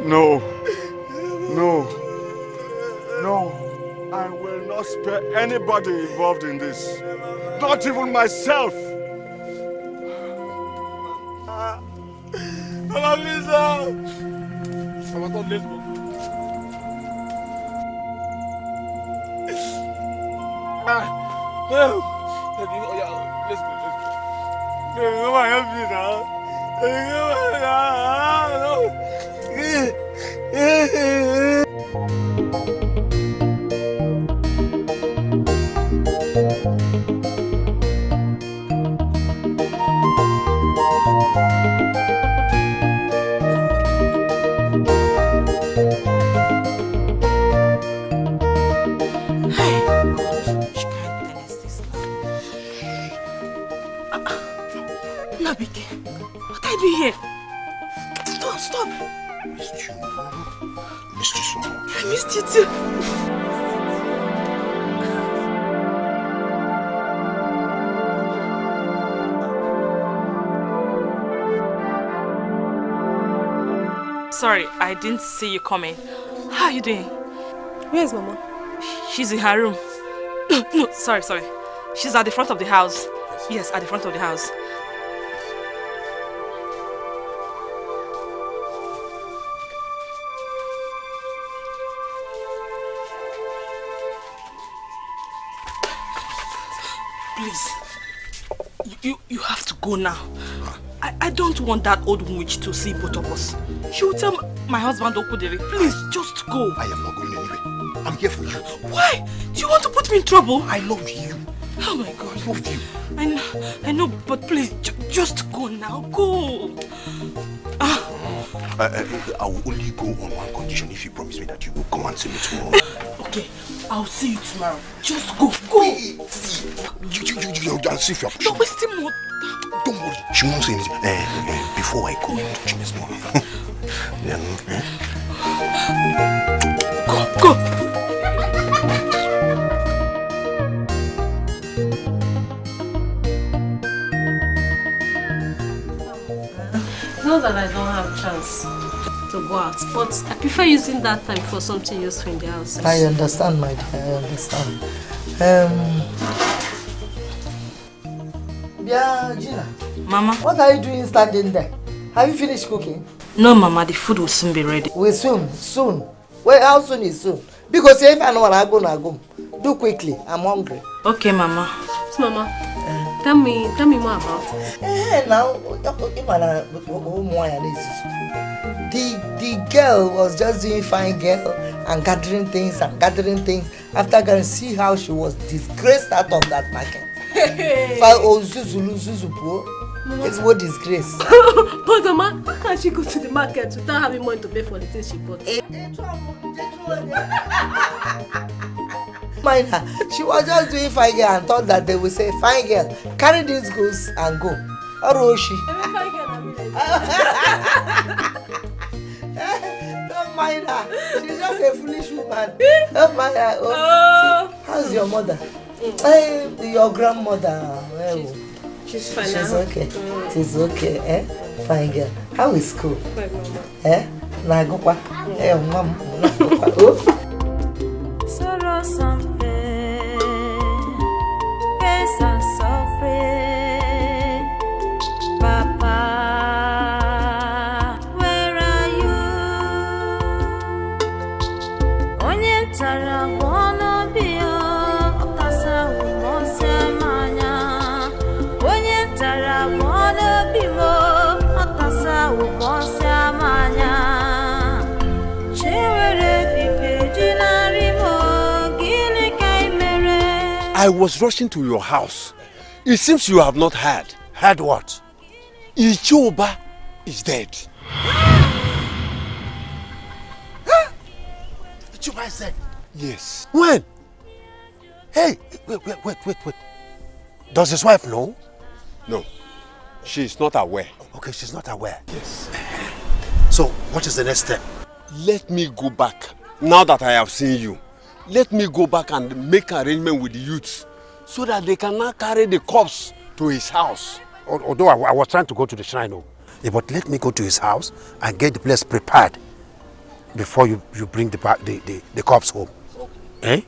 No. I will not spare anybody involved in this. Not even myself. Mama, please now. Mama, come, let's go. Let's go. Come on, help me now. Nabike, what are you doing here? Stop. Missed you, Mom. Missed you so much. I missed you too. Sorry, I didn't see you coming. How are you doing? Where's Mama? She's in her room. No, sorry. She's at the front of the house. Yes, at the front of the house. Please, you have to go now. I don't want that old witch to see both of us. She will tell my husband Okudere. Please, just go. I am not going anywhere. I'm here for you. Why? Do you want to put me in trouble? I love you. Oh my God. I love you. I know, but please, just go now. Go. I will only go on one condition if you promise me that you will come and see me tomorrow. Okay, I'll see you tomorrow. Just go. Go. I'll see if you're Don't waste more. Don't worry. She won't say anything. Before I go, touch me small. Go. It's not that I don't have a chance. to go out, but I prefer using that time for something useful in the house. I understand, my dear. I understand. Yeah, Gina. Mama. What are you doing standing there? Have you finished cooking? No, Mama. The food will soon be ready. Will soon? Soon? Well, how soon is soon? Because if I know what I'm going, do quickly. I'm hungry. Okay, Mama. So, Mama, tell me more about it. Now, the girl was just doing fine girl and gathering things. After I can see how she was disgraced out of that market. It's what disgrace. But Mama, how can she go to the market without having money to pay for the things she bought? Mind her, she was just doing fine girl and thought that they would say, fine girl, carry these goods and go. Or was she? Don't mind her, she's just a foolish woman. Don't mind her. See, how's your mother? Your grandmother? She's fine. She's okay. She's okay, eh? Fine girl. How is school? Fine, Mama. Eh? Na go kwa. Mom. Na go kwa. Oh. Sorrow something, face and suffering. Papa, where are you? Onye tara bono bio, okasa umose manya. Onye tara bono bio, okasa umose manya. I was rushing to your house. It seems you have not heard. Heard what? Ichoba is dead. Ichoba is dead? Yes. When? Hey, wait. Does his wife know? No. She is not aware. Okay, she's not aware. Yes. So, what is the next step? Let me go back. Now that I have seen you, let me go back and make arrangement with the youths so that they can now carry the corpse to his house. Although I was trying to go to the shrine, but let me go to his house and get the place prepared before you bring the corpse home. Okay. Eh?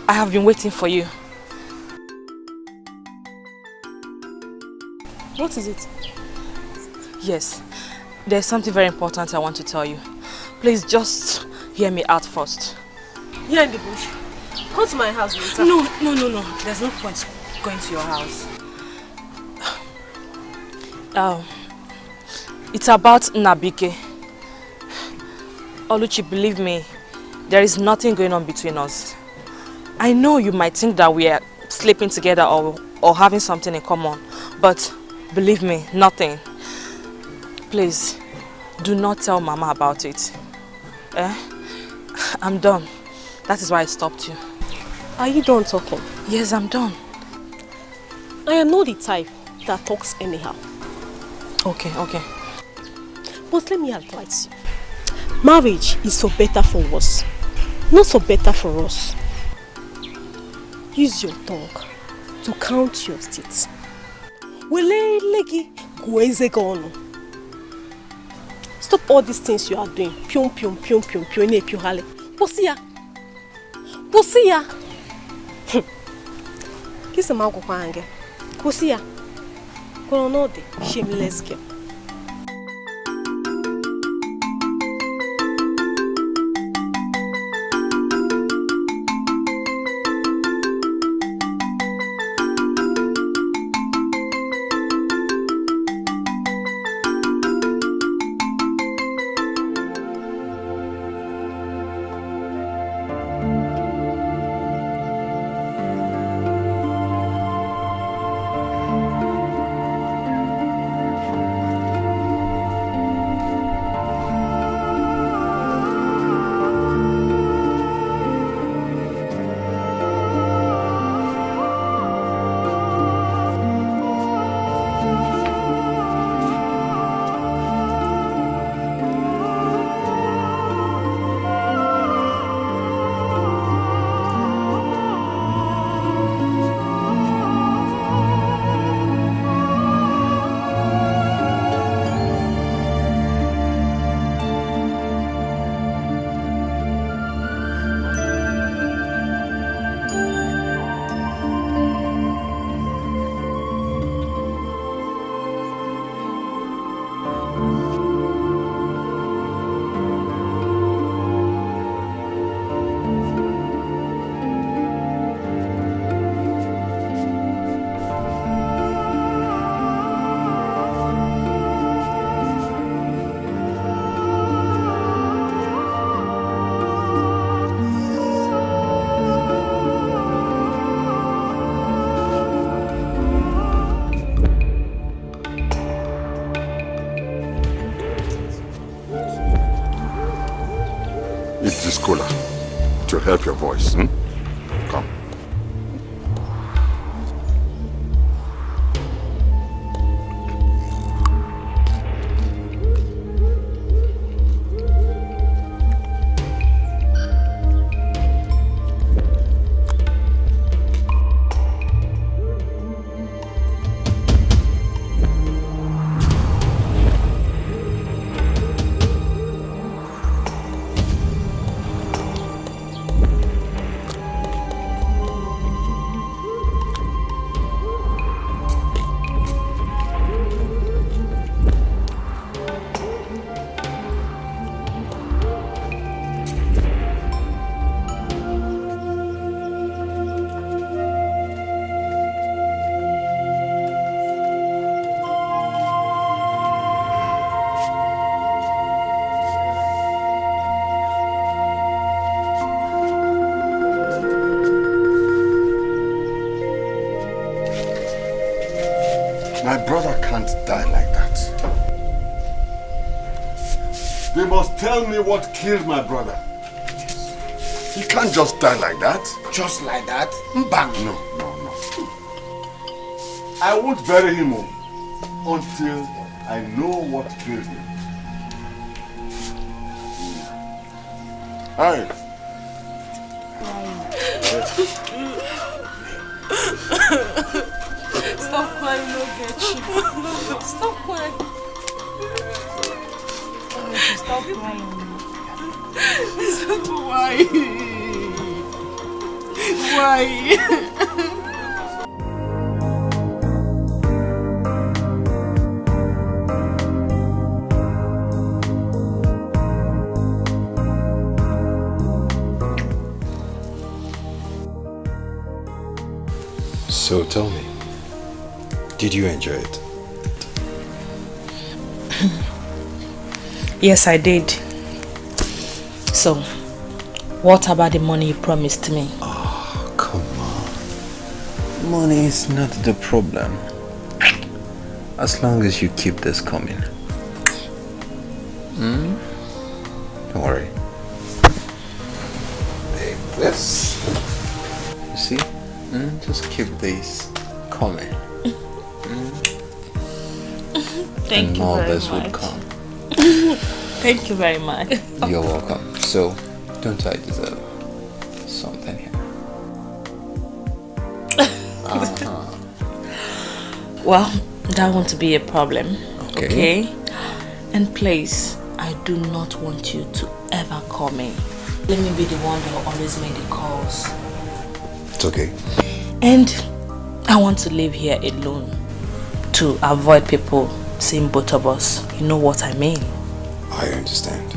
I have been waiting for you. What is it? Yes, there's something very important I want to tell you. Please just hear me out first. Here in the bush. Come to my house later. No. There's no point going to your house. It's about Nabike. Oluchi, believe me, there is nothing going on between us. I know you might think that we are sleeping together or having something in common, but believe me, nothing. Please, do not tell Mama about it. I'm done. That is why I stopped you. Are you done talking? Yes, I'm done. I am not the type that talks anyhow. Okay. But let me advise you. Marriage is for better for worse, not for better for us. Use your tongue to count your teeth. Stop all these things you are doing. Pium. Posia. Kiss a mouth of anger. Posia. Colonode, shameless girl. cooler. It will help your voice. Come. My brother can't die like that. They must tell me what killed my brother. He can't just die like that. Just like that? Bang! No. I won't bury him until I know what killed him. Hi. Stop crying, no get you. Stop crying. Stop crying. Why? So tell me, did you enjoy it? Yes, I did. So, what about the money you promised me? Oh, come on. Money is not the problem. As long as you keep this coming. Don't worry. Hey, this. You see? Just keep this coming. Thank and you more very of this much. would come. Thank you very much. You're welcome. So, don't I deserve something here? Well, that won't be a problem. Okay. And please, I do not want you to ever call me. Let me be the one that will always make the calls. It's okay. And I want to live here alone to avoid people seeing both of us. You know what I mean? I understand.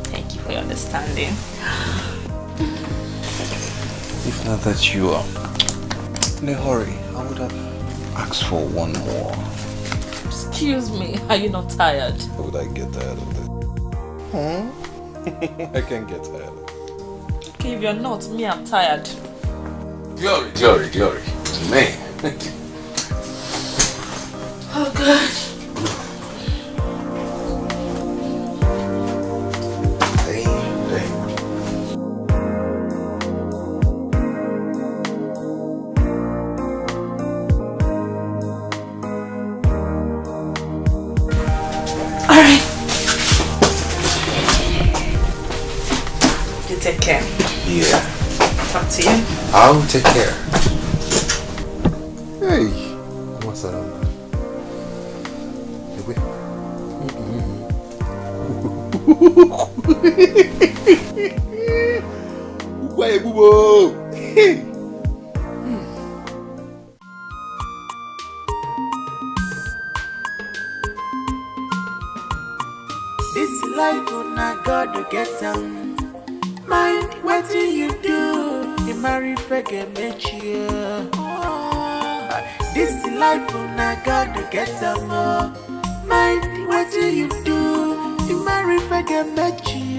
Thank you for your understanding. If not that you are in a hurry, I would have asked for one more. Excuse me, are you not tired? How would I get tired of this? I can't get tired of it. Okay, if you're not, me, I'm tired. Glory, glory, glory to me. Oh, God. Alright. You take care. Yeah. Talk to you. I'll take care. Hey. What's that? Why, boo? This life will not God to get down. Mind what you do. You marry figure make you. This life will not God to get down. Mind what you do. You marry figure make you.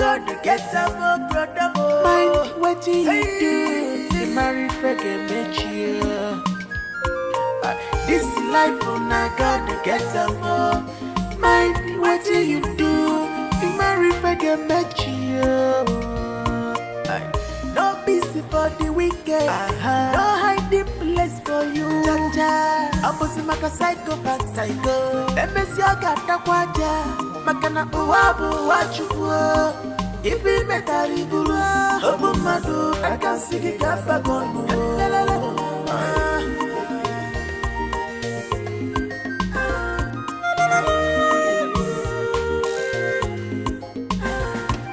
God get a more brother. Mind what you do. You marry forget you. This life on a God get a more. Mind what you do. You marry forget you. No busy for the weekend. No hiding place for you. Opposite maka psycho. Let me see your gata kwaja. Makana uwabu wachuwa. If we met a riburu, Obumadu, I can see the Gapagonu.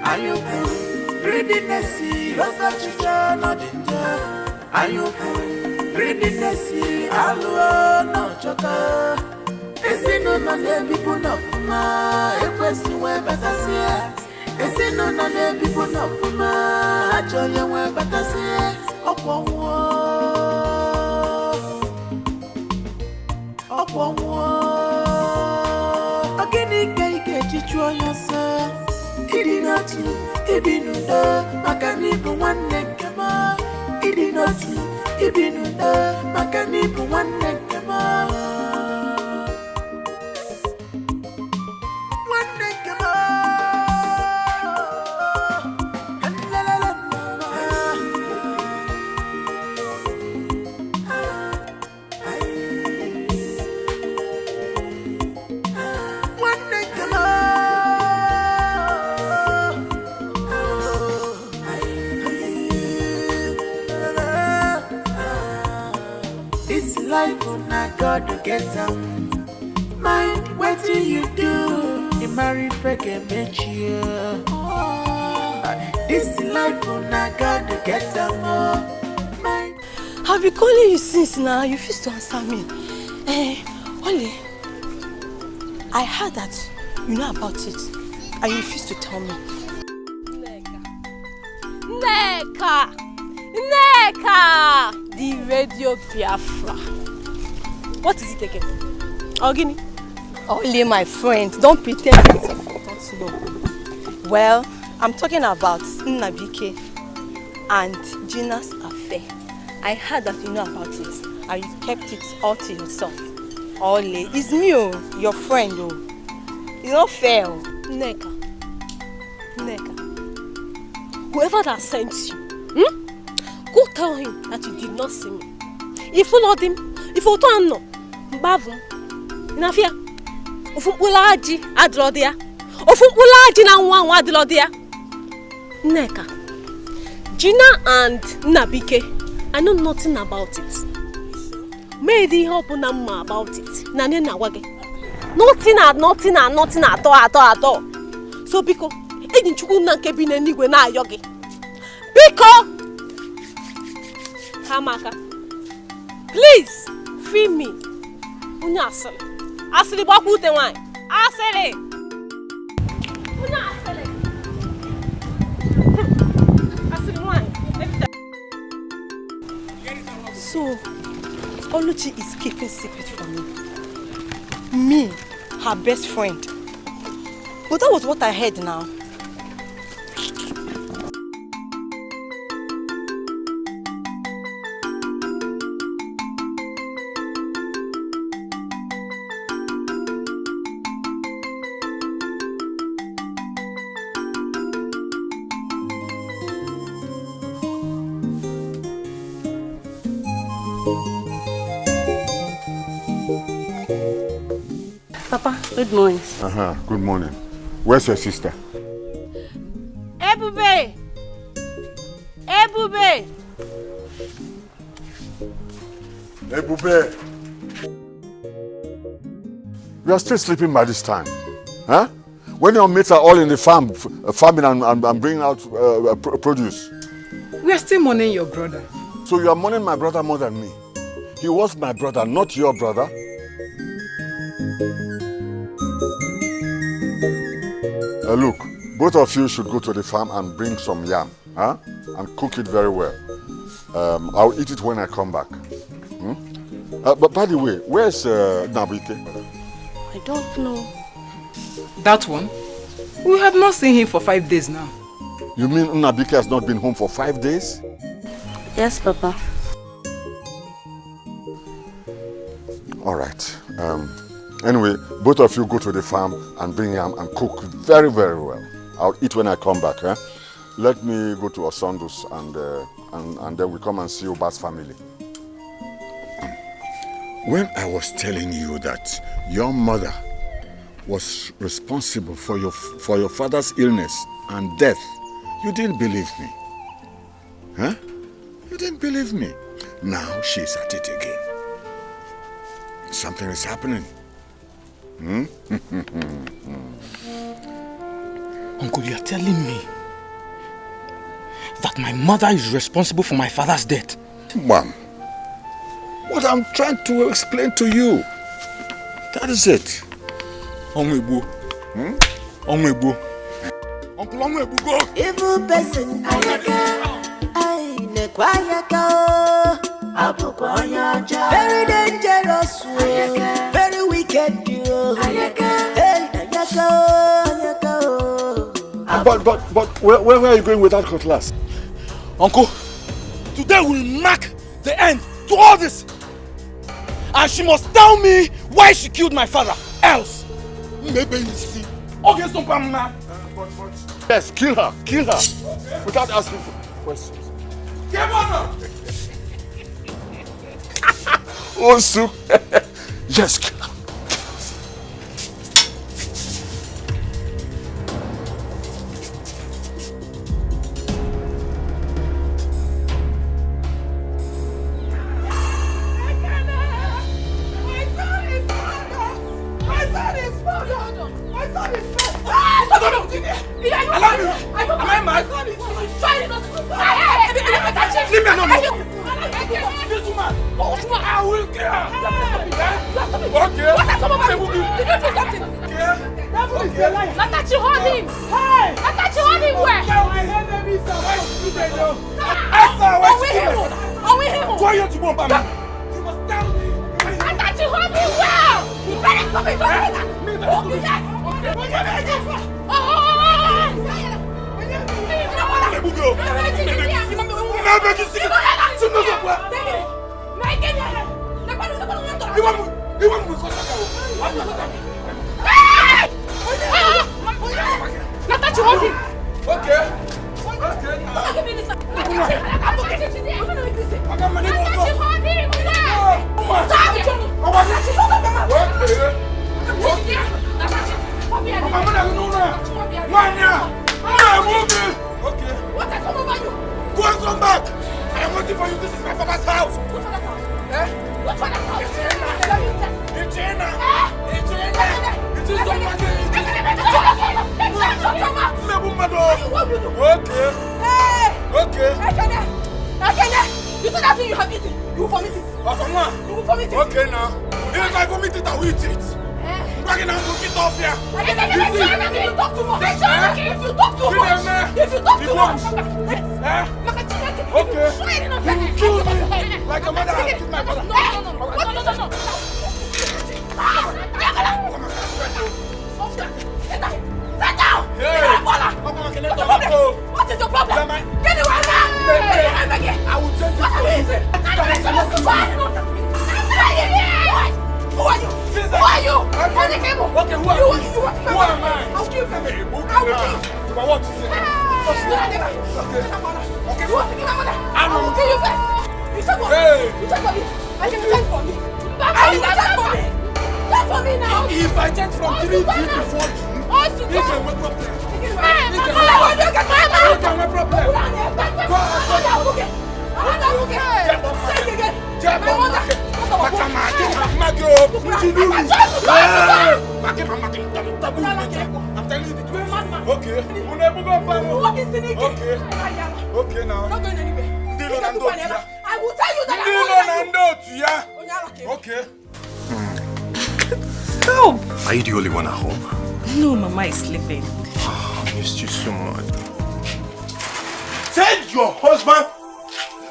Are you full? Greediness, Rosa Chicha, not in there. Are you full? Greediness, Alua, no choker. Is it no man, people not from a question where better see? Is it no man, people not from a joy where better see? Upon war. Again, you get it to yourself. It did not do, it be no da, Macanipo one neck, come on. It did not do, it be no da, Macanipo one neck, come on. God to get them. Mind what do you do? You marry forget you. This life on God to get them. I've been calling you since now. You refuse to answer me. Oli, I heard that you know about it and you refuse to tell me. Neka! The radio Biafra. What is it again? Ogini? Only my friend. Don't pretend as if you don't know. Well, I'm talking about Nnabike and Gina's affair. I heard that you know about it and you kept it all to yourself. Ole, it's me, your friend. It's not fair. Neka. Whoever that sent you, go tell him that you did not see me. If you followed him, if you don't know, Bavu, Nafia, Ufulaji, Adrodia, Ufulaji na one Adrodia. Neka, Gina and Nabike, I know nothing about it. Maybe help Nama about it. Nane na wage. Nothing at all. So Biko, didn't you not keep in any way now, Yogi? Biko, Hamaka, please free me. Unyasale. Asili baku te wine. Asili. Unyasale. Asili wine. So, Oluchi is keeping secret from me. Me, her best friend. But that was what I heard now. Papa, good morning. Good morning. Where's your sister? Ebube! You are still sleeping by this time. Huh? When your mates are all in the farm, farming and bringing out produce. We are still mourning your brother. So you are mourning my brother more than me. He was my brother, not your brother. Look, both of you should go to the farm and bring some yam, huh? And cook it very well. I'll eat it when I come back. But by the way, where's Nabike? I don't know. That one? We have not seen him for 5 days now. You mean Nnabike has not been home for 5 days? Yes, Papa. All right. Anyway, both of you go to the farm and bring yam and cook very, very well. I'll eat when I come back. Eh? Let me go to Osondo's and then we come and see Oba's family. When I was telling you that your mother was responsible for your father's illness and death, you didn't believe me. Huh? You didn't believe me. Now she's at it again. Something is happening. Uncle, you are telling me that my mother is responsible for my father's death? Mom, what I'm trying to explain to you, that is it. Onwebo. Onwebo. Uncle Onwebo, go. Evil person, ayaka. Ay, nekwayaka. Very dangerous, very wicked. But where are you going with that cutlass? Uncle, today will mark the end to all this. And she must tell me why she killed my father. Else, maybe you see. Okay, so yes, kill her, without asking for questions. Give on. Osu. Yes, kill her. Are you the only one at home? No, Mama is sleeping. I missed you so much. Tell your husband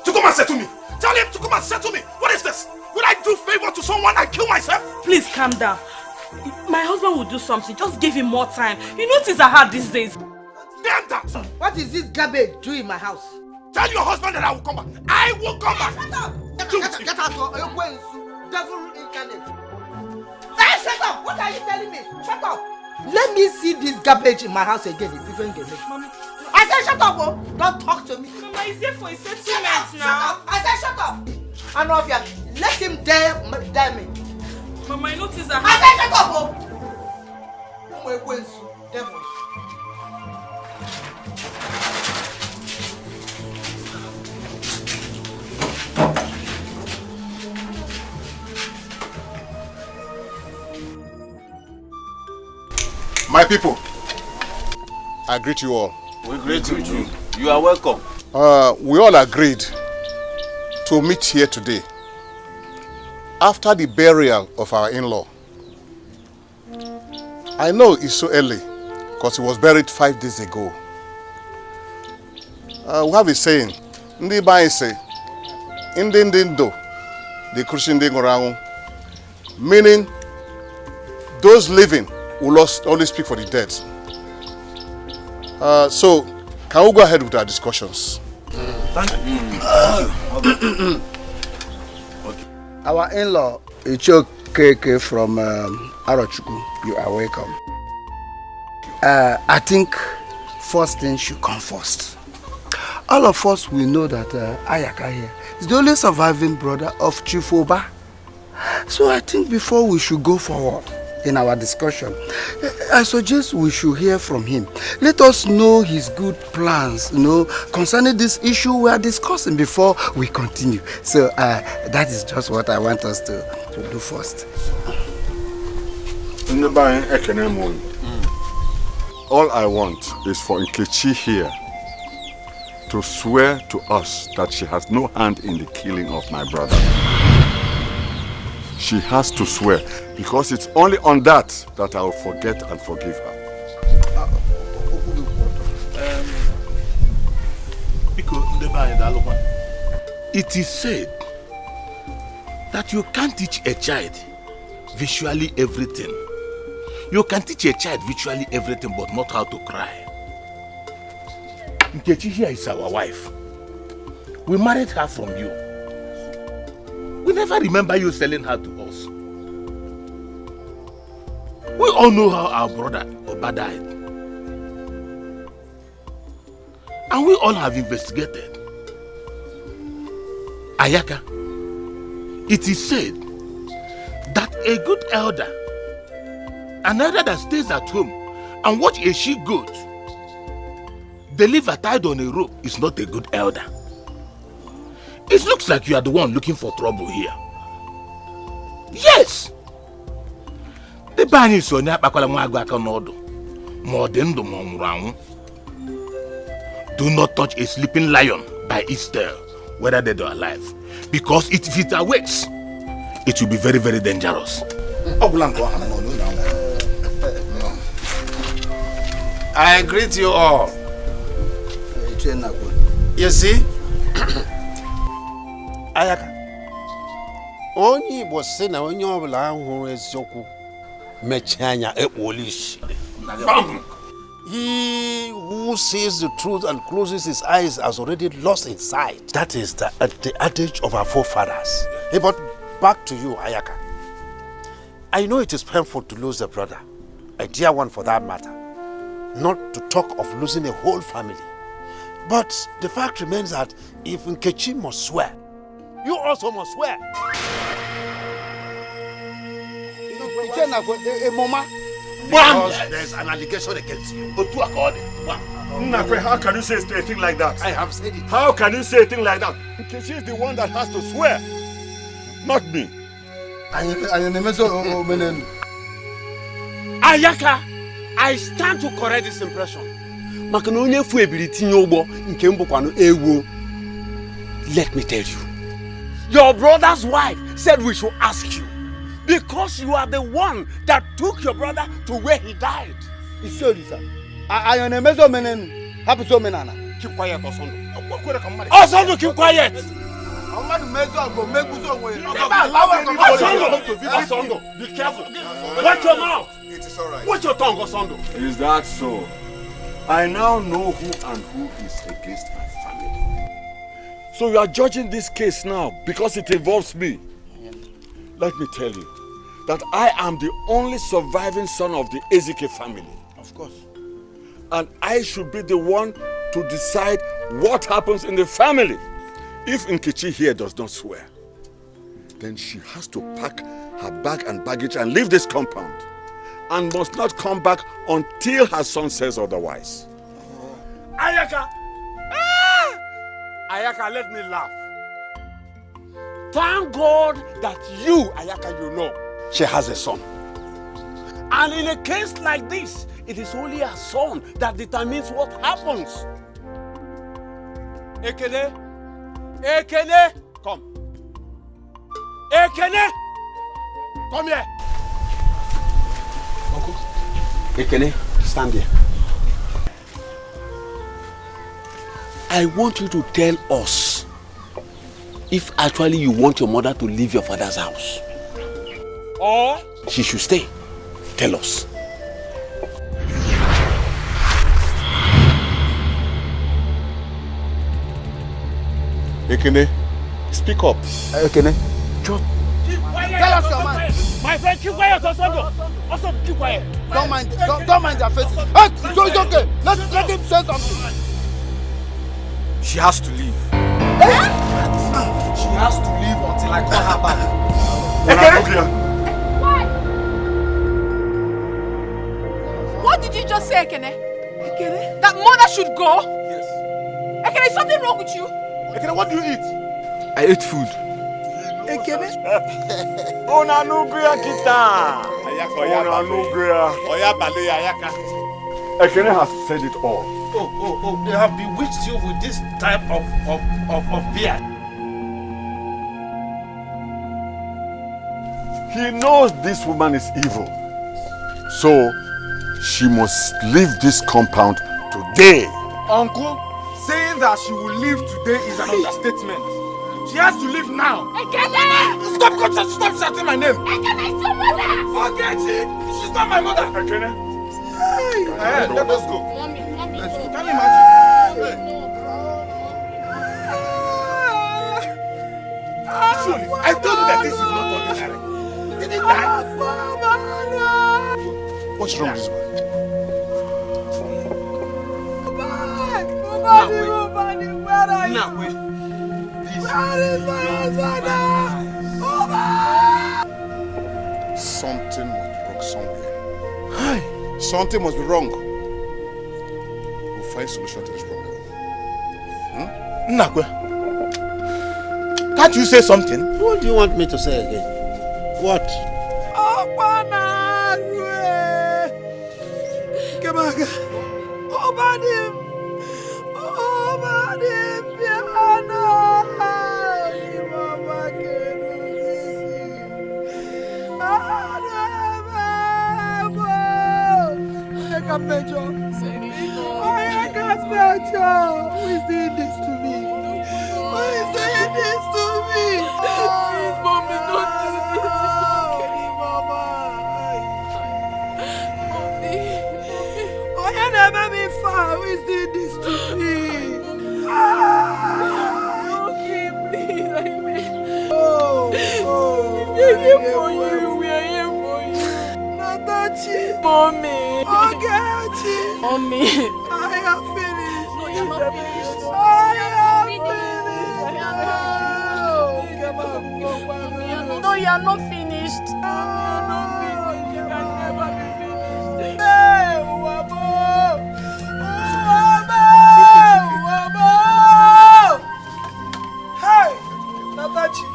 to come and settle me. Tell him to come and settle me. What is this? When I do favor to someone, I kill myself? Please calm down. My husband will do something. Just give him more time. You know things are hard these days. Damn that! What is this garbage doing in my house? Tell your husband that I will come back. I will come back! Shut up! Get out! Devil incarnate! Hey, shut up! What are you telling me? Shut up! Let me see this garbage in my house again. If you don't get it. Mommy. I said shut up! Oh. Don't talk to me. Mama, it's here for a settlement now. Shut up! I said shut up! Anovia, let him dare me. Mama, I know things are hard. I said shut up! Oh. Devil. My people, I greet you all. We greet you too. You are welcome. We all agreed to meet here today after the burial of our in-law. I know it's so early because he was buried 5 days ago. We have a saying, Ndi Bai say, Indindo, the Christian Dingorang, meaning those living will only speak for the dead. So, can we go ahead with our discussions? Thank you. Okay. Our in-law, Ichokeke from Arochukwu, you are welcome. I think first thing should come first. All of us, we know that Ayaka here is the only surviving brother of Chief Oba. So I think before we should go forward in our discussion, I suggest we should hear from him. Let us know his good plans, concerning this issue we are discussing before we continue. So that is just what I want us to do first. All I want is for Nkechi here to swear to us that she has no hand in the killing of my brother. She has to swear, because it's only on that I will forget and forgive her. It is said that you can't teach a child visually everything. You can teach a child visually everything, but not how to cry. Nkechi here is our wife. We married her from you. We never remember you selling her to us. We all know how our brother Oba died. And we all have investigated. Ayaka, it is said that a good elder, an elder that stays at home and watch a she-goat deliver tied on a rope, is not a good elder. It looks like you are the one looking for trouble here. Yes! The ban is on your Do not touch a sleeping lion by its tail, whether dead or alive. Because if it awakes, it will be very, very dangerous. I greet you all. You see? Ayaka. Only was saying when you are eziokwu mechanya ekpolish. He who sees the truth and closes his eyes has already lost his sight. That is the adage of our forefathers. Hey, but back to you, Ayaka. I know it is painful to lose a brother, a dear one for that matter. Not to talk of losing a whole family. But the fact remains that if Nkechi must swear, you also must swear. Because there's an allegation against you. Nakwe, how can you say a thing like that? I have said it. How can you say a thing like that? Nkechi is the one that has to swear, not me. Ayaka, I stand to correct this impression. Let me tell you, your brother's wife said we should ask you, because you are the one that took your brother to where he died. Keep quiet, Osondo. Osondo, keep quiet. Osondo, be careful. Watch your mouth. It is alright. Watch your tongue, Osondo. Is that so? I now know who and who is against my family. So you are judging this case now because it involves me. Let me tell you that I am the only surviving son of the Ezike family. Of course. And I should be the one to decide what happens in the family. If Nkechi here does not swear, then she has to pack her bag and baggage and leave this compound and must not come back until her son says otherwise. Ayaka! Ah! Ayaka, let me laugh. Thank God that you, Ayaka, you know, she has a son. And in a case like this, it is only her son that determines what happens. Ekene! Ekene! Come. Ekene! Come here. Uncle. Ekene, stand here. I want you to tell us if actually you want your mother to leave your father's house. Or she should stay. Tell us. Ekene, speak up. Ekene, tell us your mind. My friend, keep quiet, Osondo. Also, keep quiet. Don't mind their faces. Hey, it's okay. Let him say something. She has to leave. She has to leave until I call her back. Ekene! What did you just say, Ekene? Ekene? That mother should go? Yes. Ekene, is something wrong with you? Ekene, what do you eat? I ate food. Ekene? Ona nuguya kita. Ona nuguya. Oya baloya ayaka. Ekene has said it all. Oh, they have bewitched you with this type of beer. He knows this woman is evil. So, she must leave this compound today. Uncle, saying that she will leave today is an understatement. She has to leave now. Ekene! Stop shouting my name. Ekene is your mother! Forget it. She's not my mother. Ekene? Hey, let us go. Mommy, let's go. no. Can you imagine? I told you that this is not ordinary. Did he die? What's wrong with this man? Now, wait. Something must be wrong somewhere. Something must be wrong. We'll find a solution to this problem. Nakwe, can't you say something? What do you want me to say again? What? Who is doing this to me? Who is doing this to me? Please, mommy, don't do this. Oh, you never me far. Who is doing this to me? Okay, please, I mean. We are here for you. We are here for you. Natachi. Mommy. Ogachi. Mommy. I am finished. No, you're not finished. I am finished. No, you're not finished. You can never be finished. Hey, Wabo! Wabo! Hey, Natachi.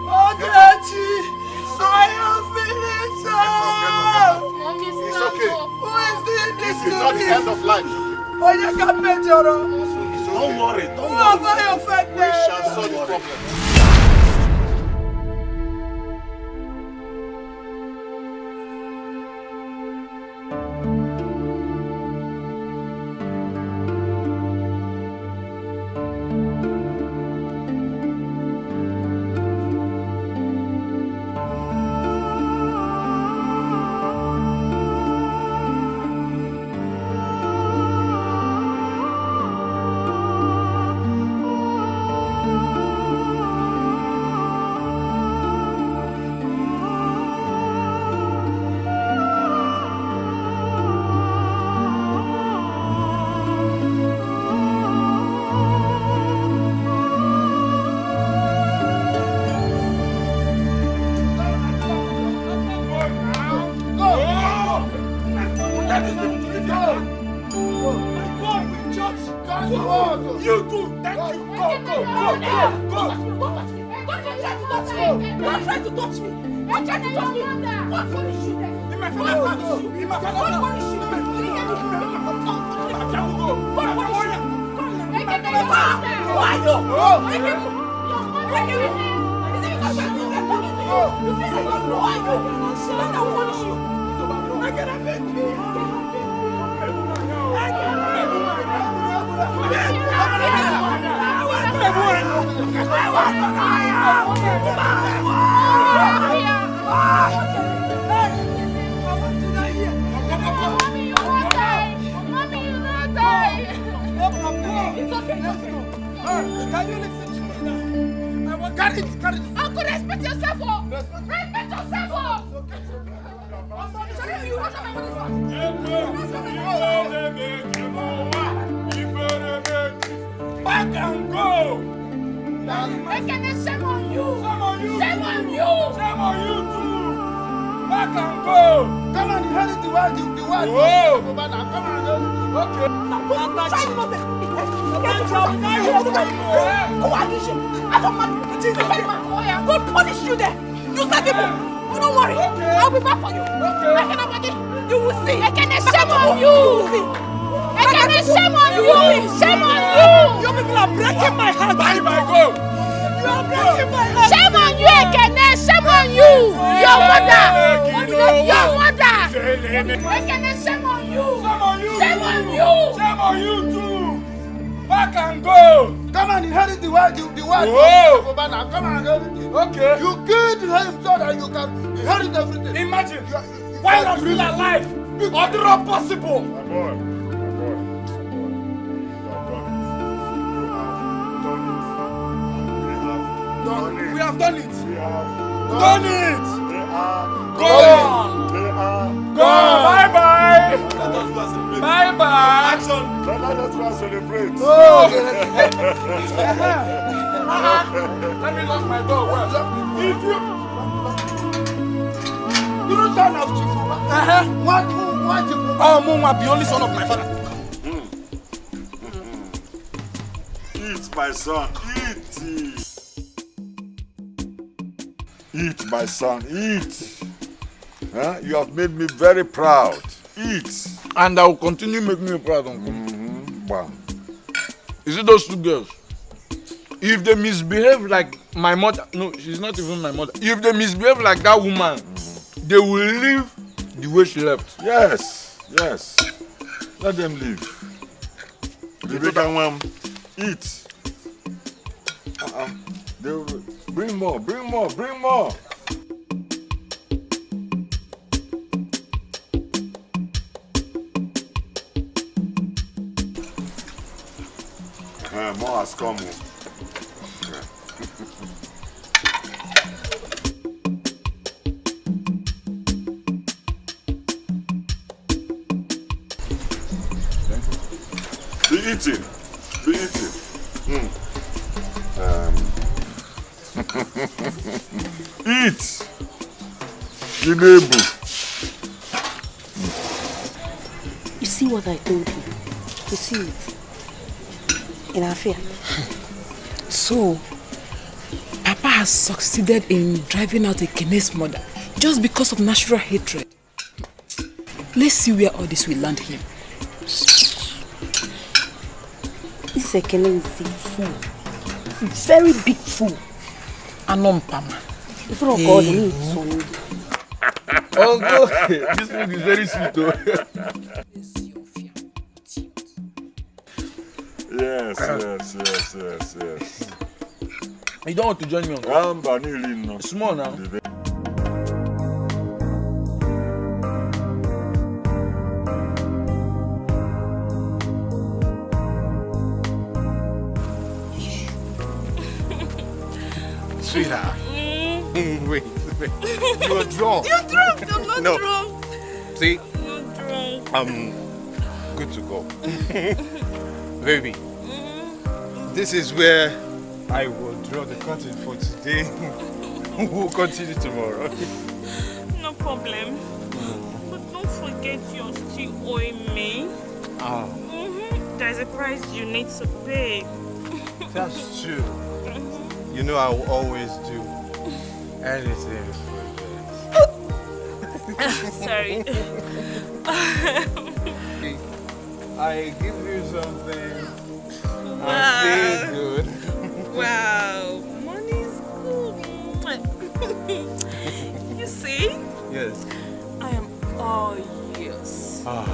Ogachi. I am finished. It's okay. Who is doing this It's to not me? the end of life. Oh, you can measure. Don't worry. Who have I offended? We shall solve the problem. You too. Thank you. Go. Don't try to touch me. Don't try to touch me. What punish you? In my father's house. In my father's house. Can you listen to me now? I will carry it. Uncle, respect yourself. Respect yourself. Back and go. Shame on you. Shame on you too. Back and go. Come on, inherit the word. Whoa. Come on. Okay. God punish you there. You start people. You don't worry. I'll be back for you. You will see. Shame on you. Shame on you. Shame on you. You people are breaking my heart. Bye, go. You are breaking my heart. Shame on you, Ekene. Shame on you. Your mother. Your mother. Ekene, shame on you. Shame on you. Shame on you too. Back and go. Come and inherit the word. Whoa. Come on. Okay. You killed him so that you can inherit everything. Imagine. While I'm still alive. Other possible. My boy. We have done it. Done it. Gone. Bye-bye. Bye-bye. Action. Let us celebrate. Let me lock my door. If you don't son of Chief. What Chief? Oh, Muma, the only son of my father. Eat, my son. Eat, my son, eat. Huh? You have made me very proud. Eat. And I will continue making you proud, Uncle. Wow. You see those two girls? If they misbehave like my mother, no, she's not even my mother. If they misbehave like that woman, they will leave the way she left. Yes. Let them leave. Eat. They will bring more. More has come. Be eating. Eat. You see what I told you? You see it? In our fear. So, Papa has succeeded in driving out Ekene's mother just because of natural hatred. Let's see where all this will land him. This Ekene is a fool. Very big fool. Anompama. In front of God, he needs son. Uncle, this food is very sweet though. Yes. You don't want to join me, Uncle? Small now. Sweetheart. Wait. You are drunk. You're drunk. I'm not drunk. See? I'm not drunk. I'm good to go. Baby, this is where I will draw the curtain for today. We'll continue tomorrow. No problem. But don't forget you're still owing me. there's a price you need to pay. That's true. You know I will always do anything for that. Sorry. I give you something. Wow. I feel good. Wow. Money's good. You see? Yes. I am all yours. Ah.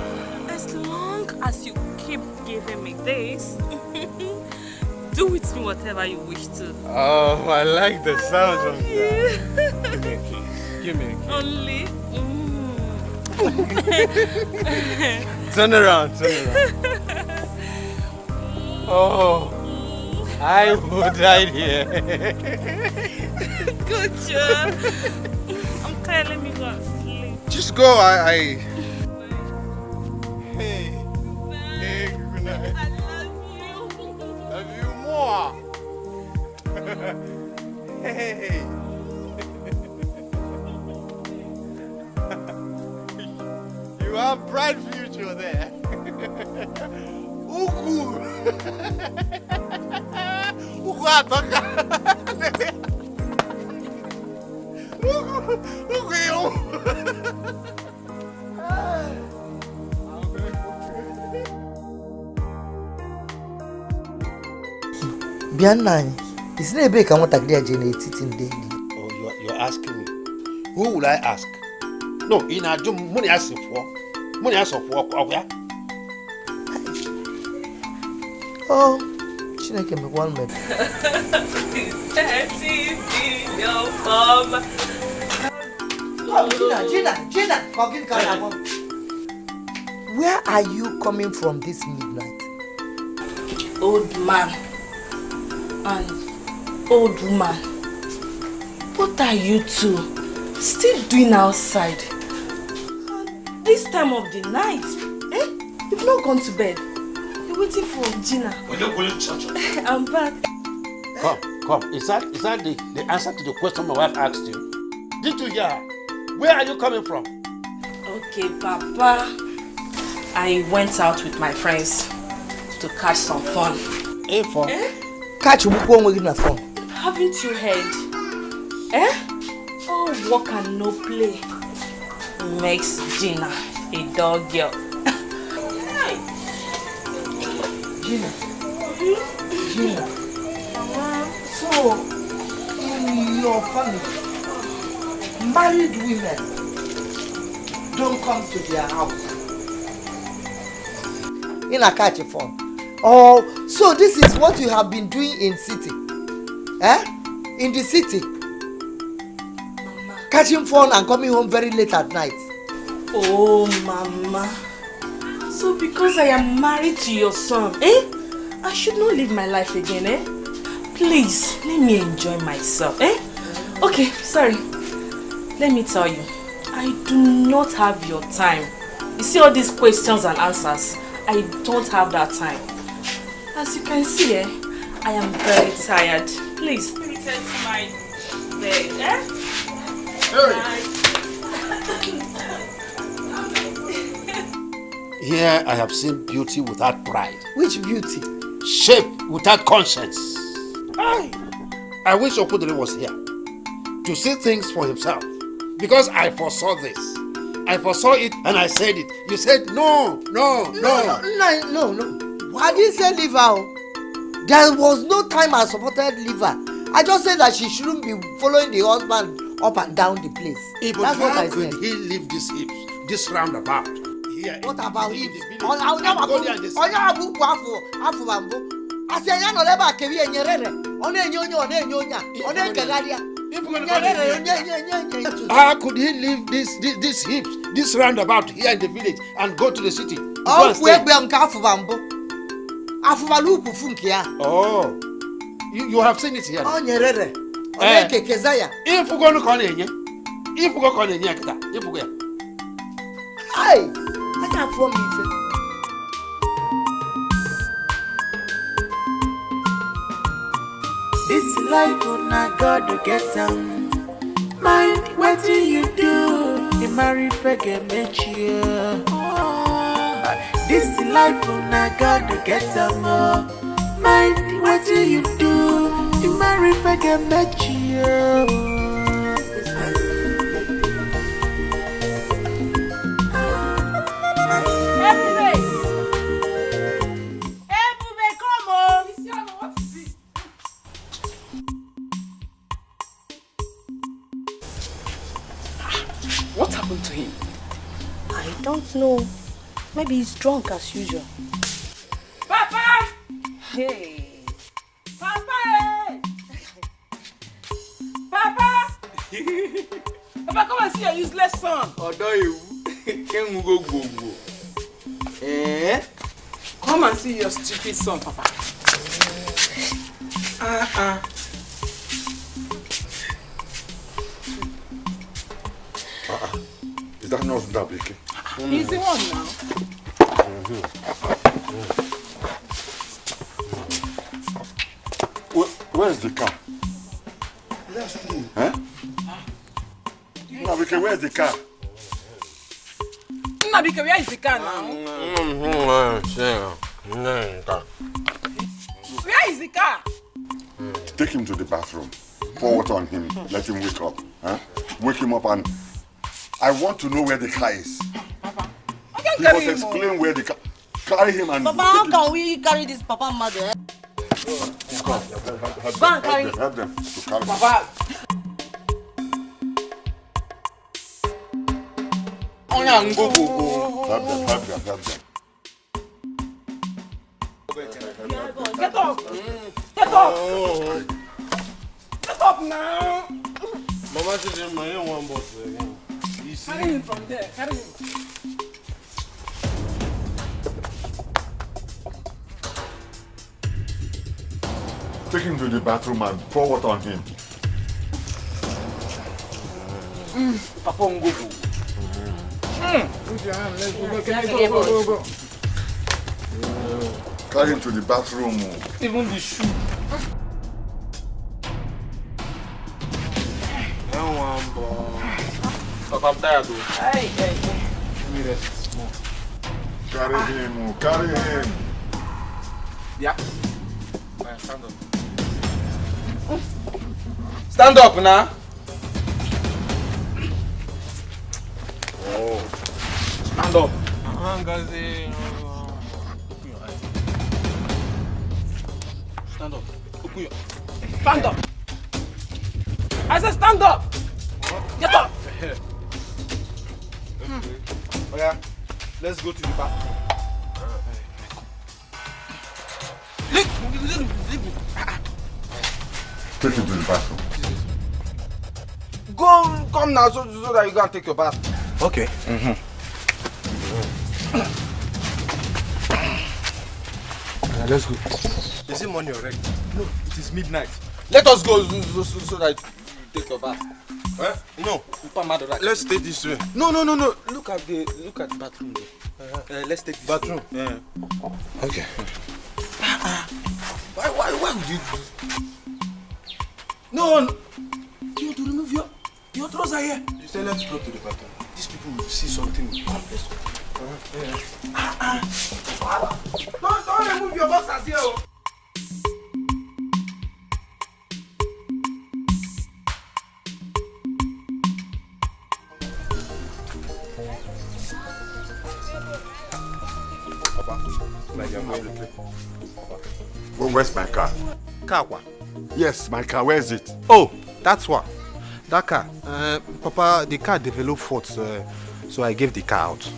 As long as you keep giving me this, do with me whatever you wish to. Oh, I like the sound of Yeah. that. Give me a kiss. Give me a kiss. Only. Turn around, turn around. Oh, I would die here. Good job. I'm tired, let me go and sleep. Just go, Hey. Hey, good night. I love you. Love you more. Hey. You have bright future there. Uku. Uku atoka. Uku yo. Bianna, it's not a big amount of generating daily. Oh, you're asking me. Who will I ask? No, in a jum money as for. Money as of work, Oh, she not came one minute. 30 billion from. Oh, Gina, forgive me. Where are you coming from this midnight? Old man and old woman, what are you two still doing outside? This time of the night, You've not gone to bed. You're waiting for Gina. We're not going to church. I'm back. Come. Is that the answer to the question my wife asked you? Did you hear her? Where are you coming from? Okay, Papa. I went out with my friends to catch some fun. Hey, fun? Catch fun? Haven't you heard? All work and no play makes Gina a dog girl. Gina. So, in your family, married women don't come to their house in a catch phone. Oh, so this is what you have been doing in city, in the city, catching phone and coming home very late at night. Oh, Mama. So because I am married to your son, I should not live my life again, Please, let me enjoy myself, Okay, sorry. Let me tell you, I do not have your time. You see all these questions and answers, I don't have that time. As you can see, I am very tired. Please, let me turn to my bed, Here I have seen beauty without pride. Which beauty? Shape without conscience. I wish Okudere was here to see things for himself. Because I foresaw this. I foresaw it and I said it. You said no. No. I didn't say leave her. There was no time I supported leave her. I just said that she shouldn't be following the husband up and down the place. That's what I said. He leave this hips, this roundabout? Here, what about it? How could he leave this hips, this roundabout here in the village and go to the city? Oh, you have seen it here. Hey, I can't form it. This life will not go to get down. Mind what do you do? You marry forget me. This life una God to get some more. Mind what you do. You marry forget met you. What happened to him? I don't know. Maybe he's drunk as usual. Papa! Hey! Papa! Papa! Papa, come and see your useless son. Come and see your stupid son, Papa. Is that not Ndabike? He's the one now. Where's the car? Huh? Ndabike, where's the car? Ndabike, where is the car now? Where is the car? Take him to the bathroom. Pour water on him. Let him wake up. Huh? Wake him up and I want to know where the car is. Papa, he must explain where the car. Carry him and. Papa, how can we carry this Papa mother? Go and carry. Help them to carry. Papa. Help them. Get up! Get up! Get up now! Mama said, "My young one boss." Carry him from there. Carry him. Take him to the bathroom and pour water on him. Papa, go. Go. Carry him to the bathroom. Even the shoe. Papa, I'm tired though. Hey. Let me rest small. Carry him. Yeah. Stand up. Stand up now. Oh. Stand up. Open your eyes. Stand up. Open your. Stand up. I said stand up. Get up. Oh yeah. Let's go to the bathroom. Take him to the bathroom. Come now so that you can take your bath. Okay. Let's go. Is it morning already? No, it is midnight. Let us go so that you take your bath. Huh? No, let's take this way. No. Look at the bathroom there. Let's take this bathroom. Yeah. Okay. Why would you do? No. You want to remove your trouser here? You say let's go to the bathroom. These people will see something. Come, let's go. Don't remove your boxers here. Well, where's my car? Car what? Yes, my car. Where is it? Oh, that's what. That car. Papa, the car developed faults, so I gave the car out.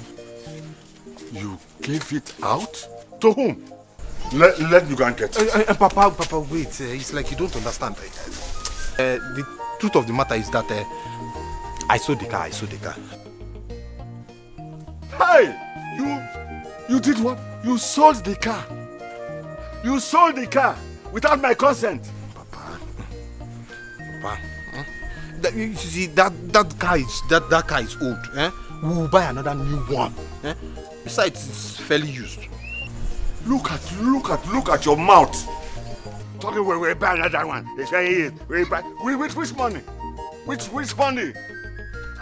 You gave it out? To whom? Let me go and get it. Papa, wait. It's like you don't understand. The truth of the matter is that I sold the car. Hey! You did what? You sold the car. You sold the car without my consent. Papa. You see, that car is old. We will buy another new one. Besides, it's fairly used. Look at your mouth. Talking we buy another one. They say we buy. Which money? Which money?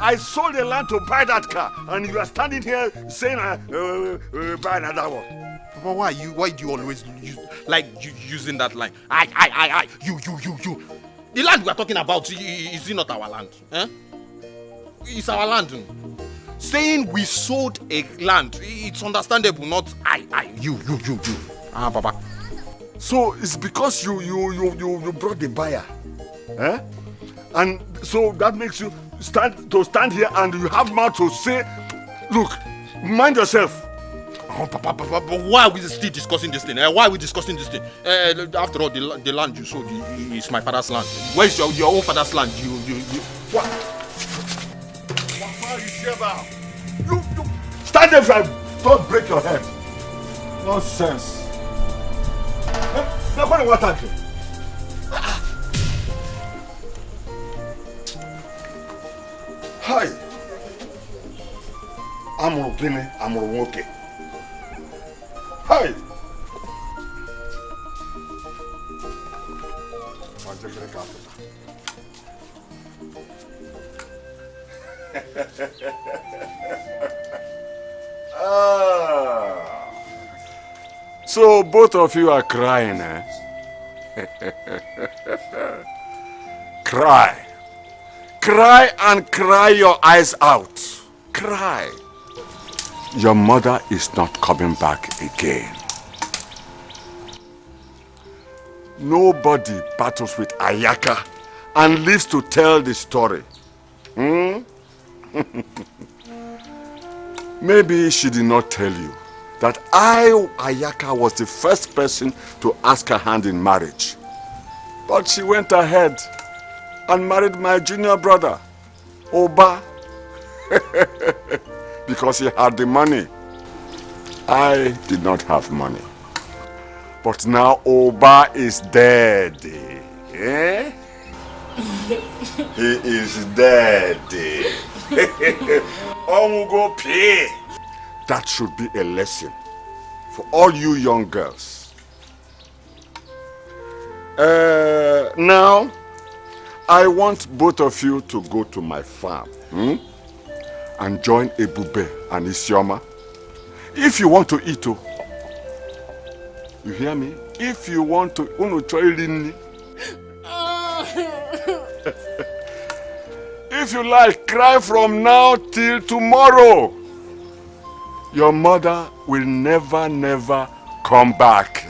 I sold the land to buy that car, and you are standing here saying, buy another one. Papa, why do you always using that line? You. The land we are talking about, is it not our land? Eh? It's our land. Saying we sold a land, it's understandable, not you. Papa. So it's because you brought the buyer, eh? And so that makes you stand here and you have mouth to say, look, mind yourself. Oh, Papa, but why are we still discussing this thing? Why are we discussing this thing? After all, the land you sold is my father's land. Where is your own father's land? What? What is here now? You stand there and don't break your head. Nonsense. Now, what are you? Hi. I'm okay. Hi. So both of you are crying, eh? Cry. Cry and cry your eyes out. Cry. Your mother is not coming back again. Nobody battles with Ayaka and lives to tell the story. Maybe she did not tell you that Ayaka, was the first person to ask her hand in marriage. But she went ahead and married my junior brother, Oba, because he had the money. I did not have money. But now Oba is dead. Eh? He is dead. Ongo pay. That should be a lesson for all you young girls. Now, I want both of you to go to my farm and join Ebube and Isioma. If you want to eat, you hear me? If you want to, if you like, cry from now till tomorrow. Your mother will never come back.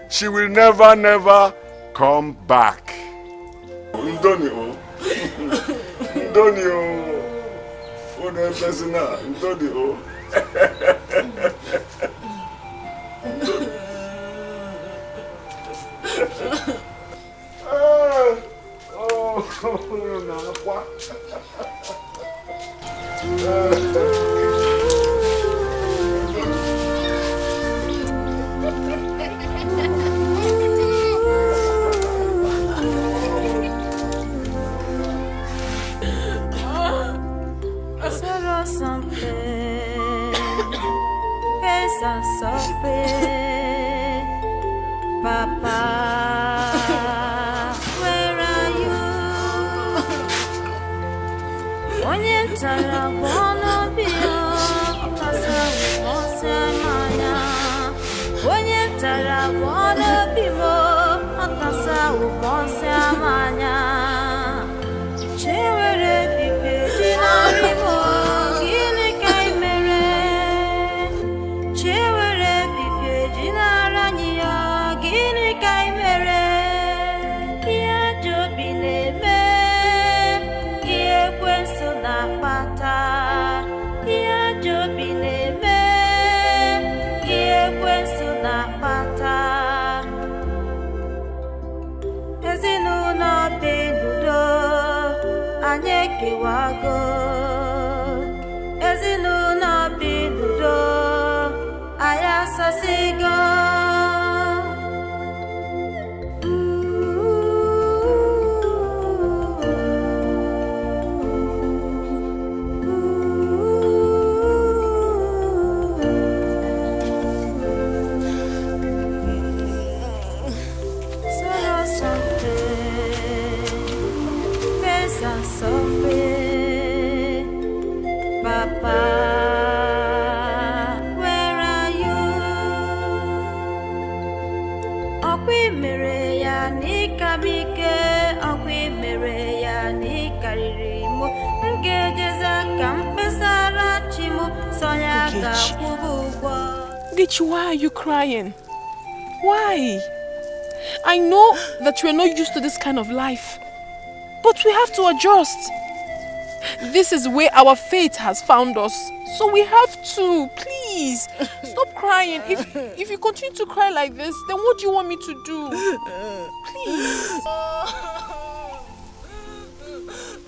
She will never come back. Ndoni. Papa, where are you? When you tell I wanna be when you tell I wanna be more, Wago ezinụlọ binudo ayasasigo Okwi mere ya nikabike, okwi mere ya nikarimo. Ngejeza kampesara chimo, soya kapubugwa. Ogechi, why are you crying? Why? I know that you are not used to this kind of life, but we have to adjust. This is where our fate has found us, so we have to. Please, stop crying. If you continue to cry like this, then what do you want me to do? Please.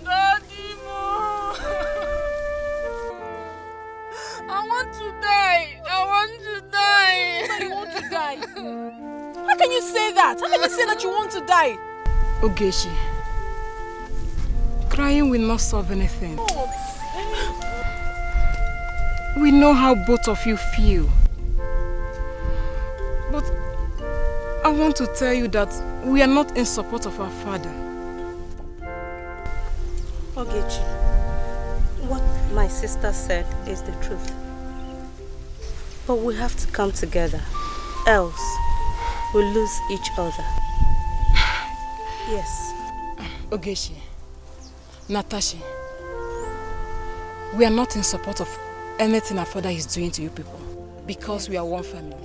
Daddy, I want to die. I want to die. You want to die? How can you say that? How can you say that you want to die? Ogechi, crying will not solve anything. We know how both of you feel. But I want to tell you that we are not in support of our father. Ogechi, what my sister said is the truth. But we have to come together, else we'll lose each other. Yes. Ogechi, Natasha, we are not in support of anything our father is doing to you people, because we are one family.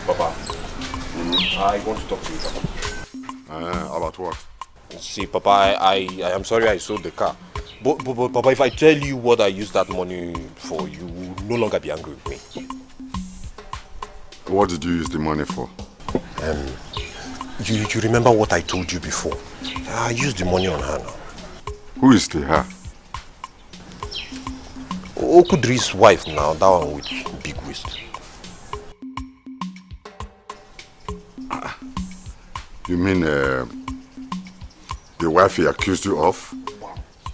Papa, I want to talk to you, Papa. About what? See, Papa, I am sorry I sold the car. But Papa, if I tell you what I used that money for, you will no longer be angry with me. What did you use the money for? You remember what I told you before? I used the money on her now. Who is the her? Okudri's wife now, that one with big waist. You mean the wife he accused you of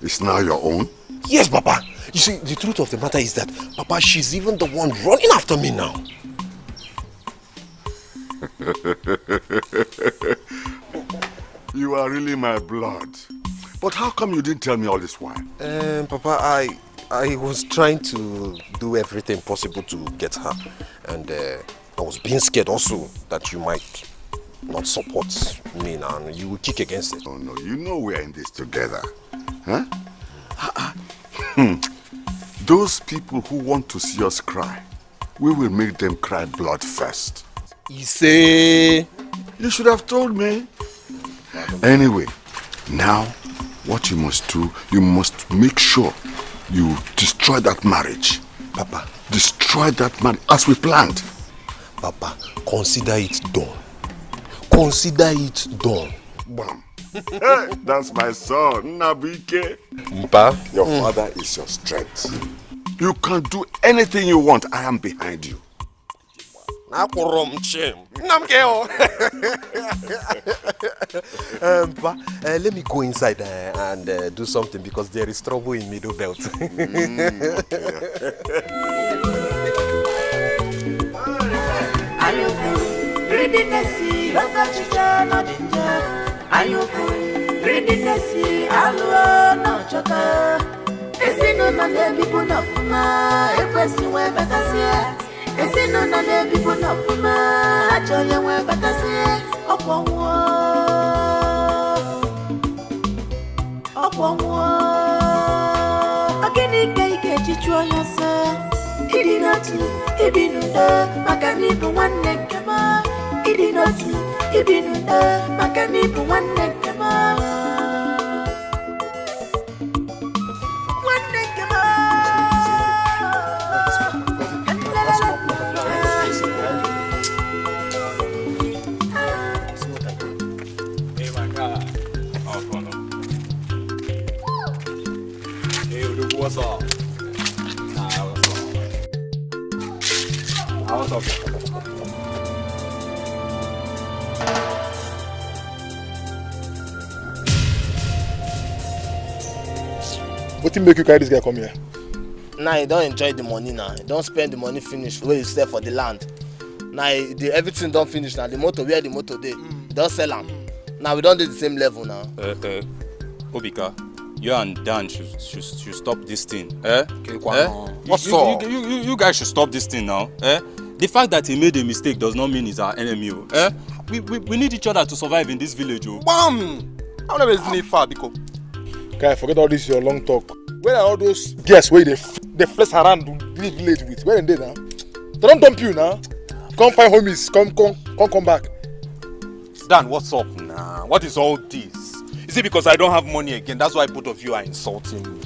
is now your own? Yes, Papa. You see, the truth of the matter is that, Papa, she's even the one running after me now. You are really my blood. But how come you didn't tell me all this while? Papa, I was trying to do everything possible to get her. And I was being scared also that you might not support me now and you will kick against it. Oh no, you know we are in this together. Huh? Those people who want to see us cry, we will make them cry blood first. You say? You should have told me. Anyway, now what you must do, you must make sure you destroy that marriage. Papa. Destroy that marriage as we planned. Papa, consider it done. Consider it done. Bam. Hey, that's my son, Nabike. Mpa, your father is your strength. You can do anything you want. I am behind you. Papa, let me go inside and do something because there is trouble in Middle Belt. What's up? What's up? What do you make you carry this guy come here? Now you don't enjoy the money now. You don't spend the money finish where you sell for the land. Now everything don't finish now. The motor where the motor dey, don't sell them. Now we don't do the same level now. Obika, you and Dan should stop this thing. What's up? You guys should stop this thing now. The fact that he made a mistake does not mean he's our enemy. We need each other to survive in this village. Bam! I'll never leave far because. Guy, forget all this your long talk. Where are all those guests where they flex around the village with? Where are they now? They don't dump you now. Come find homies. Come back. Dan, what's up now? What is all this? Is it because I don't have money again? That's why both of you are insulting me.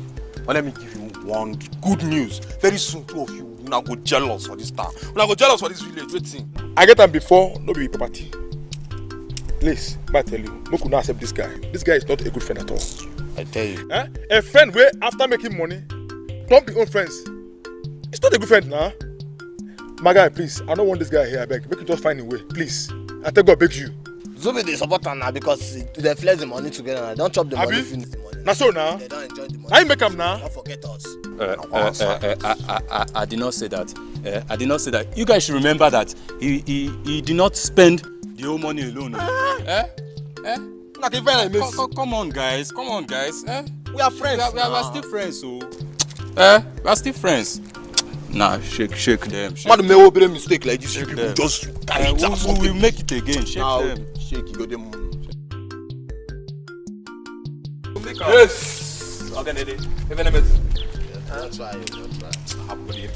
But let me give you one good news. Very soon, two of you will now go jealous for this town. Will now go jealous for this village. Wait. I get them before, no be property. Please, I tell you, no could not accept this guy. This guy is not a good friend at all. I tell you. A friend where after making money, don't be own friends. It's not a good friend now. My guy, please, I don't want this guy here. I beg. Make you just find a way, please. I tell God, beg you. Zubi they support her now because they flex the money together now. Don't chop the money, finish the money. Now so now. They don't enjoy the money. I make them now. Don't forget us. I did not say that. I did not say that. You guys should remember that he did not spend the whole money alone. Come on, guys. We are friends. We are still friends, so. We are still friends. Nah, shake them. Man, may we make a mistake like this. People just carry it out. We will make it again. Shake them. Shake you go them. Yes. Okay, Nede. Even a bit. Don't try. Happily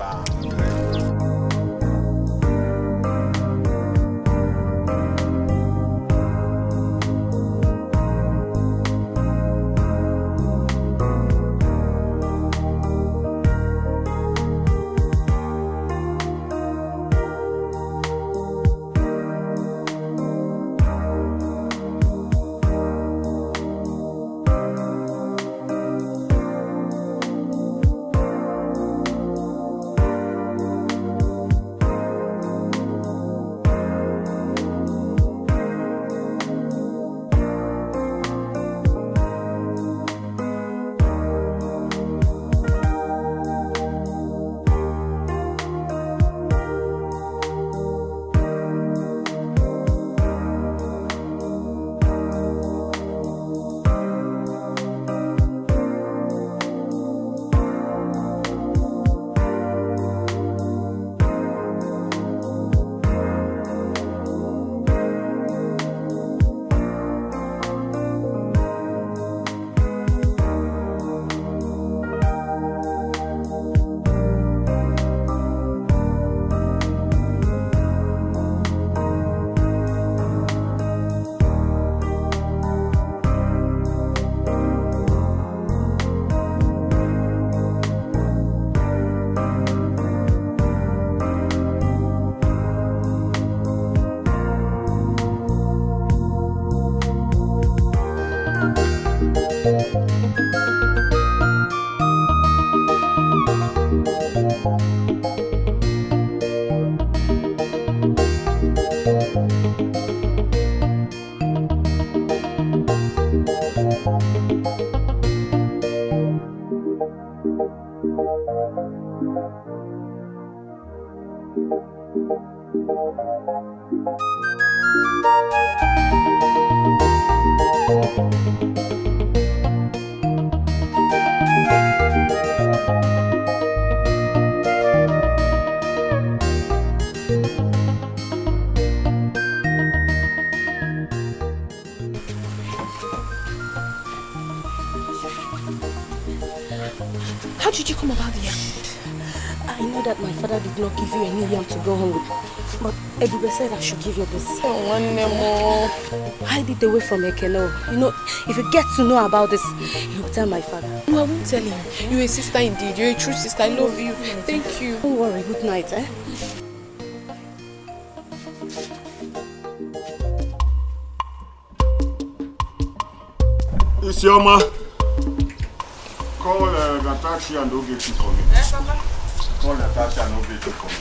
How did you come about the yam? I know that my father did not give you any yam to go home with, but Ebube said I should give you this. Oh, one more. Hide it away from Ekeno. You know, if you get to know about this, you'll tell my father. No, I won't tell him. You're a sister indeed. You're a true sister. I love you. Thank you. Don't worry. Good night, eh? Isioma, call the taxi and go get it for me. Yes, Papa. Call the taxi and go get it for me.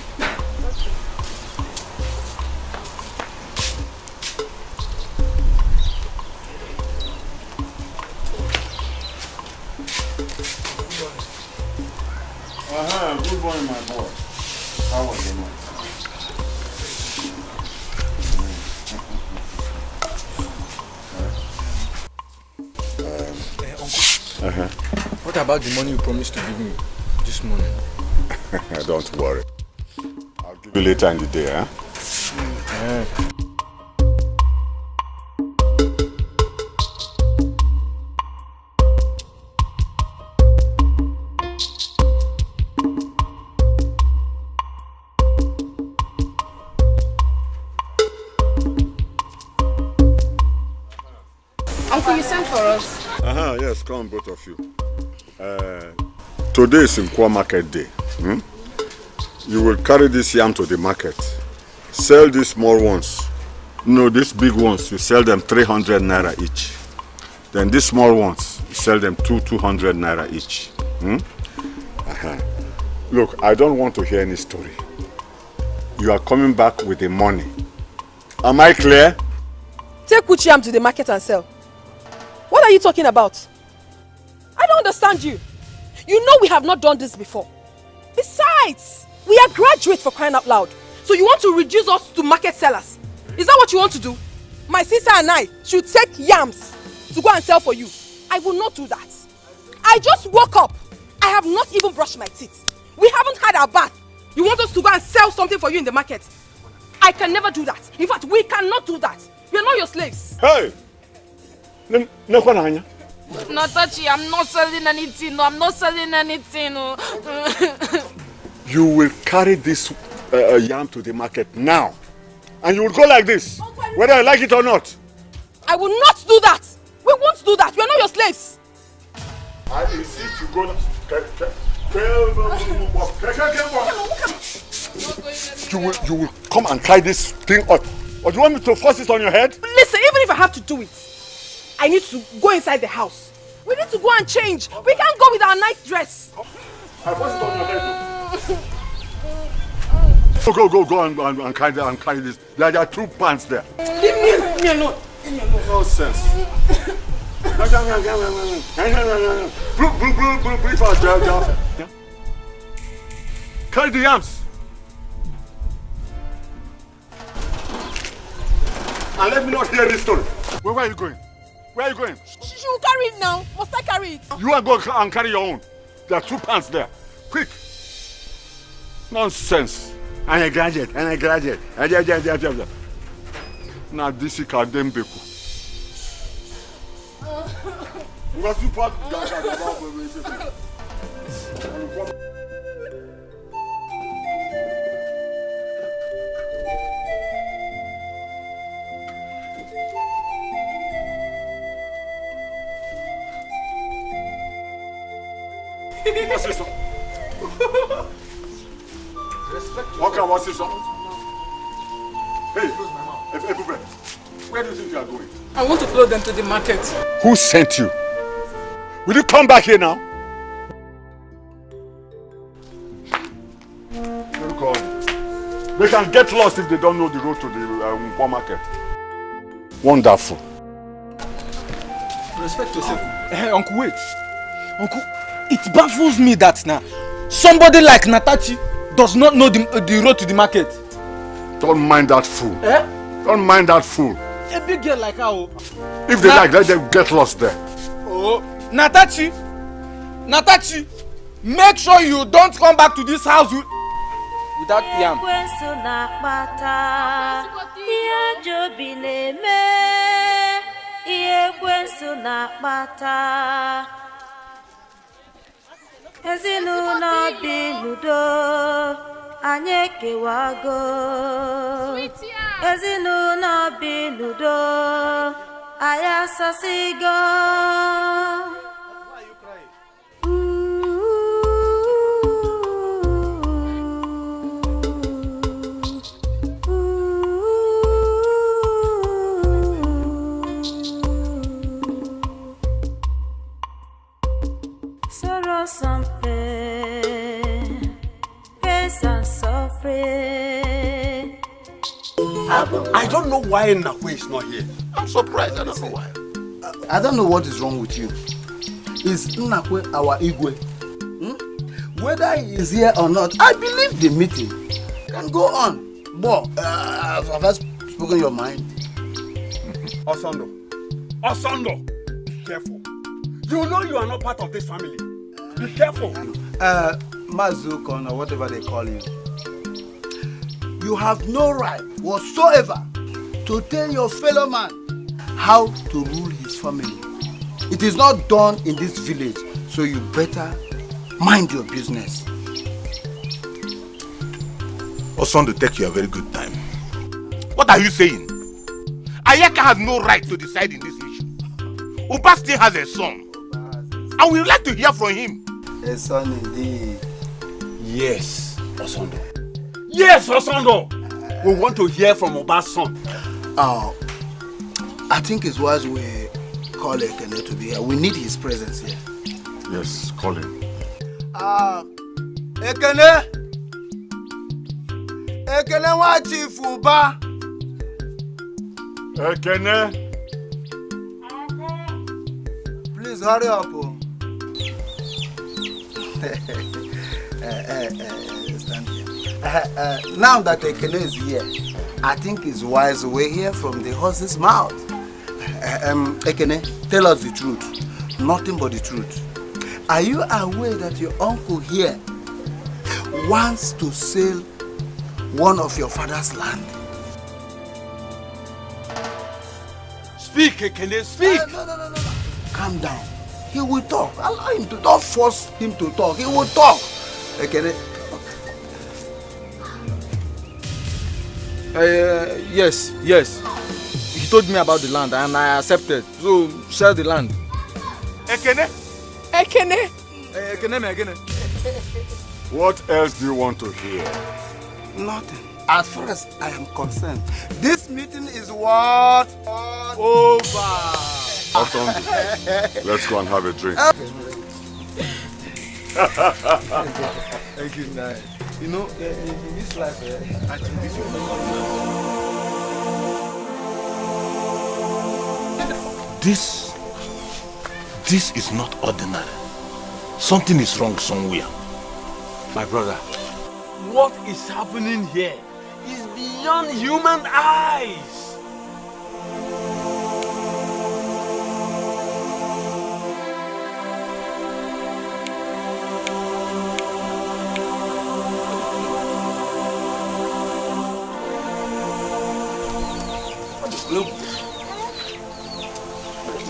Good morning, my boy. How was your night? What about the money you promised to give me this morning? Don't worry. I'll give you later in the day, huh? Uncle, you sent for us. Yes, come both of you. Today is Nkwo market day. You will carry this yam to the market. Sell these small ones. No, these big ones, you sell them 300 naira each. Then these small ones, you sell them 200 naira each. Look, I don't want to hear any story. You are coming back with the money. Am I clear? Take which yam to the market and sell. What are you talking about? I don't understand you. You know we have not done this before. Besides, we are graduates, for crying out loud. So you want to reduce us to market sellers? Is that what you want to do? My sister and I should take yams to go and sell for you. I will not do that. I just woke up. I have not even brushed my teeth. We haven't had our bath. You want us to go and sell something for you in the market? I can never do that. In fact, we cannot do that. We are not your slaves. Hey! Natachi, I'm not selling anything. No, I'm not selling anything. No. You will carry this yam to the market now. And you will go like this, whether I like it or not. I will not do that. We won't do that. We are not your slaves. I insist you go. You will come and carry this thing up. Or do you want me to force it on your head? Listen, even if I have to do it, I need to go inside the house. We need to go and change. We can't go with our night dress. I force it on your head. Go and carry this. There are 2 pants there. Leave me alone. Nonsense. Carry the yams. And let me not hear this story. Where are you going? Where are you going? She will carry it now. Must I carry it? You are going and carry your own. There are 2 pants there. Quick. Nonsense. And a graduate. Now this is Kadembeku. What's this? Hey, where do you think you are going? I want to follow them to the market. Who sent you? Will you come back here now? They can get lost if they don't know the road to the market. Wonderful. Respect yourself. Hey, Uncle, wait. Uncle, it baffles me that now somebody like Natachi does not know the road to the market. Don't mind that fool. Don't mind that fool. A big girl like her. If they like, let them get lost there. Oh, Natachi, make sure you don't come back to this house without yam. Ezinụlọ bi n'udo anyị ekewago. Ezinụlọ bi n'udo anyị asasigo. Sorrows and pain, pains and suffering. I don't know why Nakwe is not here. I'm surprised. I don't know why. I don't know what is wrong with you. Is Nakwe our Igwe? Whether he is here or not, I believe the meeting can go on. But have I spoken your mind? Osondo, be careful. You know you are not part of this family. Be careful. Mazukon or whatever they call you. You have no right whatsoever to tell your fellow man how to rule his family. It is not done in this village, so you better mind your business. Osondo take you a very good time. What are you saying? Ayaka has no right to decide in this issue. Uba still has a son, and we would like to hear from him. A son indeed. Yes, Osondo. Yes, Osondo! We want to hear from Uba's son. I think it's wise we call Ekene to be here. We need his presence here. Yes, call him. Ekene! Ekene wa Chief Uba! Ekene! Please hurry up. Stand here. Now that Ekene is here, I think it's wise we hear from the horse's mouth. Ekene, tell us the truth. Nothing but the truth. Are you aware that your uncle here wants to sell one of your father's land? Speak, Ekene, speak! No. Calm down. He will talk. Allow him to. Don't force him to talk. He will talk. Ekene. Yes. He told me about the land and I accepted. So, sell the land. Ekene? Ekene. What else do you want to hear? Nothing. As far as I am concerned, this meeting is what? Over. Let's go and have a drink. Thank you, Nai. You know, in this life, I think this will This is not ordinary. Something is wrong somewhere. My brother, what is happening here is beyond human eyes.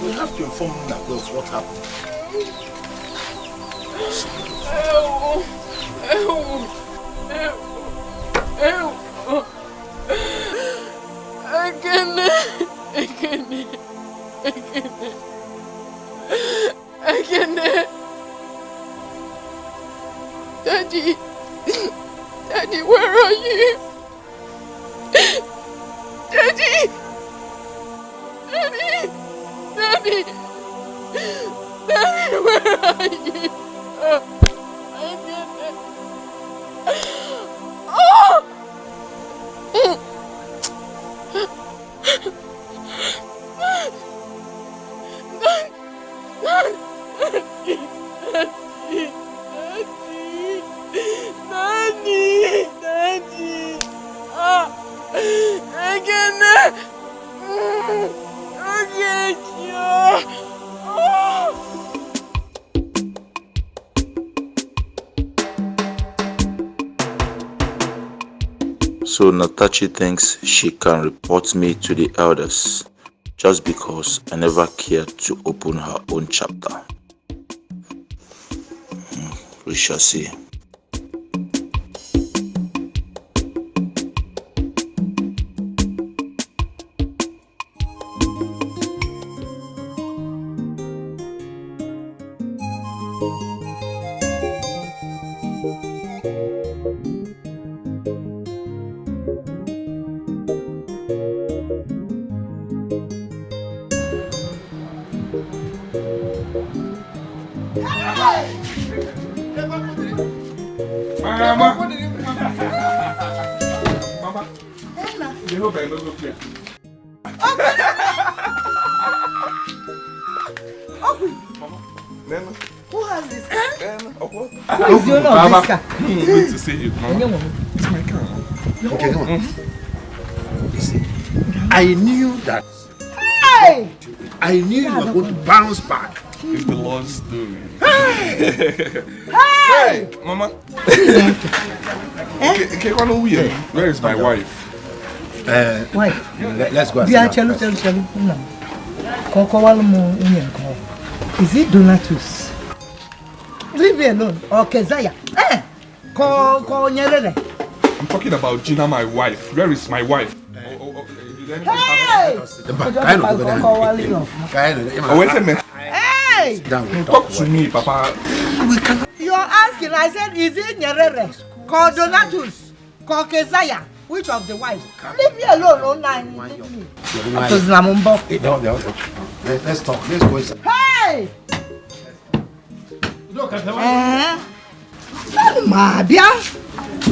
We have to inform Nagwe of what happened. Ekene. Daddy, where are you? Daddy, where are you? So Natachi thinks she can report me to the elders just because I never cared to open her own chapter. We shall see. Who has this car? Who is the owner of this car? Good to see you, Mama. It's my car. Okay, come on. See, I knew that. Hey! I knew you were going to bounce back It's the Lord's doing. Hey! Mama. Where is my wife? Wife. Let's go. Tell. Is it Donatus? Leave me alone. Or Kezaya? I'm talking about Gina, my wife. Where is my wife? Hey! Wait a minute. Hey! Talk to me, Papa. You're asking, I said, is it Nyerere? Called Donatus? Called Kezaya? Which of the wives? Leave me alone, online. Leave me. Let's talk. Let's go inside. Hey! Look at the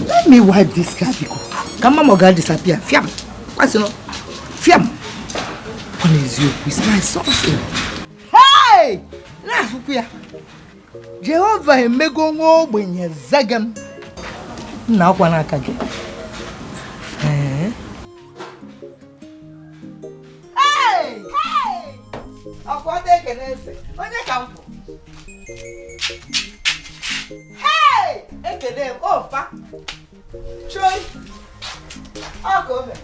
Let me wipe this car. Come on, Moga disappear. Fiam. What's it? Fiam. What is you? It's my sauce. Hey! Nafukuya. Jehovah mego ngo wenye zagam. Na kwa na kage. Hey! Hey! Akwade kenese. Onye kampo. Hey! Ekele opa. Choi. Akome.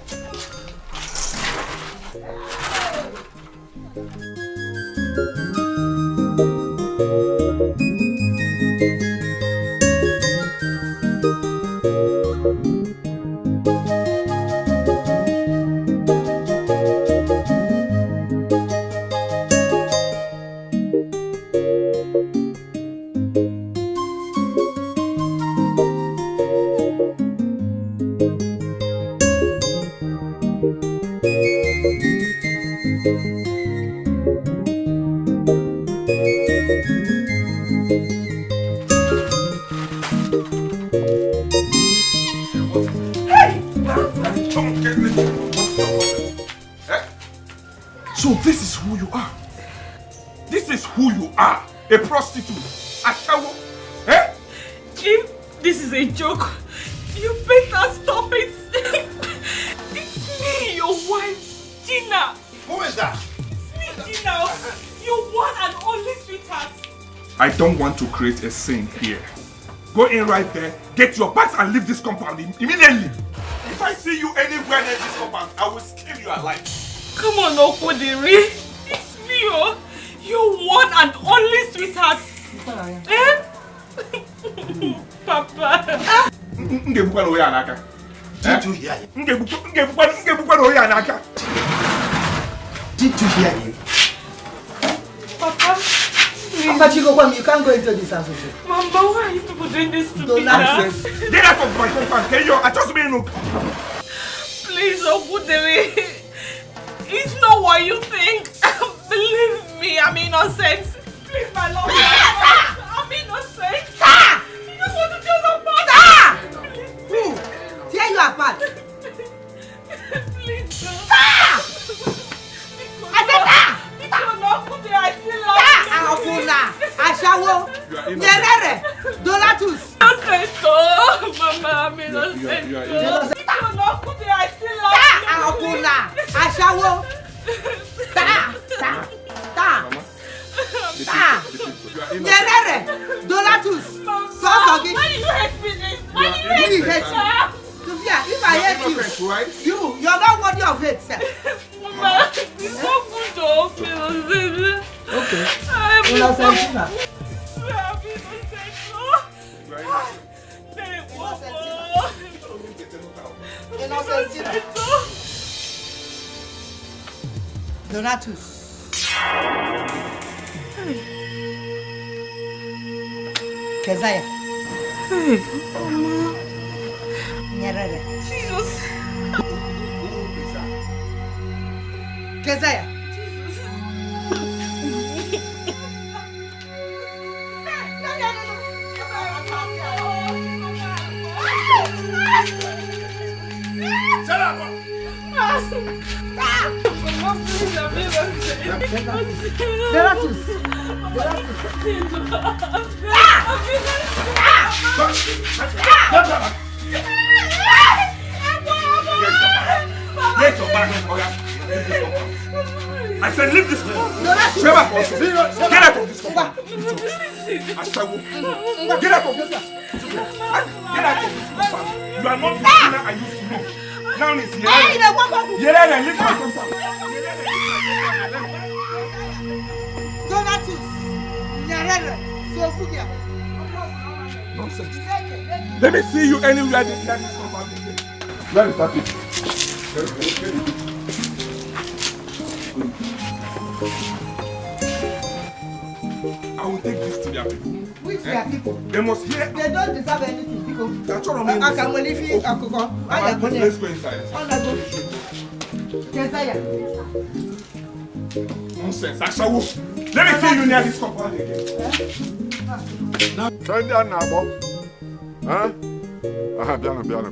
So this is who you are. This is who you are. A prostitute. A shower. Eh? If this is a joke, you better stop it. It's me, your wife, Gina. Who is that? It's me, Gina. Your one and only sweetheart. I don't want to create a scene here. Go in right there, get your bags and leave this compound immediately. If I see you anywhere near this compound, I will skin you alive. Come on, Okodiri. It's me, oh. Your one and only sweetheart. Eh? Papa. Did you hear him? Did you hear him? Papa. Papa Chico, you can't go into this house. Mama, why are you people doing this to me now? Get out of my compound. I just mean look. Please, Okodiri. It's not what you think. Believe me, I'm innocent. Please, my love. I'm innocent. You just want to tear us apart. Who? Tear you apart? Please, no. I said Akuna, Ashawo, Nyerere, Donatus. Mama, I'm innocent. Akuna, Ashawo. Nyerere, Donatus. Why do you hate me this? Why do you hate me? Sophia, if I hate you, you're not worthy of hate, sir. Mama, it's so good to innocent. Okay. I'm innocent. Donatus. Kezaya. Hey, Mama. Nyerere. Jesus. Kezaya. Shut up! Donatus. I say leave this compound. Get out of this compound. Get out of this compound. You are not the sinner I used to know. Now it's here. Leave my compound. Nonsense. Let me see you anywhere in this compound. Let me start it. I will take this to their people. Which their people? They must hear. They don't deserve anything, people. That's what I mean. Let's go inside. Nonsense. Let me see you near this compound again. Try that now, Bob. Huh? Biano.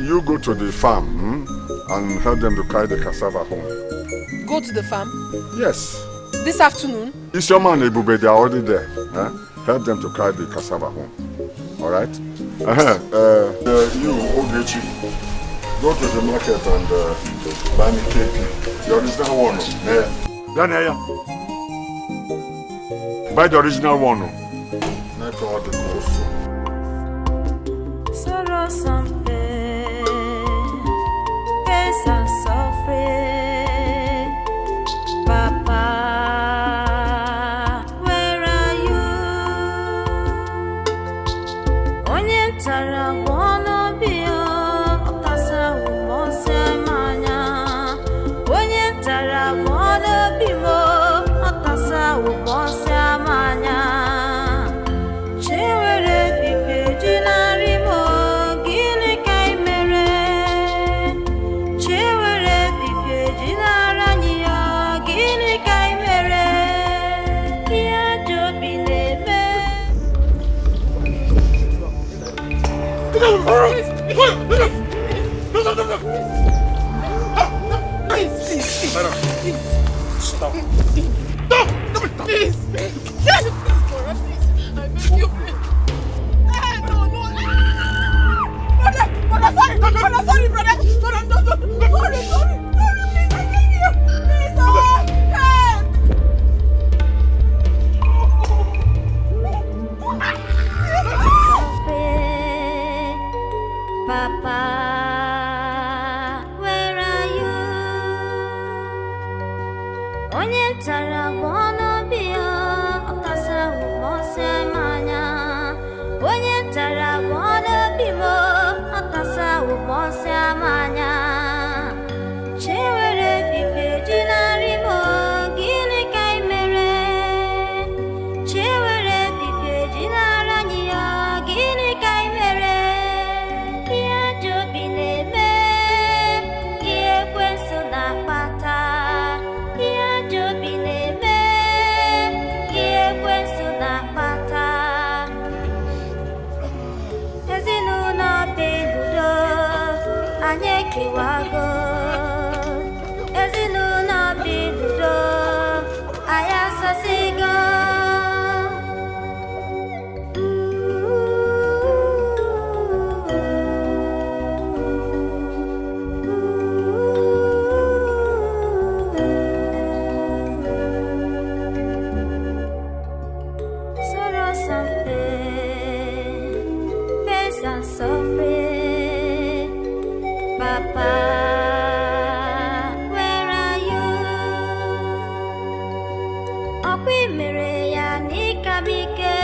You go to the farm and help them to carry the cassava home. Go to the farm? Yes. This afternoon? It's your man, Ebube, they are already there. Help them to carry the cassava home. Alright? You, Ogechi, go to the market and buy me cake. The original one. Buy the original one. Make all the cost. Papa, where are you? Onye tara wono bio, okasa umose manya. Onye tara wono bimo, okasa umose manya. Chewere fife jinari mo, gini kai mere. Chewere fife jinara niya. Please. Stop. Please. Cora, please. I beg you, please. No. Brother, sorry, brother. Sorry, no. Sorry, please, I beg you. Please, help. Papa, where are you? Onye tara wono bio, okasa umose manya. Onye tara wono bimo, okasa umose manya. Chewere fife jinari mo, gini kai mere. Chewere fife jinara niya, gini kai mere. Kiwago, ezinuna bidudo, ayasa sigo. Soro sampe, pesa sofre. Papa, where are you? Okwi mere ya nikabike,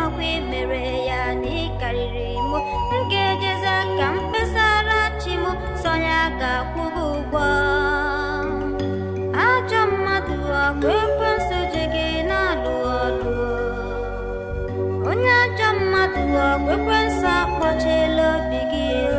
okwi mere ya nikaririmu. Ngejeza kampesara chimu, sonya kakwugugwa. Aja mmadu akwekwensu jege na luolu. Onye aja mmadu akwekwensu akpochelo bigio.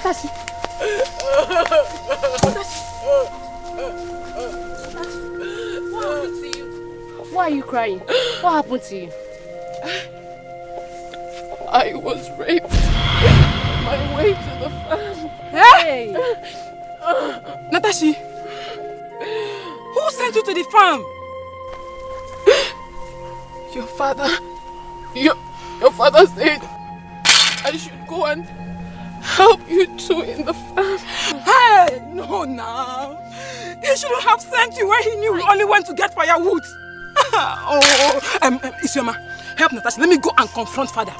Natashi. What happened to you? Why are you crying? What happened to you? I was raped. My way to the farm. Hey! Natashi, who sent you to the farm? Your father. Your father said I should go and help you two in the farm. Hey! No, now. He shouldn't have sent you where he knew we only went to get firewood. Isioma, help Natasha. Let me go and confront father.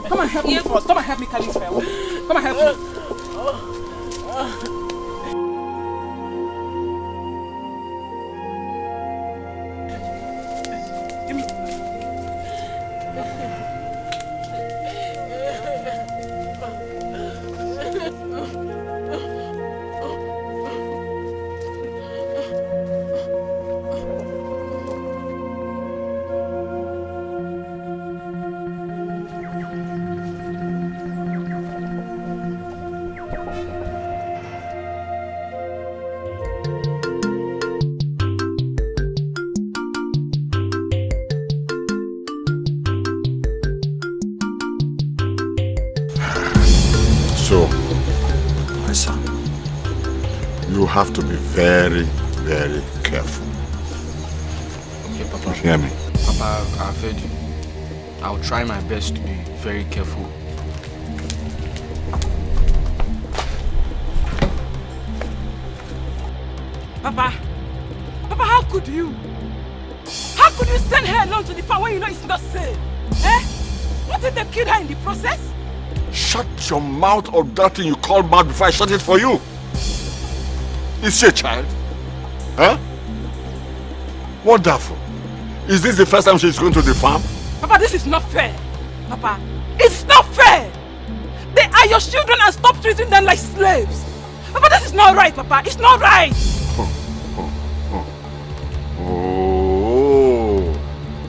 Come and help me first. Come and help me carry this firewood. Come and help me. So, my son, you have to be very, very careful. Okay, Papa. You hear me? Papa, I've heard you. I'll try my best to be very careful. Papa, how could you? How could you send her alone to the farm when you know it's not safe? Eh? What if they killed her in the process? Shut your mouth or that thing you call mouth before I shut it for you. Is she a child? Huh? Wonderful. Is this the first time she's going to the farm? Papa, this is not fair. Papa, it's not fair. They are your children and stop treating them like slaves. Papa, this is not right, Papa. It's not right. Oh,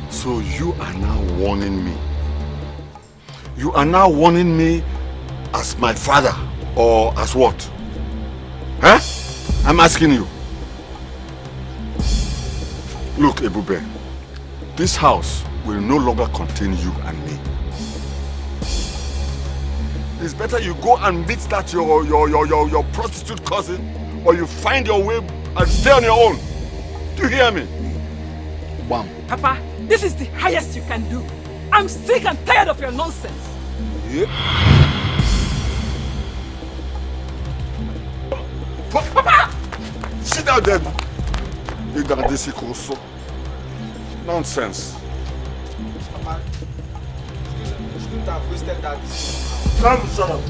so you are now warning me. You are now warning me as my father or as what? Huh? I'm asking you. Look, Ebube, this house will no longer contain you and me. It's better you go and meet that your prostitute cousin, or you find your way and stay on your own. Do you hear me? Bam. Papa, this is the highest you can do. I'm sick and tired of your nonsense. Yep. Papa! Sit down there. Nonsense. Papa, you shouldn't have wasted that. Shut up.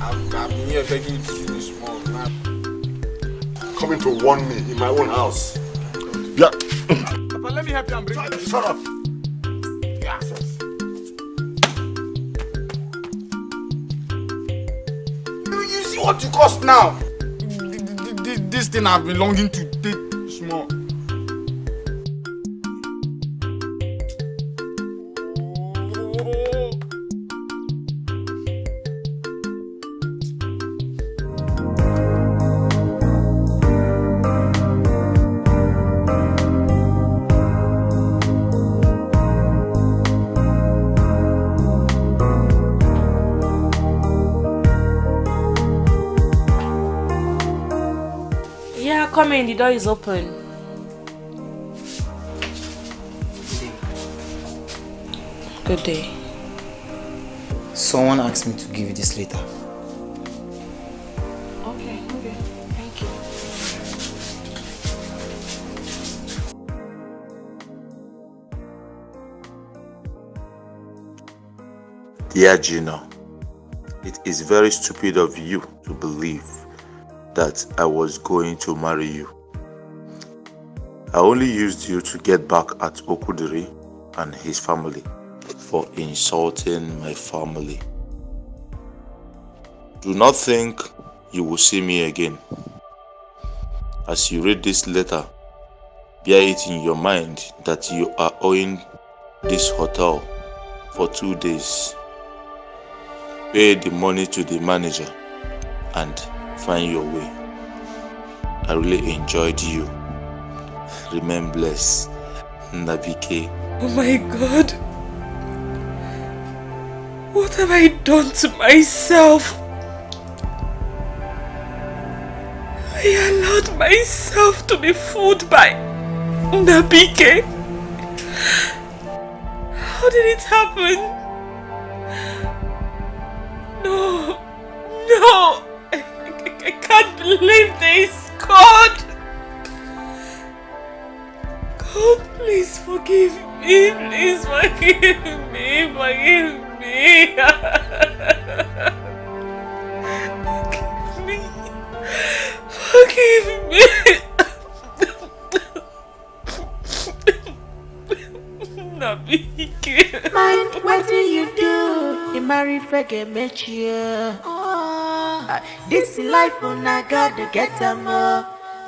I've been here begging you to do this small man. Coming to warn me in my own house. Yeah. Papa, let me help you and bring it. Shut up. Yeah. You see what you cost now? This thing I've been longing to take small. Come in, the door is open. Good day. Someone asked me to give you this later. Okay, thank you. Dear Gina, it is very stupid of you to believe that I was going to marry you. I only used you to get back at Okudiri and his family for insulting my family. Do not think you will see me again. As you read this letter, bear it in your mind that you are owing this hotel for 2 days. Pay the money to the manager and find your way. I really enjoyed you. Remain blessed. Nabike. Oh my God. What have I done to myself? I allowed myself to be fooled by Nabike. How did it happen? No. I can't believe this. God, please forgive me. Please forgive me. Forgive me. Forgive me. Nabike. Mind, what do you do? You marry forget me. This life on I gotta get them more.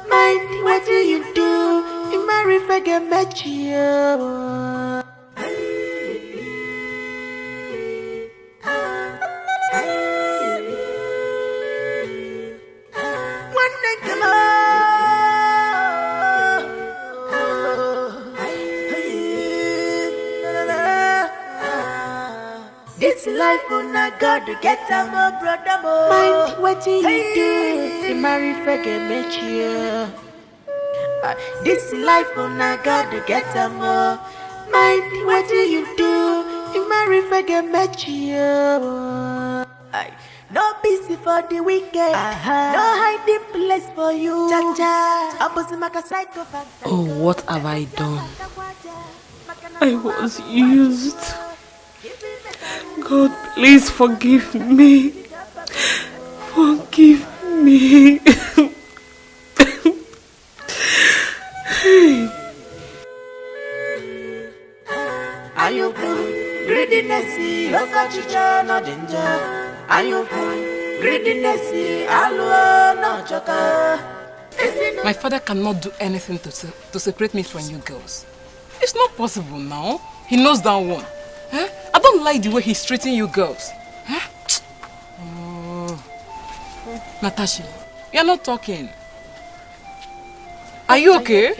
Mind, what do you do? You marry forget me. This life on I gotta get them more, brother more. Mind, what do you do? You marry forget me. This life on I gotta get them more. Mind, what do you do? You marry forget me. No busy for the weekend. No hiding place for you. Oh, what have I done? I was used. God, please forgive me. Forgive me. Are you good? Greediness, look at you, no danger. Are you good? Greediness, no joker. My father cannot do anything to separate me from you girls. It's not possible now. He knows that one. Huh? I don't like the way he's treating you girls. Huh? Oh. Natasha, you're not talking. Are you okay?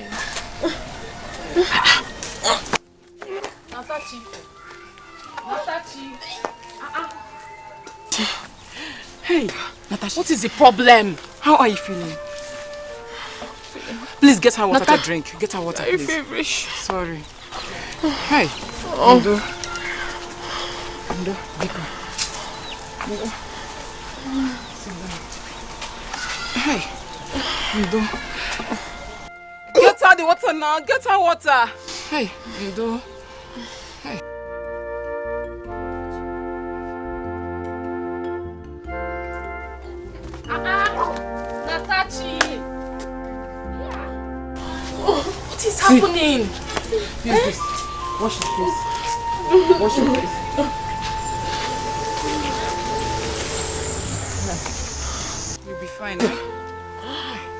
Natachi. Hey, Natasha. What is the problem? How are you feeling? Please get her water to drink. Get her water, please. Feverish. Sorry. Hey. Ndo, Biko. Hey. Ndo. Get her the water now. Get her water. Hey. Ndo. Hey. Natachi. What is happening? Use this. Wash your face. Wash your face. You'll be fine, eh?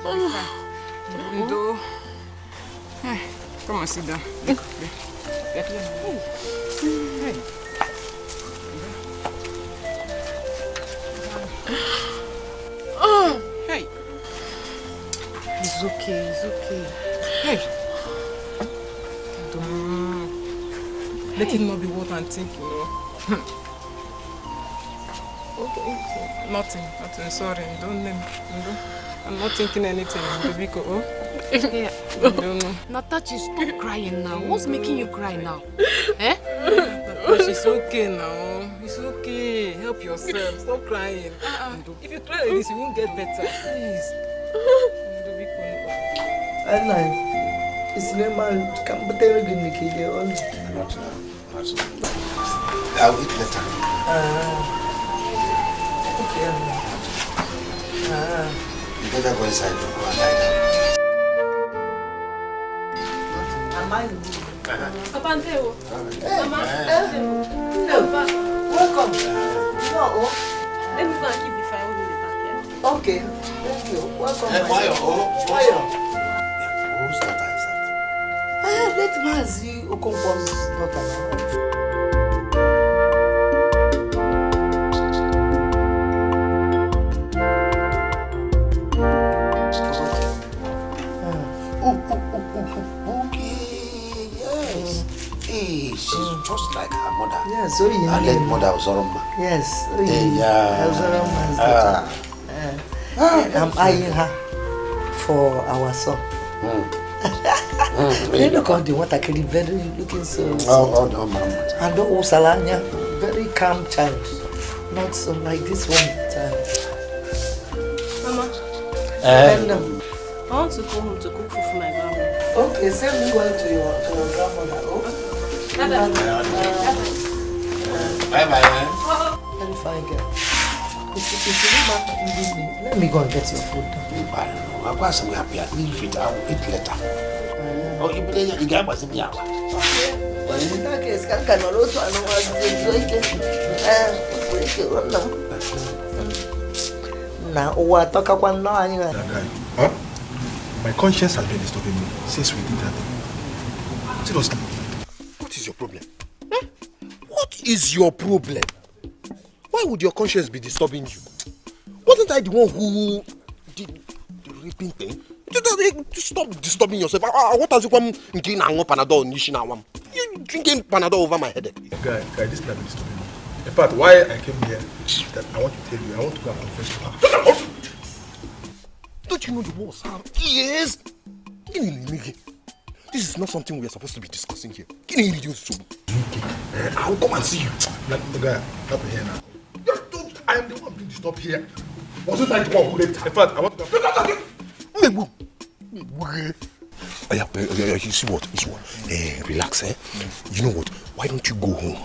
You'll be fine. Ndo. Hey, come and sit down. Hey. Hey. It's okay, it's okay. Hey. Let it not be what I'm thinking, you know. Okay. Nothing. Sorry. Don't name. I'm not thinking anything, baby. Oh. Yeah. No. Natachi, stop crying now. What's making you cry now? Eh? It's okay now. It's okay. Help yourself. Stop crying. If you cry like this, you won't get better. Please. It's normal. Come, but they're going to make it all. I'll eat later. Okay. You better go inside and go and lie down. Papa Nteo. Mama. Welcome. Let me go and keep the firewood in the back here. Okay. Thank you. Welcome. Why? Who's that? Let Mazi Okonkwo's daughter now. Okay, yes. Hey, she's just like her mother. Yes, so Her late mother was Oroma. Yes, I'm eyeing her for our son. You look on the water, very looking so. No, mama. And don't Salanya, very calm child. Not so like this one Mama. I want to go home to cook food for my grandma. Okay, send me going to your grandmother. Oh. Bye-bye. Very fine girl. Let me go and get your food. I've got some happy. I will eat later. Oh, you believe you got some yawa? In that case, I can also now, what talk about now? Huh? My conscience has been disturbing me since we did that. Seriously, what is your problem? Huh? What is your problem? Why would your conscience be disturbing you? Wasn't I the one who did the raping thing? Stop disturbing yourself. What has you come drinking Panadol? You drinking Panadol over my headache? Guy, this is not disturbing me. In fact, why I came here, that I want to tell you, I want to go and confess to her. Don't you know the worst harm is? This is not something we are supposed to be discussing here. I will come and see you. The guy, help me here now. I am the one being disturbed here. Wasn't I the one who raped her? In fact, I want to go. You see what? Relax, eh? You know what? Why don't you go home?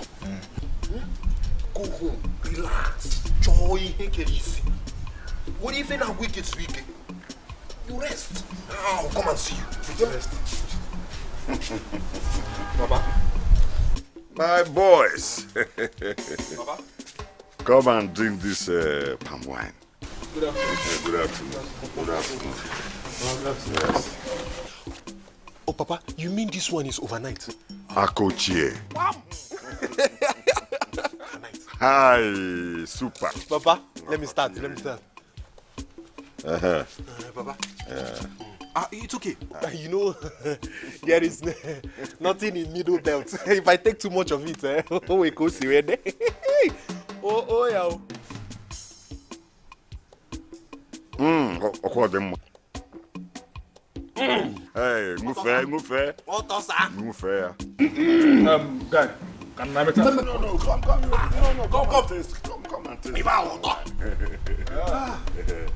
Go home, relax, joy, take it easy. What if you're weak, it's weak? You rest. I'll come and see you. You rest. Baba. My boys. Baba. Come and drink this palm wine. Good afternoon. Good afternoon. Good afternoon. Yes. Oh, Papa, you mean this one is overnight? Akochie. Hi, super. Papa, let me start. Papa. It's okay. You know, there is nothing in middle belt. If I take too much of it, we go see where they. Oh, yeah. Hey, move fair. Guy, can I make No, come. Come and taste.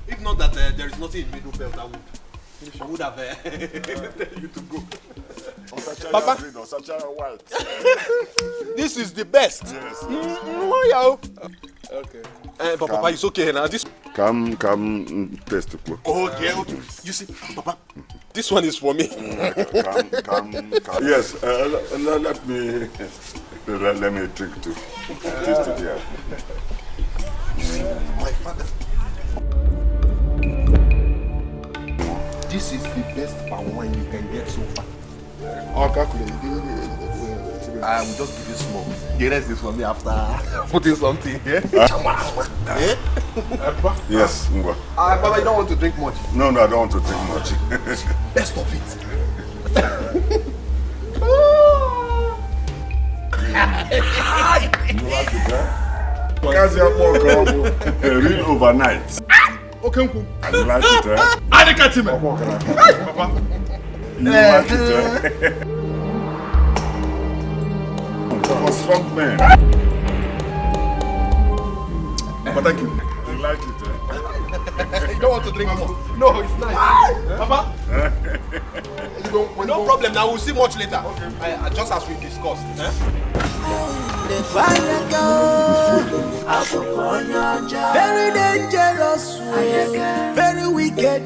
If not that there is nothing in middle belt, I would have tell you to go. Papa, white. This is the best. Yes. Okay. Papa, it's okay now. This. Come, taste the cook. Okay. You see, Papa, this one is for me. Come. Yes. Let me drink too. Taste it here. My father. This is the best palm wine you can get so far. I'll calculate. I will just give you small. The rest is for me after putting something here. Yes. Papa, you don't want to drink much? No, I don't want to drink much. Best of it. You like it, read overnight. Okay, you like it, I can't see me. Papa. You like it, For strong men. But thank you. You like it, You don't want to drink more? No, it's nice. Papa? No problem, now we'll see much later. Okay. Just as we discussed. Very dangerous, very wicked.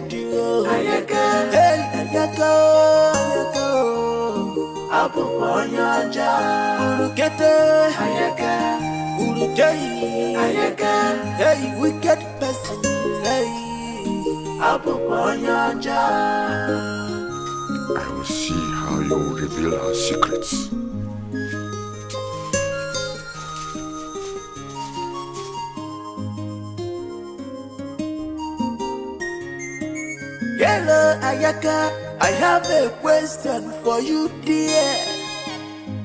Hey, wicked person. Hey, I will see how you will reveal our secrets. Hello, Ayaka. I have a question for you, dear.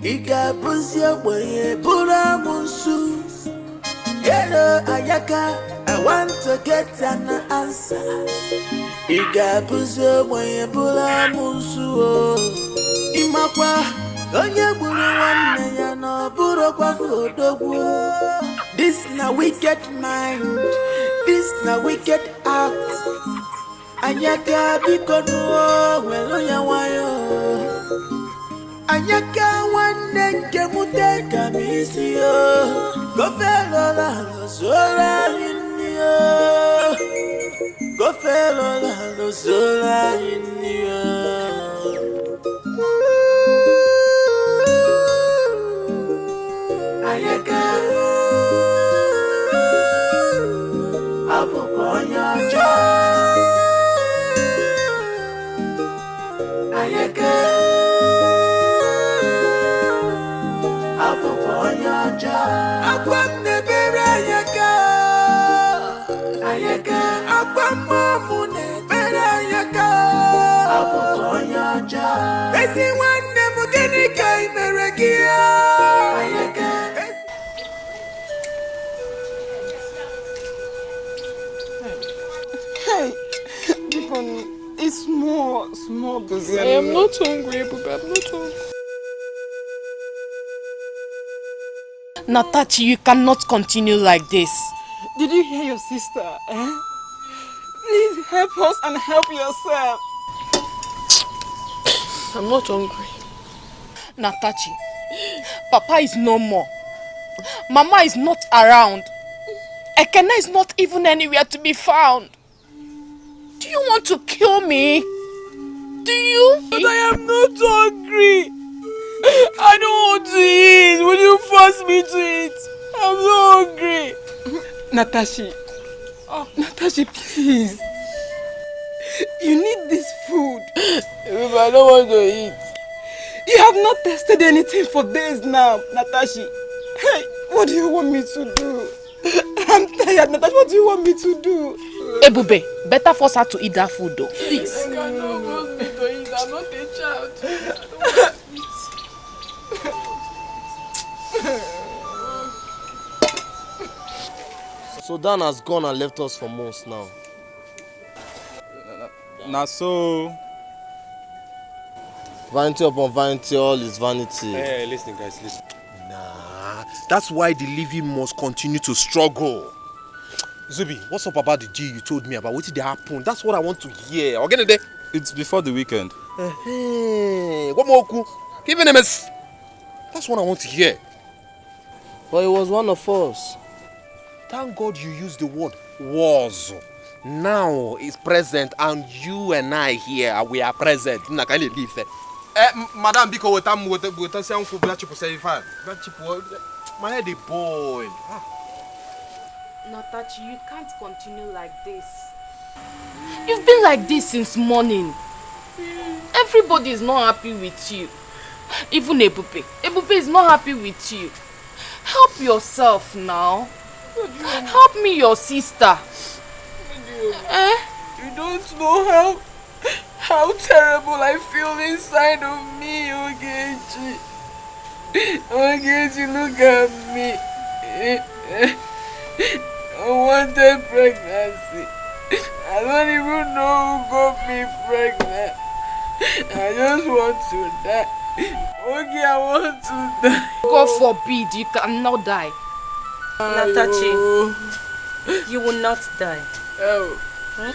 Igabuzia boye buramusu. Hello, Ayaka. I want to get an answer. Igabuzia boye buramusu. Imakwa, onye buru wanne ya no buru kwa odogwu. This na wicked mind. This na wicked act. Anyaka bikono welo ya wayo. Anyaka wanne nke muteka misiyo. Gofelo la zola inyo. Gofelo la zola inyo. Anyaka apokonya jo. Ayaka Apoponyaja Akwam nebere ayaka Ayaka Akwam mamu nebere ayaka Apoponyaja Esi wanne mugeni kai meregia Ayaka Hey, it's small busy. I am not hungry, Bube. I'm not hungry. Natachi, you cannot continue like this. Did you hear your sister? Please help us and help yourself. I'm not hungry. Natachi, Papa is no more. Mama is not around. Ekene is not even anywhere to be found. Do you want to kill me? Do you? But I am not hungry. I don't want to eat. Will you force me to eat? I'm so hungry. Natashi. Oh, Natashi, please. You need this food. If I don't want to eat. You have not tasted anything for days now, Natashi. Hey, what do you want me to do? I'm tired, Natashi. What do you want me to do? Ebube, better force her to eat that food though. Please. You cannot force me to eat. I'm not a child. So Dan has gone and left us for months now. Now so... Vanity upon vanity, all is vanity. Hey, listen guys, listen. Nah, that's why the living must continue to struggle. Zubi, what's up about the G you told me about? What did happen? That's what I want to hear. Okay, it's before the weekend. Hey, what more? Give him a mess. That's what I want to hear. But it was one of us. Thank God you used the word was. Now it's present and you and I here, we are present. I can't leave there. Madam, because with some black people say fine. My head is boiled. Natachi, you can't continue like this. You've been like this since morning. Everybody is not happy with you. Even Ebube. Ebube is not happy with you. Help yourself now. Help me, your sister. You don't know how terrible I feel inside of me, Ogechi. Ogechi, look at me. Unwanted pregnancy. I don't even know who got me pregnant. I just want to die. Okay, I want to die. God forbid, you cannot die. Natachi, you will not die. Oh. Huh?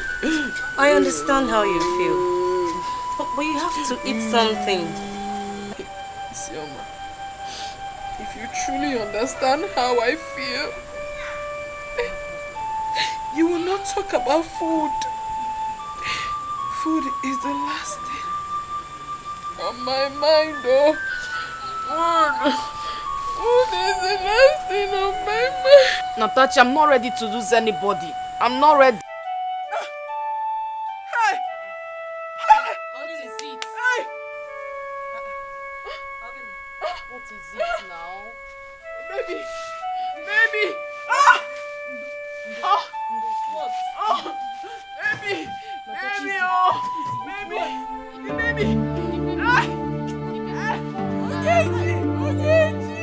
I understand how you feel. But you have to eat something. Sioma, if you truly understand how I feel, you will not talk about food. Food is the last thing on my mind, oh. Food is the last thing on my mind. Natachi, I'm not ready to lose anybody. I'm not ready. What is it? is it now? Baby! Baby! Ah! Oh! What? Oh! Baby! Baby! Oh! Baby! The baby! Ah! Ogechi! Ogechi!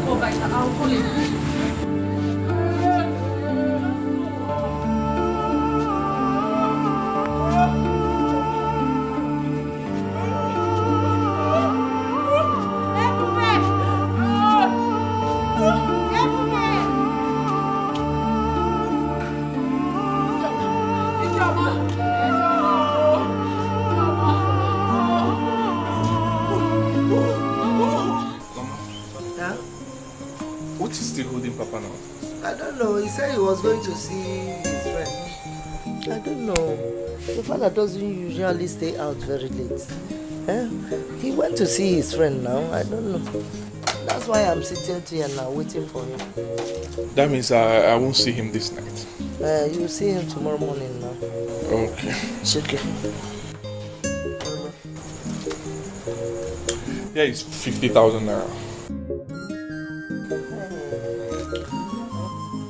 Go back. I'll call you. What is still holding Papa now? I don't know. He said he was going to see his friend. I don't know. Your father doesn't usually stay out very late. He went to see his friend now. I don't know. That's why I'm sitting here now waiting for him. That means I won't see him this night. You'll see him tomorrow morning now. Okay. It's okay. Yeah, it's 50,000 naira.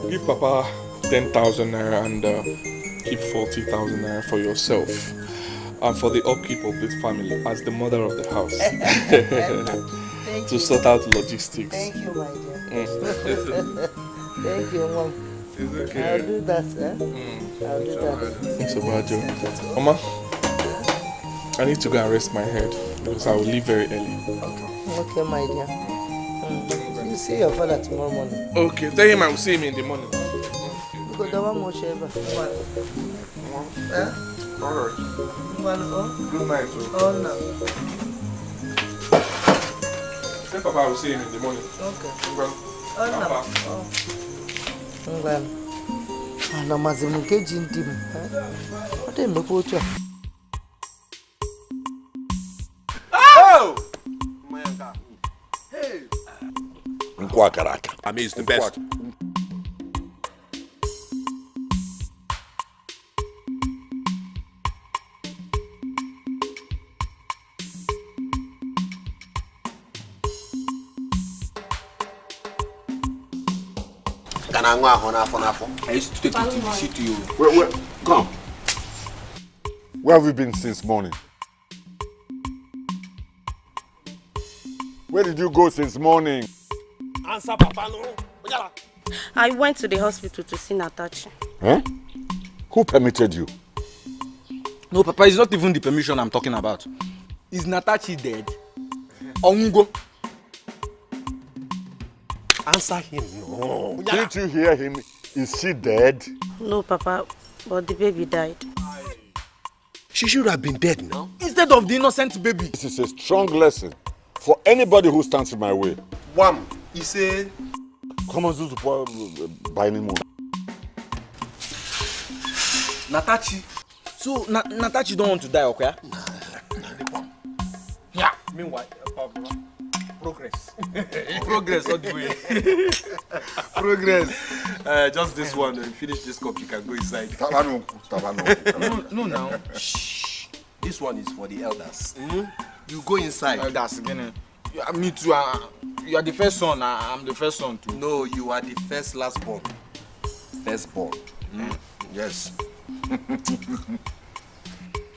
Give Papa 10,000 naira and keep 40,000 naira for yourself and for the upkeep of this family as the mother of the house. To sort out logistics. Thank you, my dear. Thank you, Mom. It's okay. I'll do that, I'll do that. It's about you. Mama, I need to go and rest my head because I will leave very early. Okay, my dear. You see your father tomorrow morning. Okay, tell him I will see him in the morning. Because there won't much ever. Alright. Good night. Oh, no. Tell Papa I will see him in the morning. Okay. Well, Papa. Well, I'm mazimukeji ndim. What am I going to do? Oh! Hey! I mean, it's the best. I used to take you to the city. Wait, come. Where have you been since morning? Where did you go since morning? Answer, Papa, no. I went to the hospital to see Natachi. Huh? Who permitted you? No, Papa, it's not even the permission I'm talking about. Is Natachi dead? Ongo. Answer him, no. Didn't you hear him? Is she dead? No, Papa, but the baby died. She should have been dead now. Instead of the innocent baby. This is a strong lesson for anybody who stands in my way. Wham! He said, come on, Zuzu, by any move. Natachi. So, Natachi don't want to die, okay? Yeah. Meanwhile, progress. Progress all the way. Progress. Just this one. Finish this cup, you can go inside. No, now. Shh. This one is for the elders. You go inside. Elders again. Me too. You are the first son. I'm the first son too. No, you are the first last born. Firstborn. Yes.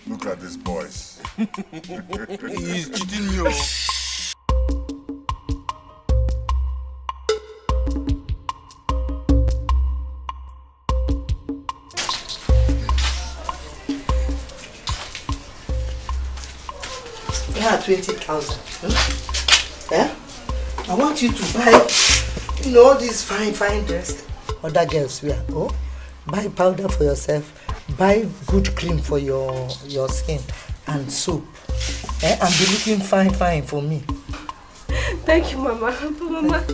Look at these boys. He's cheating me. You have 20,000. Yeah? I want you to buy, all these fine dress other girls wear. Oh, buy powder for yourself. Buy good cream for your skin and soap. And be looking fine for me. Thank you, Mama. But Mama,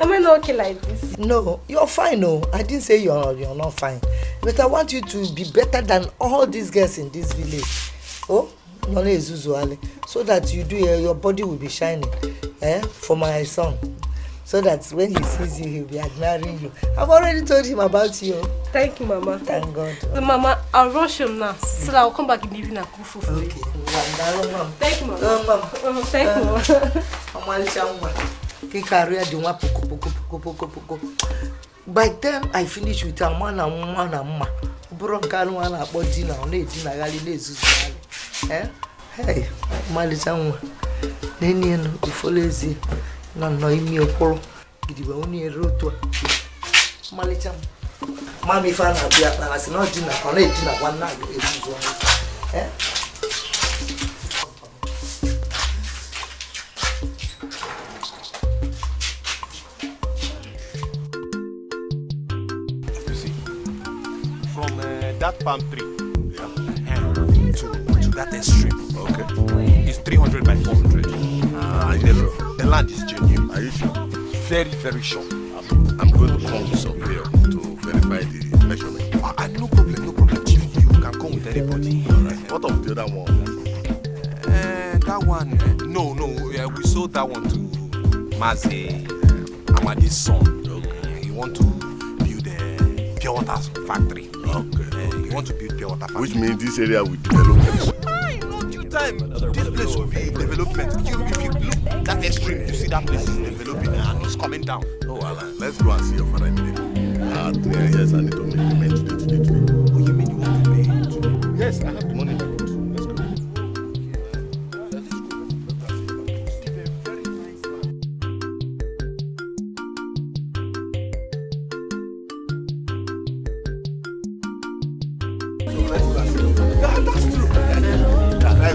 am I not okay like this? No, you're fine. No, I didn't say you're not fine. But I want you to be better than all these girls in this village. Oh, so that you do your body will be shining. For my son. So that when he sees you, he'll be admiring you. I've already told him about you. Thank you, Mama. Thank God. But Mama, I'll rush him now, so that I'll come back in the evening and cook food for you. Thank you, Mama. Thank you, Mama. By then I finish with a man and woman and ma. Bronkano and a body now, Nate eh? Hey, Malisanwa. Nenian, if lazy, none know me a polo. Give you only a road to Malicham. Mammy found out that I was not dinner on it dinner one night. Eh? That palm tree, to that extreme, okay, it's 300 by 400. The land is genuine. Are you sure? Very, very sure. I'm going to come to surveyor to verify the measurement. No problem, Chief. You can come with anybody. Right. What of the other one? That one, no, we sold that one to Mazi, Amadi's son. Okay. He want to build a pure water factory. Okay. You want to build pure water factory. Which means this area will develop. No due time. This place will be development. If you look that extreme, you see that place is developing and it's coming down. Oh, Alan, let's go and see your father immediately. 3 years I need to make payment today. Oh, you mean you want to pay it? Yes, I have the money. Let's go.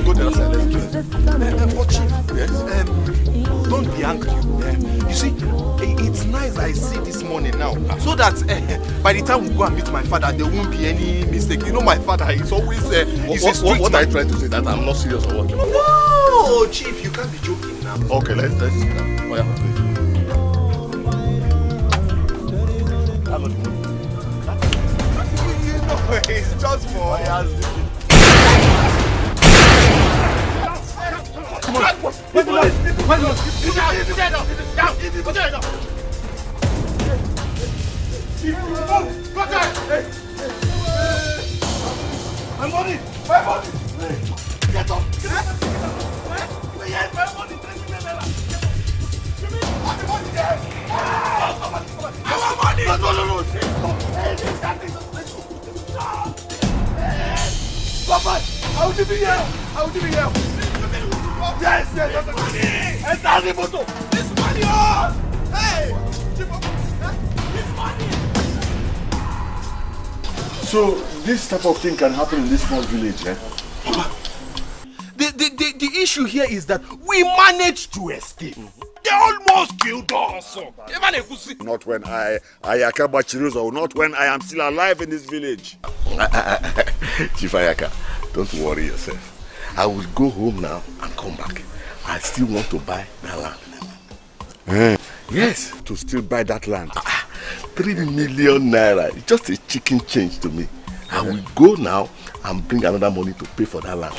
Go there, let's do it. But Chief, yes? Don't be angry. You see, it's nice I see this morning now, so that by the time we go and meet my father, there won't be any mistake. You know, my father is always. What are you trying to say? That I'm not serious or what? No, Chief, you can't be joking now. Okay, let's see now. Oh, yeah, you know, it's just for. Come on. My money! Get up! Where's my money? Our money! No. Papa, I will give you here. Yes, that's money! And that's the motor! This money! Hey! This money! So, this type of thing can happen in this small village, eh? The issue here is that we managed to escape. They almost killed us. Not when I Ayaka Chiruzo, not when I am still alive in this village. Chief Ayaka, don't worry yourself. I will go home now and come back. I still want to buy that land. Yes. To still buy that land? 3 million naira. It's just a chicken change to me. I will go now and bring another money to pay for that land.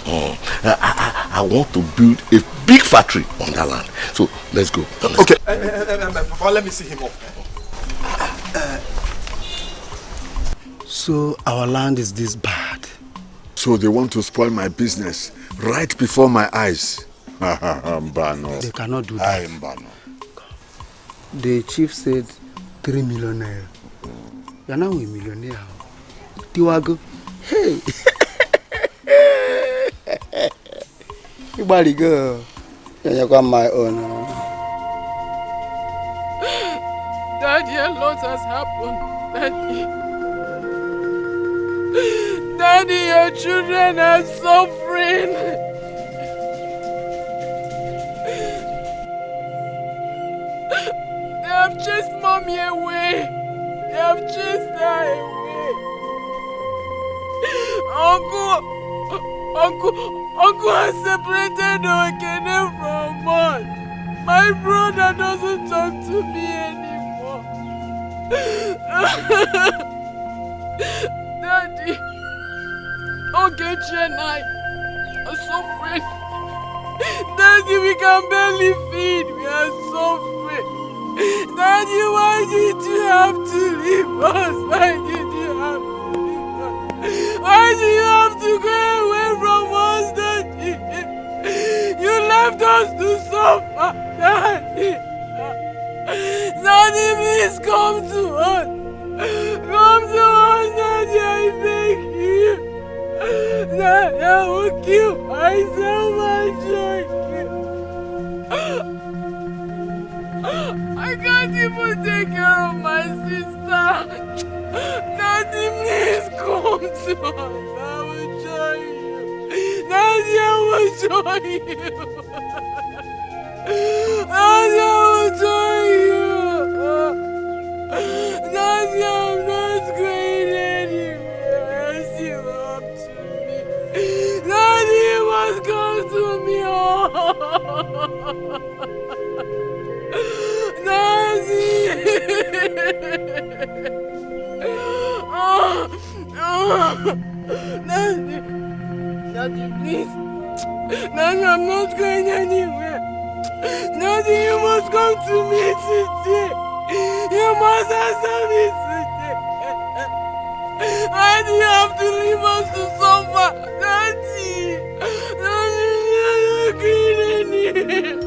I want to build a big factory on that land. So let's go. Okay. Let me see him up. So our land is this bad. So they want to spoil my business right before my eyes. Mbano. They cannot do that. Mbano. The chief said 3 million naira. You are now a millionaire. Tiwago. Hey. You body girl. You got my own. Daddy, a lot has happened. Daddy, your children are suffering. They have chased mommy away. They have chased her away. Uncle has separated Okene from us. My brother doesn't talk to me anymore. Daddy, Ogechi and I are suffering. Daddy, we can barely feed. We are suffering. Daddy, why did you have to leave us? Why did you have to leave us? Why do you have to go away from us, Daddy? You left us to suffer, Daddy. Daddy, please come to us. Come to us, Daddy, I beg you. Daddy, I will kill myself and join you. I can't even take care of my sister. Daddy, please come to us. I will join you. Daddy, I will join you. Daddy, I will join you. Daddy, I'm not going anywhere. You up to me. Daddy, you must come to me. Daddy. Daddy, please. Daddy, I'm not going anywhere. Daddy, you must come to me today. You must answer me today. Why do you have to leave us to suffer? Daddy, Daddy, you're not going anywhere.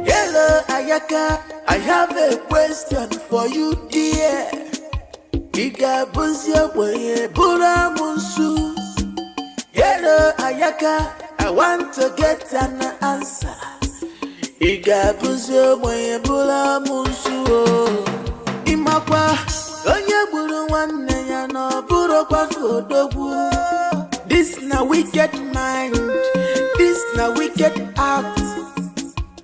Hello, Ayaka. I have a question for you, dear. Hello, Ayaka. I want to get an answer. Imakwa, onye buru nwanne ya no buru kwa fodogwu. This na wicked mind. This na wicked act.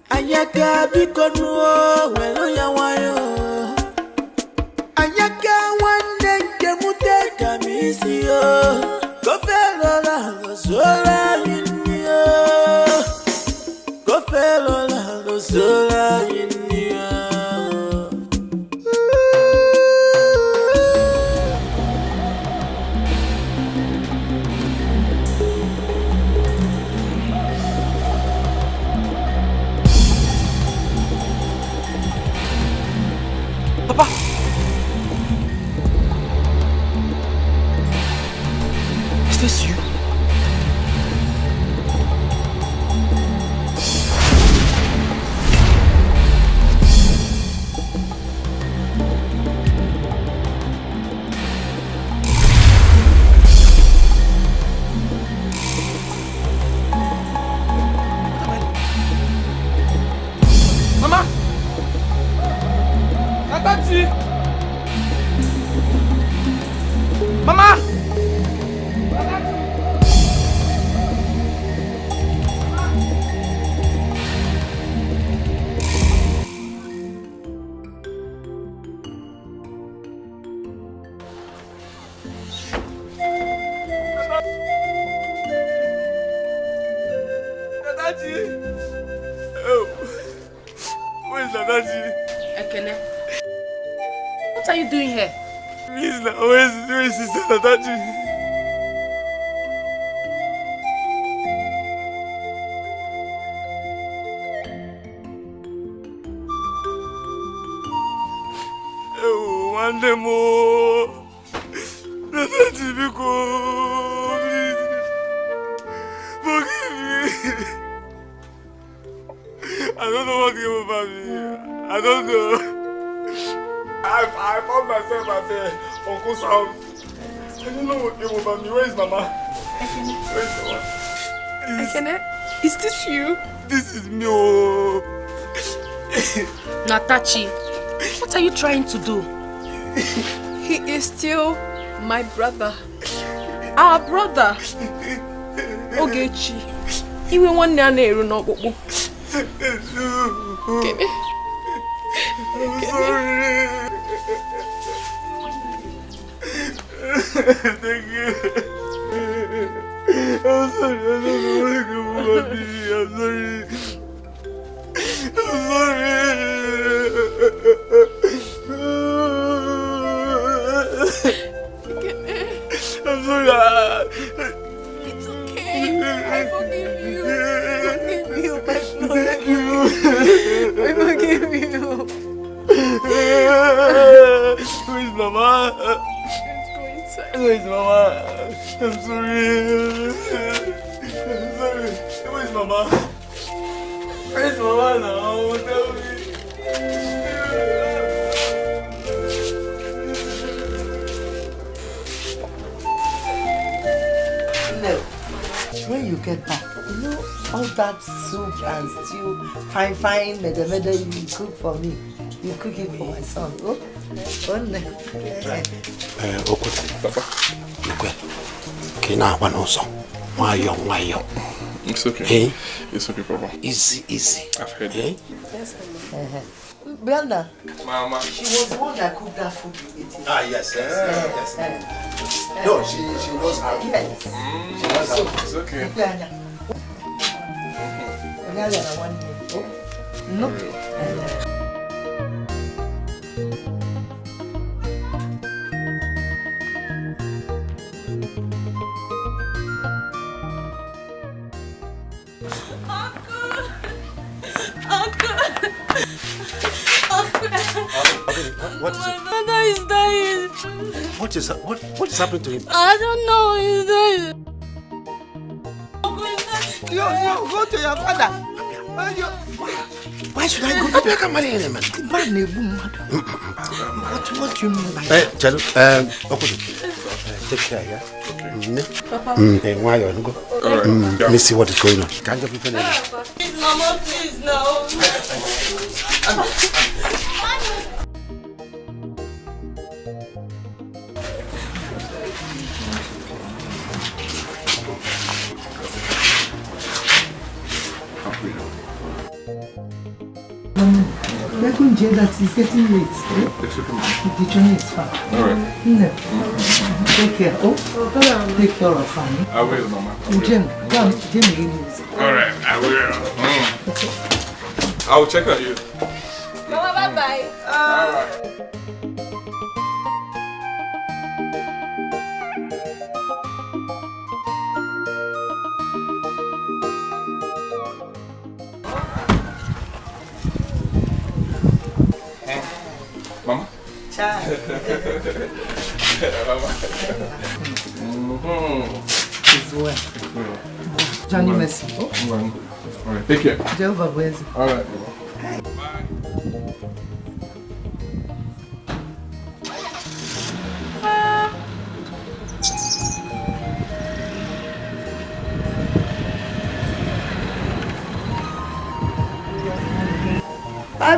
Ayaka biko nuo welo ya wayo. Ayaka wande nke mute kamisi yo. Kofelo la zola yini yo. Kofelo la zola yini yo. Papa! Is this you? Mama! Tati! Mama! Tati! Oh! Where's Tati? Ekene. What are you doing here? Please now, where is Sister Tati? Oh, one day more. Tati, please. Forgive me. I don't know what came over me. I don't know. I found myself at Uncle's house. I don't know what came over me. Where is Mama? Where is Mama? Ekene, is this you? This is me. Oh. Natachi, what are you trying to do? He is still my brother. Our brother. Ogechi. Iwe nwanne a na-eru n'ọkpụkpụ. Ekene. I'm sorry. Thank you. I'm sorry. I don't know what to do about me. I'm sorry. I'm sorry. I'm sorry. It's okay. I forgive you. I forgive you. Where is Mama? Where is Mama? I'm sorry. I'm sorry. Where is Mama? Where is Mama now? Tell me. No. When you get back, you know all that soup and stew, fine, mede you cook for me. You cook it for my son. Oh, no. Papa. It's okay. Hey? It's okay, Papa. Easy. I've heard it. Yes, Brenda. Mama. She was the one that cooked that food you ate. Yes. No, she knows how. Yes. She knows how. It's okay. No. What is it? My brother is dying. What is happening to him? I don't know. He's dying. You go to your father. Why should I go to the marry him? What do you mean by that? Chalo, take care, yeah? Okay. Papa. Why you go? Alright. Let me see what is going on. Can't you feel Please, Mama, please, no. That is getting late. The journey is far. Alright. No. Take care. Take care of family. I will, Mama. Jim, Alright, I will. I will check on you. Mama, bye-bye. Alright. Mama? Child. It's well. Johnny Messi. Alright, take care. Jehovah bless you. Alright.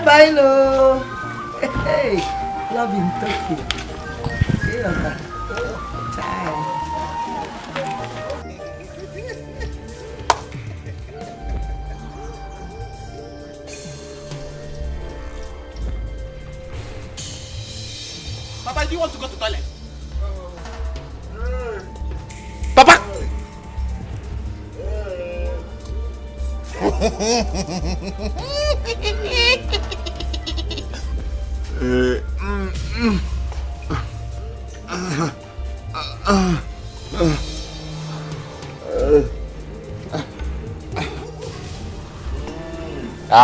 Bye, Lo. Hey, love in Tokyo. Child. Papa, do you want to go to the toilet? Papa!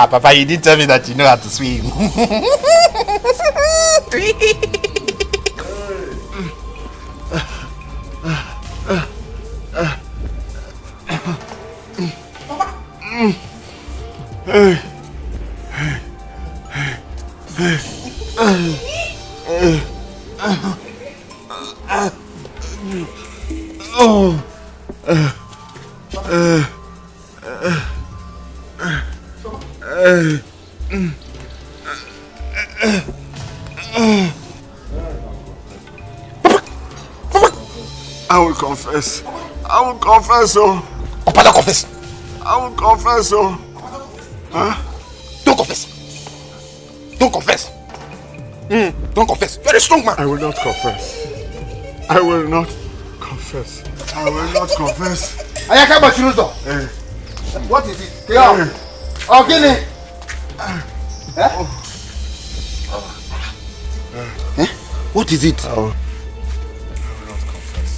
Papa, you didn't tell me that you know how to swim. I will confess. I will confess, oh. Papa, don't confess. I will confess, oh. Huh? Don't confess. Don't confess. Don't confess. You're a strong man. I will not confess. I will not confess. I will not confess. Ayaka Bachiruzo. What is it? Tell. Ogini. What is it? I will not confess.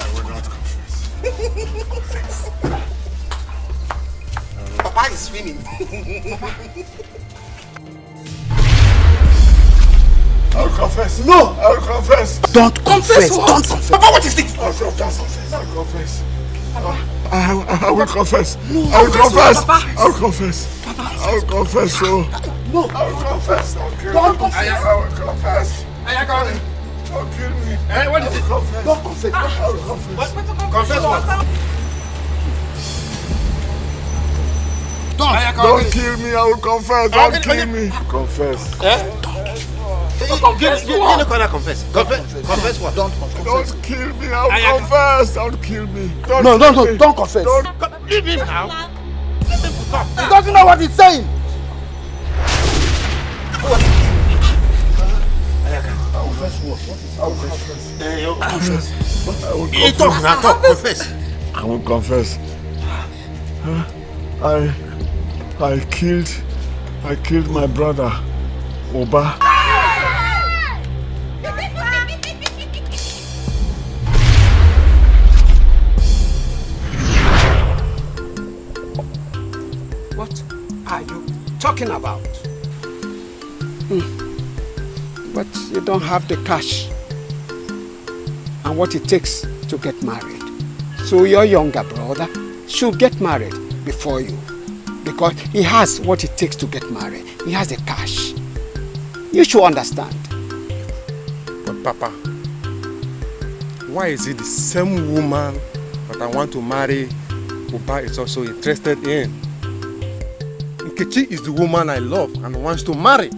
I will not confess. Papa is swimming. I'll confess. No. I'll confess. Don't confess. What? Don't confess. Papa, what is it? I'll confess. I'll confess. I will confess. No. I'll confess. Papa. I'll confess. Papa. I'll confess. So. No. I'll confess. Don't confess. I will confess. Don't kill me. What is it? Don't confess. I'll confess. Confess what? Don't kill me. I will confess. Don't kill me. Confess. Give the corner confess. Confess what? Don't confess. Don't kill me. I'll confess. Don't kill me. Don't confess. Leave him now. Let him talk. He doesn't know what he's saying. Confess. I will confess. I killed my brother, Oba. What are you talking about? But you don't have the cash and what it takes to get married. So your younger brother should get married before you, because he has what it takes to get married. He has the cash. You should understand. But Papa, why is it the same woman that I want to marry Uba is also interested in? Nkechi is the woman I love and wants to marry.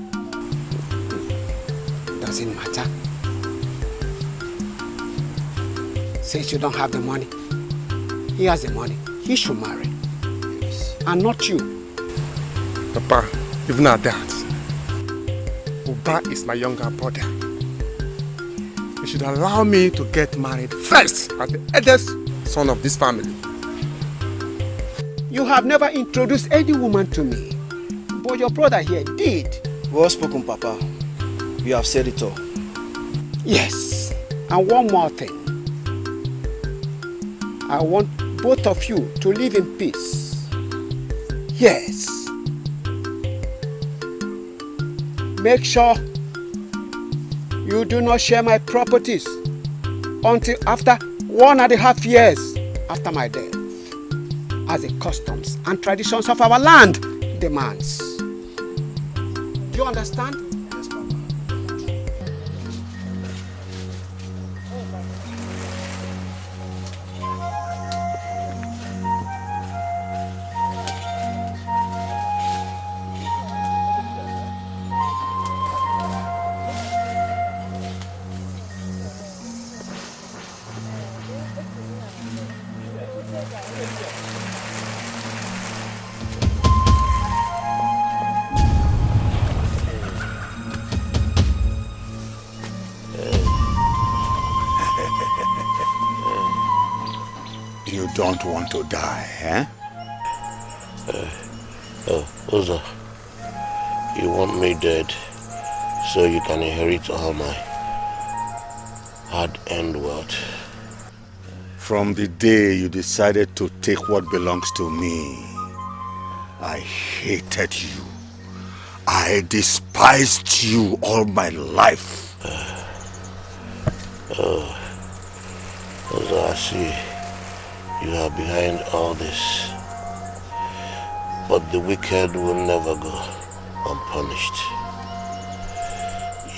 Doesn't matter. Since you don't have the money, he has the money. He should marry. And not you. Papa, even at that, Uba is my younger brother. You should allow me to get married first as the eldest son of this family. You have never introduced any woman to me, but your brother here did. Well spoken, Papa. You have said it all. Yes, and one more thing. I want both of you to live in peace. Yes. Make sure you do not share my properties until after 1.5 years after my death, as the customs and traditions of our land demands. Do you understand? Yes, Papa. You don't want to die, eh? Oza, you want me dead so you can inherit all my hard-earned wealth. From the day you decided to take what belongs to me, I hated you. I despised you all my life. Oza, I see you are behind all this. But the wicked will never go unpunished.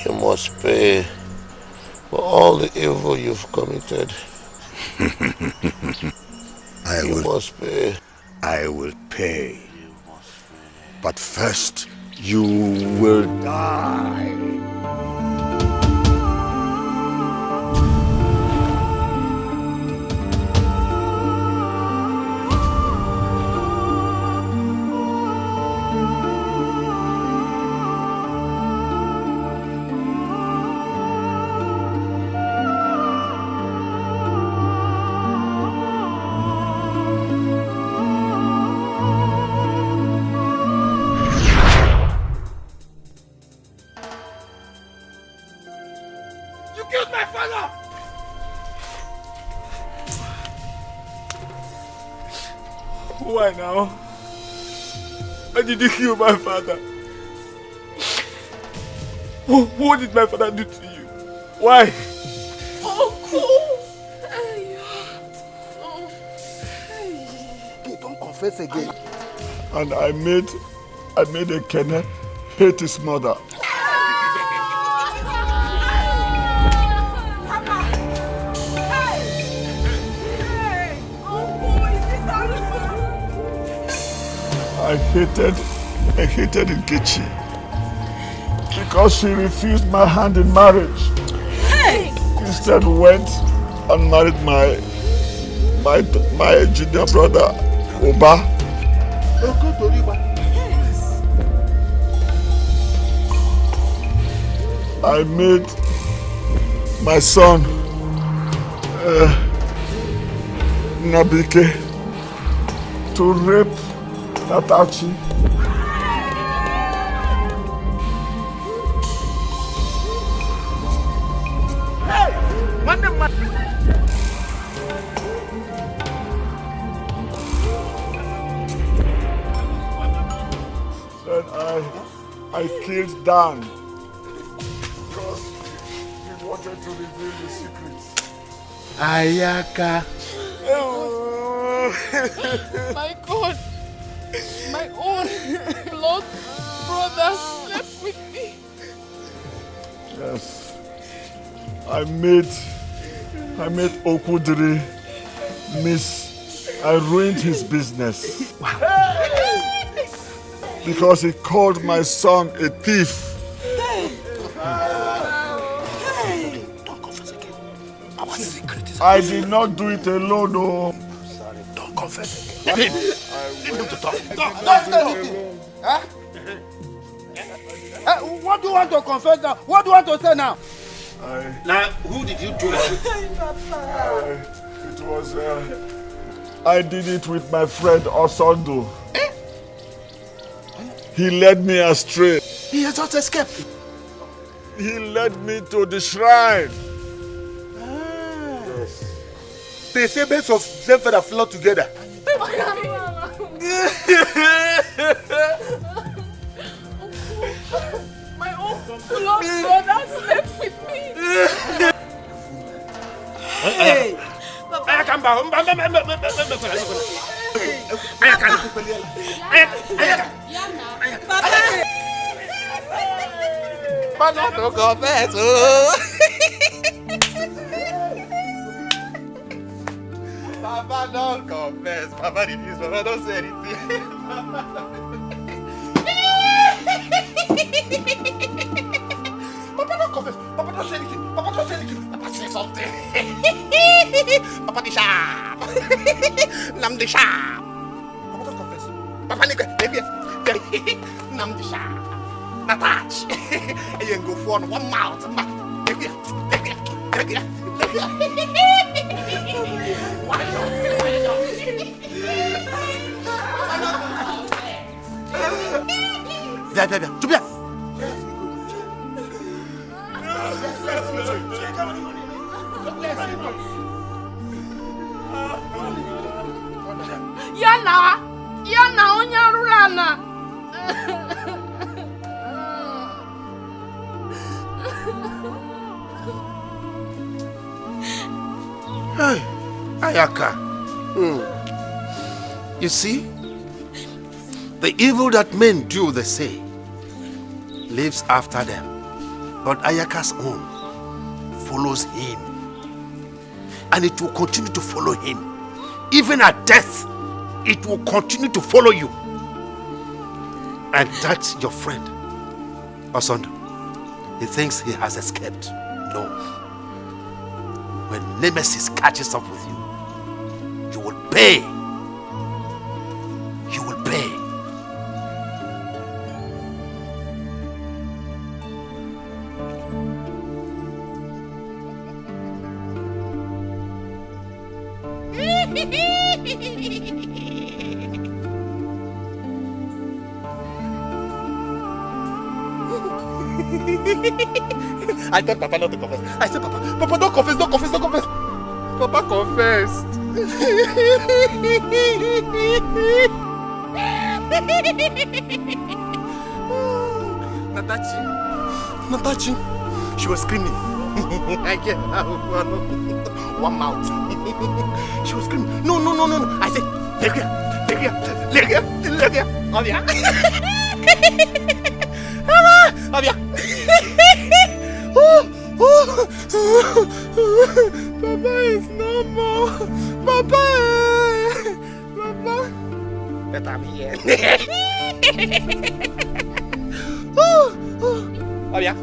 You must pay for all the evil you've committed. You must pay. I will pay. But first, you will die. Why now? Why did you kill my father? What did my father do to you? Why? Okay, don't confess again. And I made Ekene hate his mother. I hated Nkechi because she refused my hand in marriage. Instead went and married my junior brother, Oba. I made my son, Nabike, to rape Tatachi. Then I killed Dan because he wanted to reveal the secrets. Ayaka. My God. My own blood brother slept with me. Yes. I made Okudiri miss. I ruined his business. Because he called my son a thief. Don't confess again. Our secret is I did not do it alone, no. Sorry, don't confess again. Leave him to talk. Don't say anything. Huh? What do you want to confess now? What do you want to say now? Now, who did you do it? It was, I did it with my friend Osondo. He led me astray. He has just escaped. He led me to the shrine. Yes. They say birds of same feather flock together. My own blood brother slept with me. Hey! Papa, don't confess. Papa, don't confess. Papa, did this. Papa, don't say anything. Papa, don't confess. Papa, don't say anything. Papa, don't say anything. Papa, say something. Papa, the sharp. Nam the sharp. Papa, don't confess. Papa, Nam the sharp. Not touch. And you go for one mouth. Yana, Onyarulana. Hey, Ayaka. You see, the evil that men do, they say, lives after them. But Ayaka's own follows him. And it will continue to follow him. Even at death, it will continue to follow you. And that's your friend, Osondo. He thinks he has escaped. No. When Nemesis catches up with you, you will pay. You will pay. I told Papa not to confess. I said, Papa, don't confess, don't confess, don't confess. Papa confessed. Natachi, Natachi, she was screaming. I get one mouth. She was screaming. No. I said, look here. Avia. Avia. Papa is no more. Papa. But I'm here. Avia.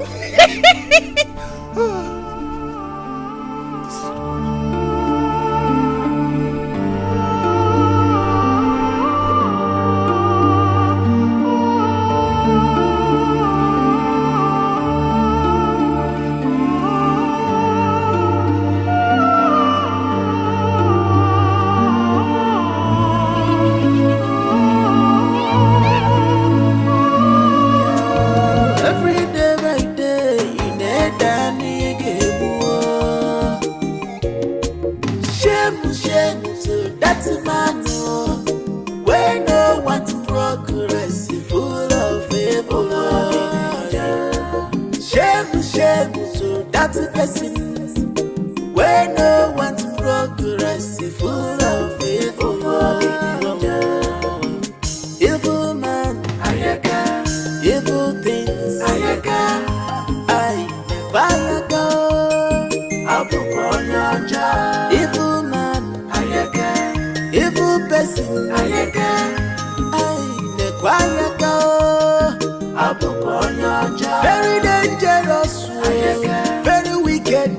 Very dangerous, very wicked.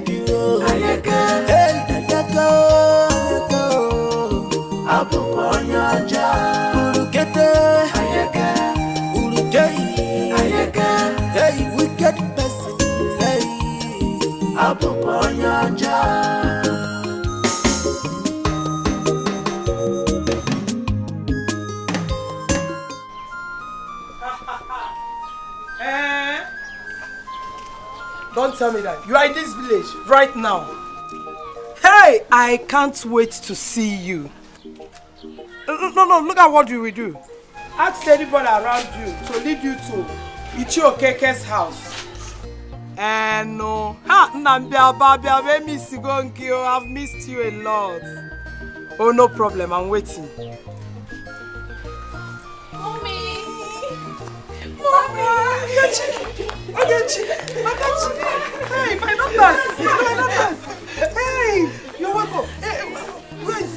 Hey, wicked person. Hey, Don't tell me that. You are in this village right now. Hey, I can't wait to see you. No, look at what you will do. Ask anybody around you to lead you to Ichio Keke's house. And no, I've missed you a lot. Oh, no problem, I'm waiting. Mommy! Hey, my daughters! Hey, you're welcome. Hey, wait.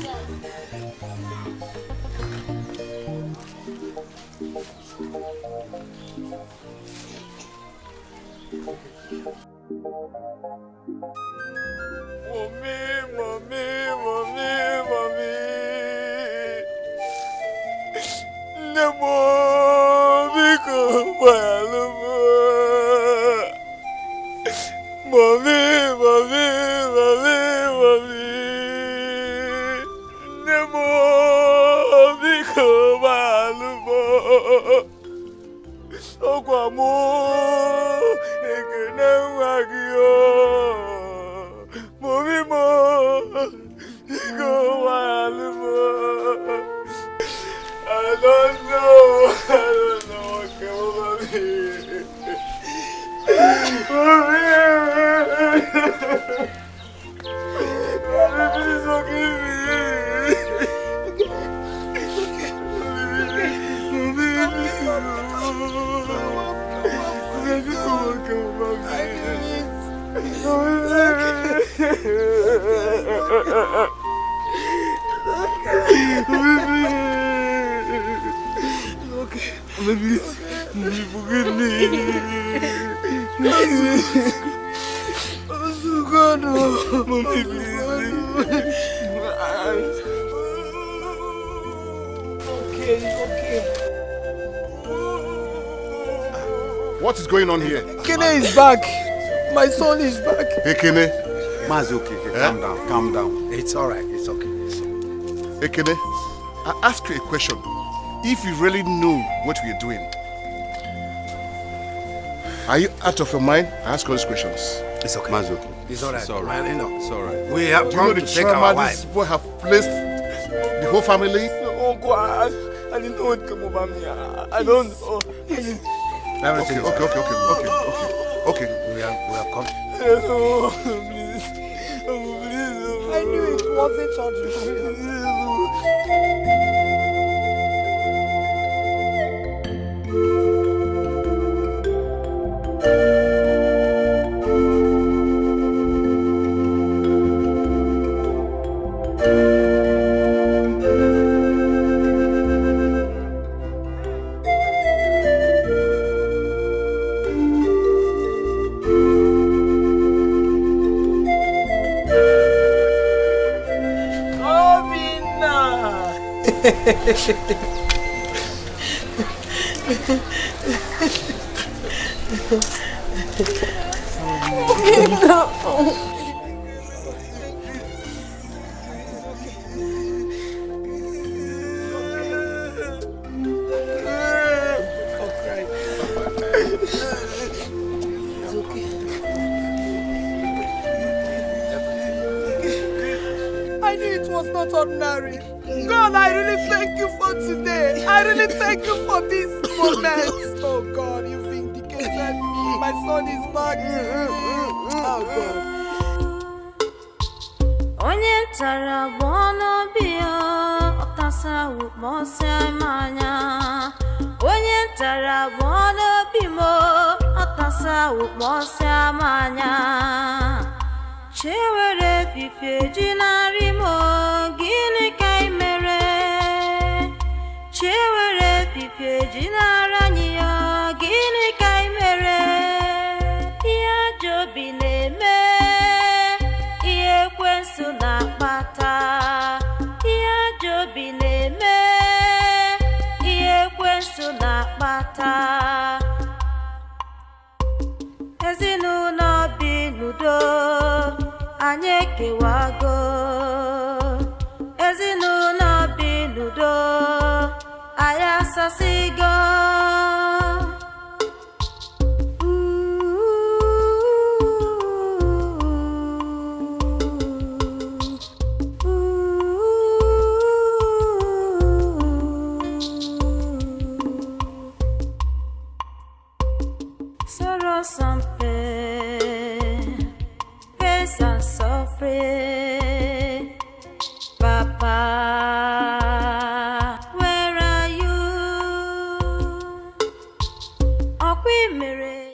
Mommy. Nemo, Biko, Walumo. Mommy. Nemo, Biko, Walumo. Okwamo, Ekene Wagio. Mommy, Biko, Walumo. I don't know what came over me. Please forgive me. Maybe forgive me. I'm so good. Mommy, Okay. What is going on here? Kene is back. My son is back. Hey, Kene. Ma's okay. Calm down. It's all right. It's okay. Hey, Kene, I ask you a question. If you really knew what we are doing, are you out of your mind? I ask all these questions. It's okay. Ma's okay. It's all right. It's all right. It's all right. We have come to take our wife. These people have placed the whole family. Uncle, I didn't know it came over me. I don't know. Okay. Okay, we are coming. Oh, please. Oh, please. I knew it wasn't surgery. I knew it was not ordinary. God, I really thank you for today. I really thank you for this moment. Oh God, you vindicated me. My son is back. Oh God. Onye tara bono bio otasa ukmose manya. Onye tara bono bimo otasa ukmose manya. Chewere fife jinari mo gini kai mere. Chewere fife jinara niyo gini kai mere. Iya jobi neme iye kwensu na pata. Iya jobi neme iye kwensu na pata. Ezinu no binudo anyeke wago. Ezinu no binudo ayasasigo. Sorrow something, pain and suffering, Papa.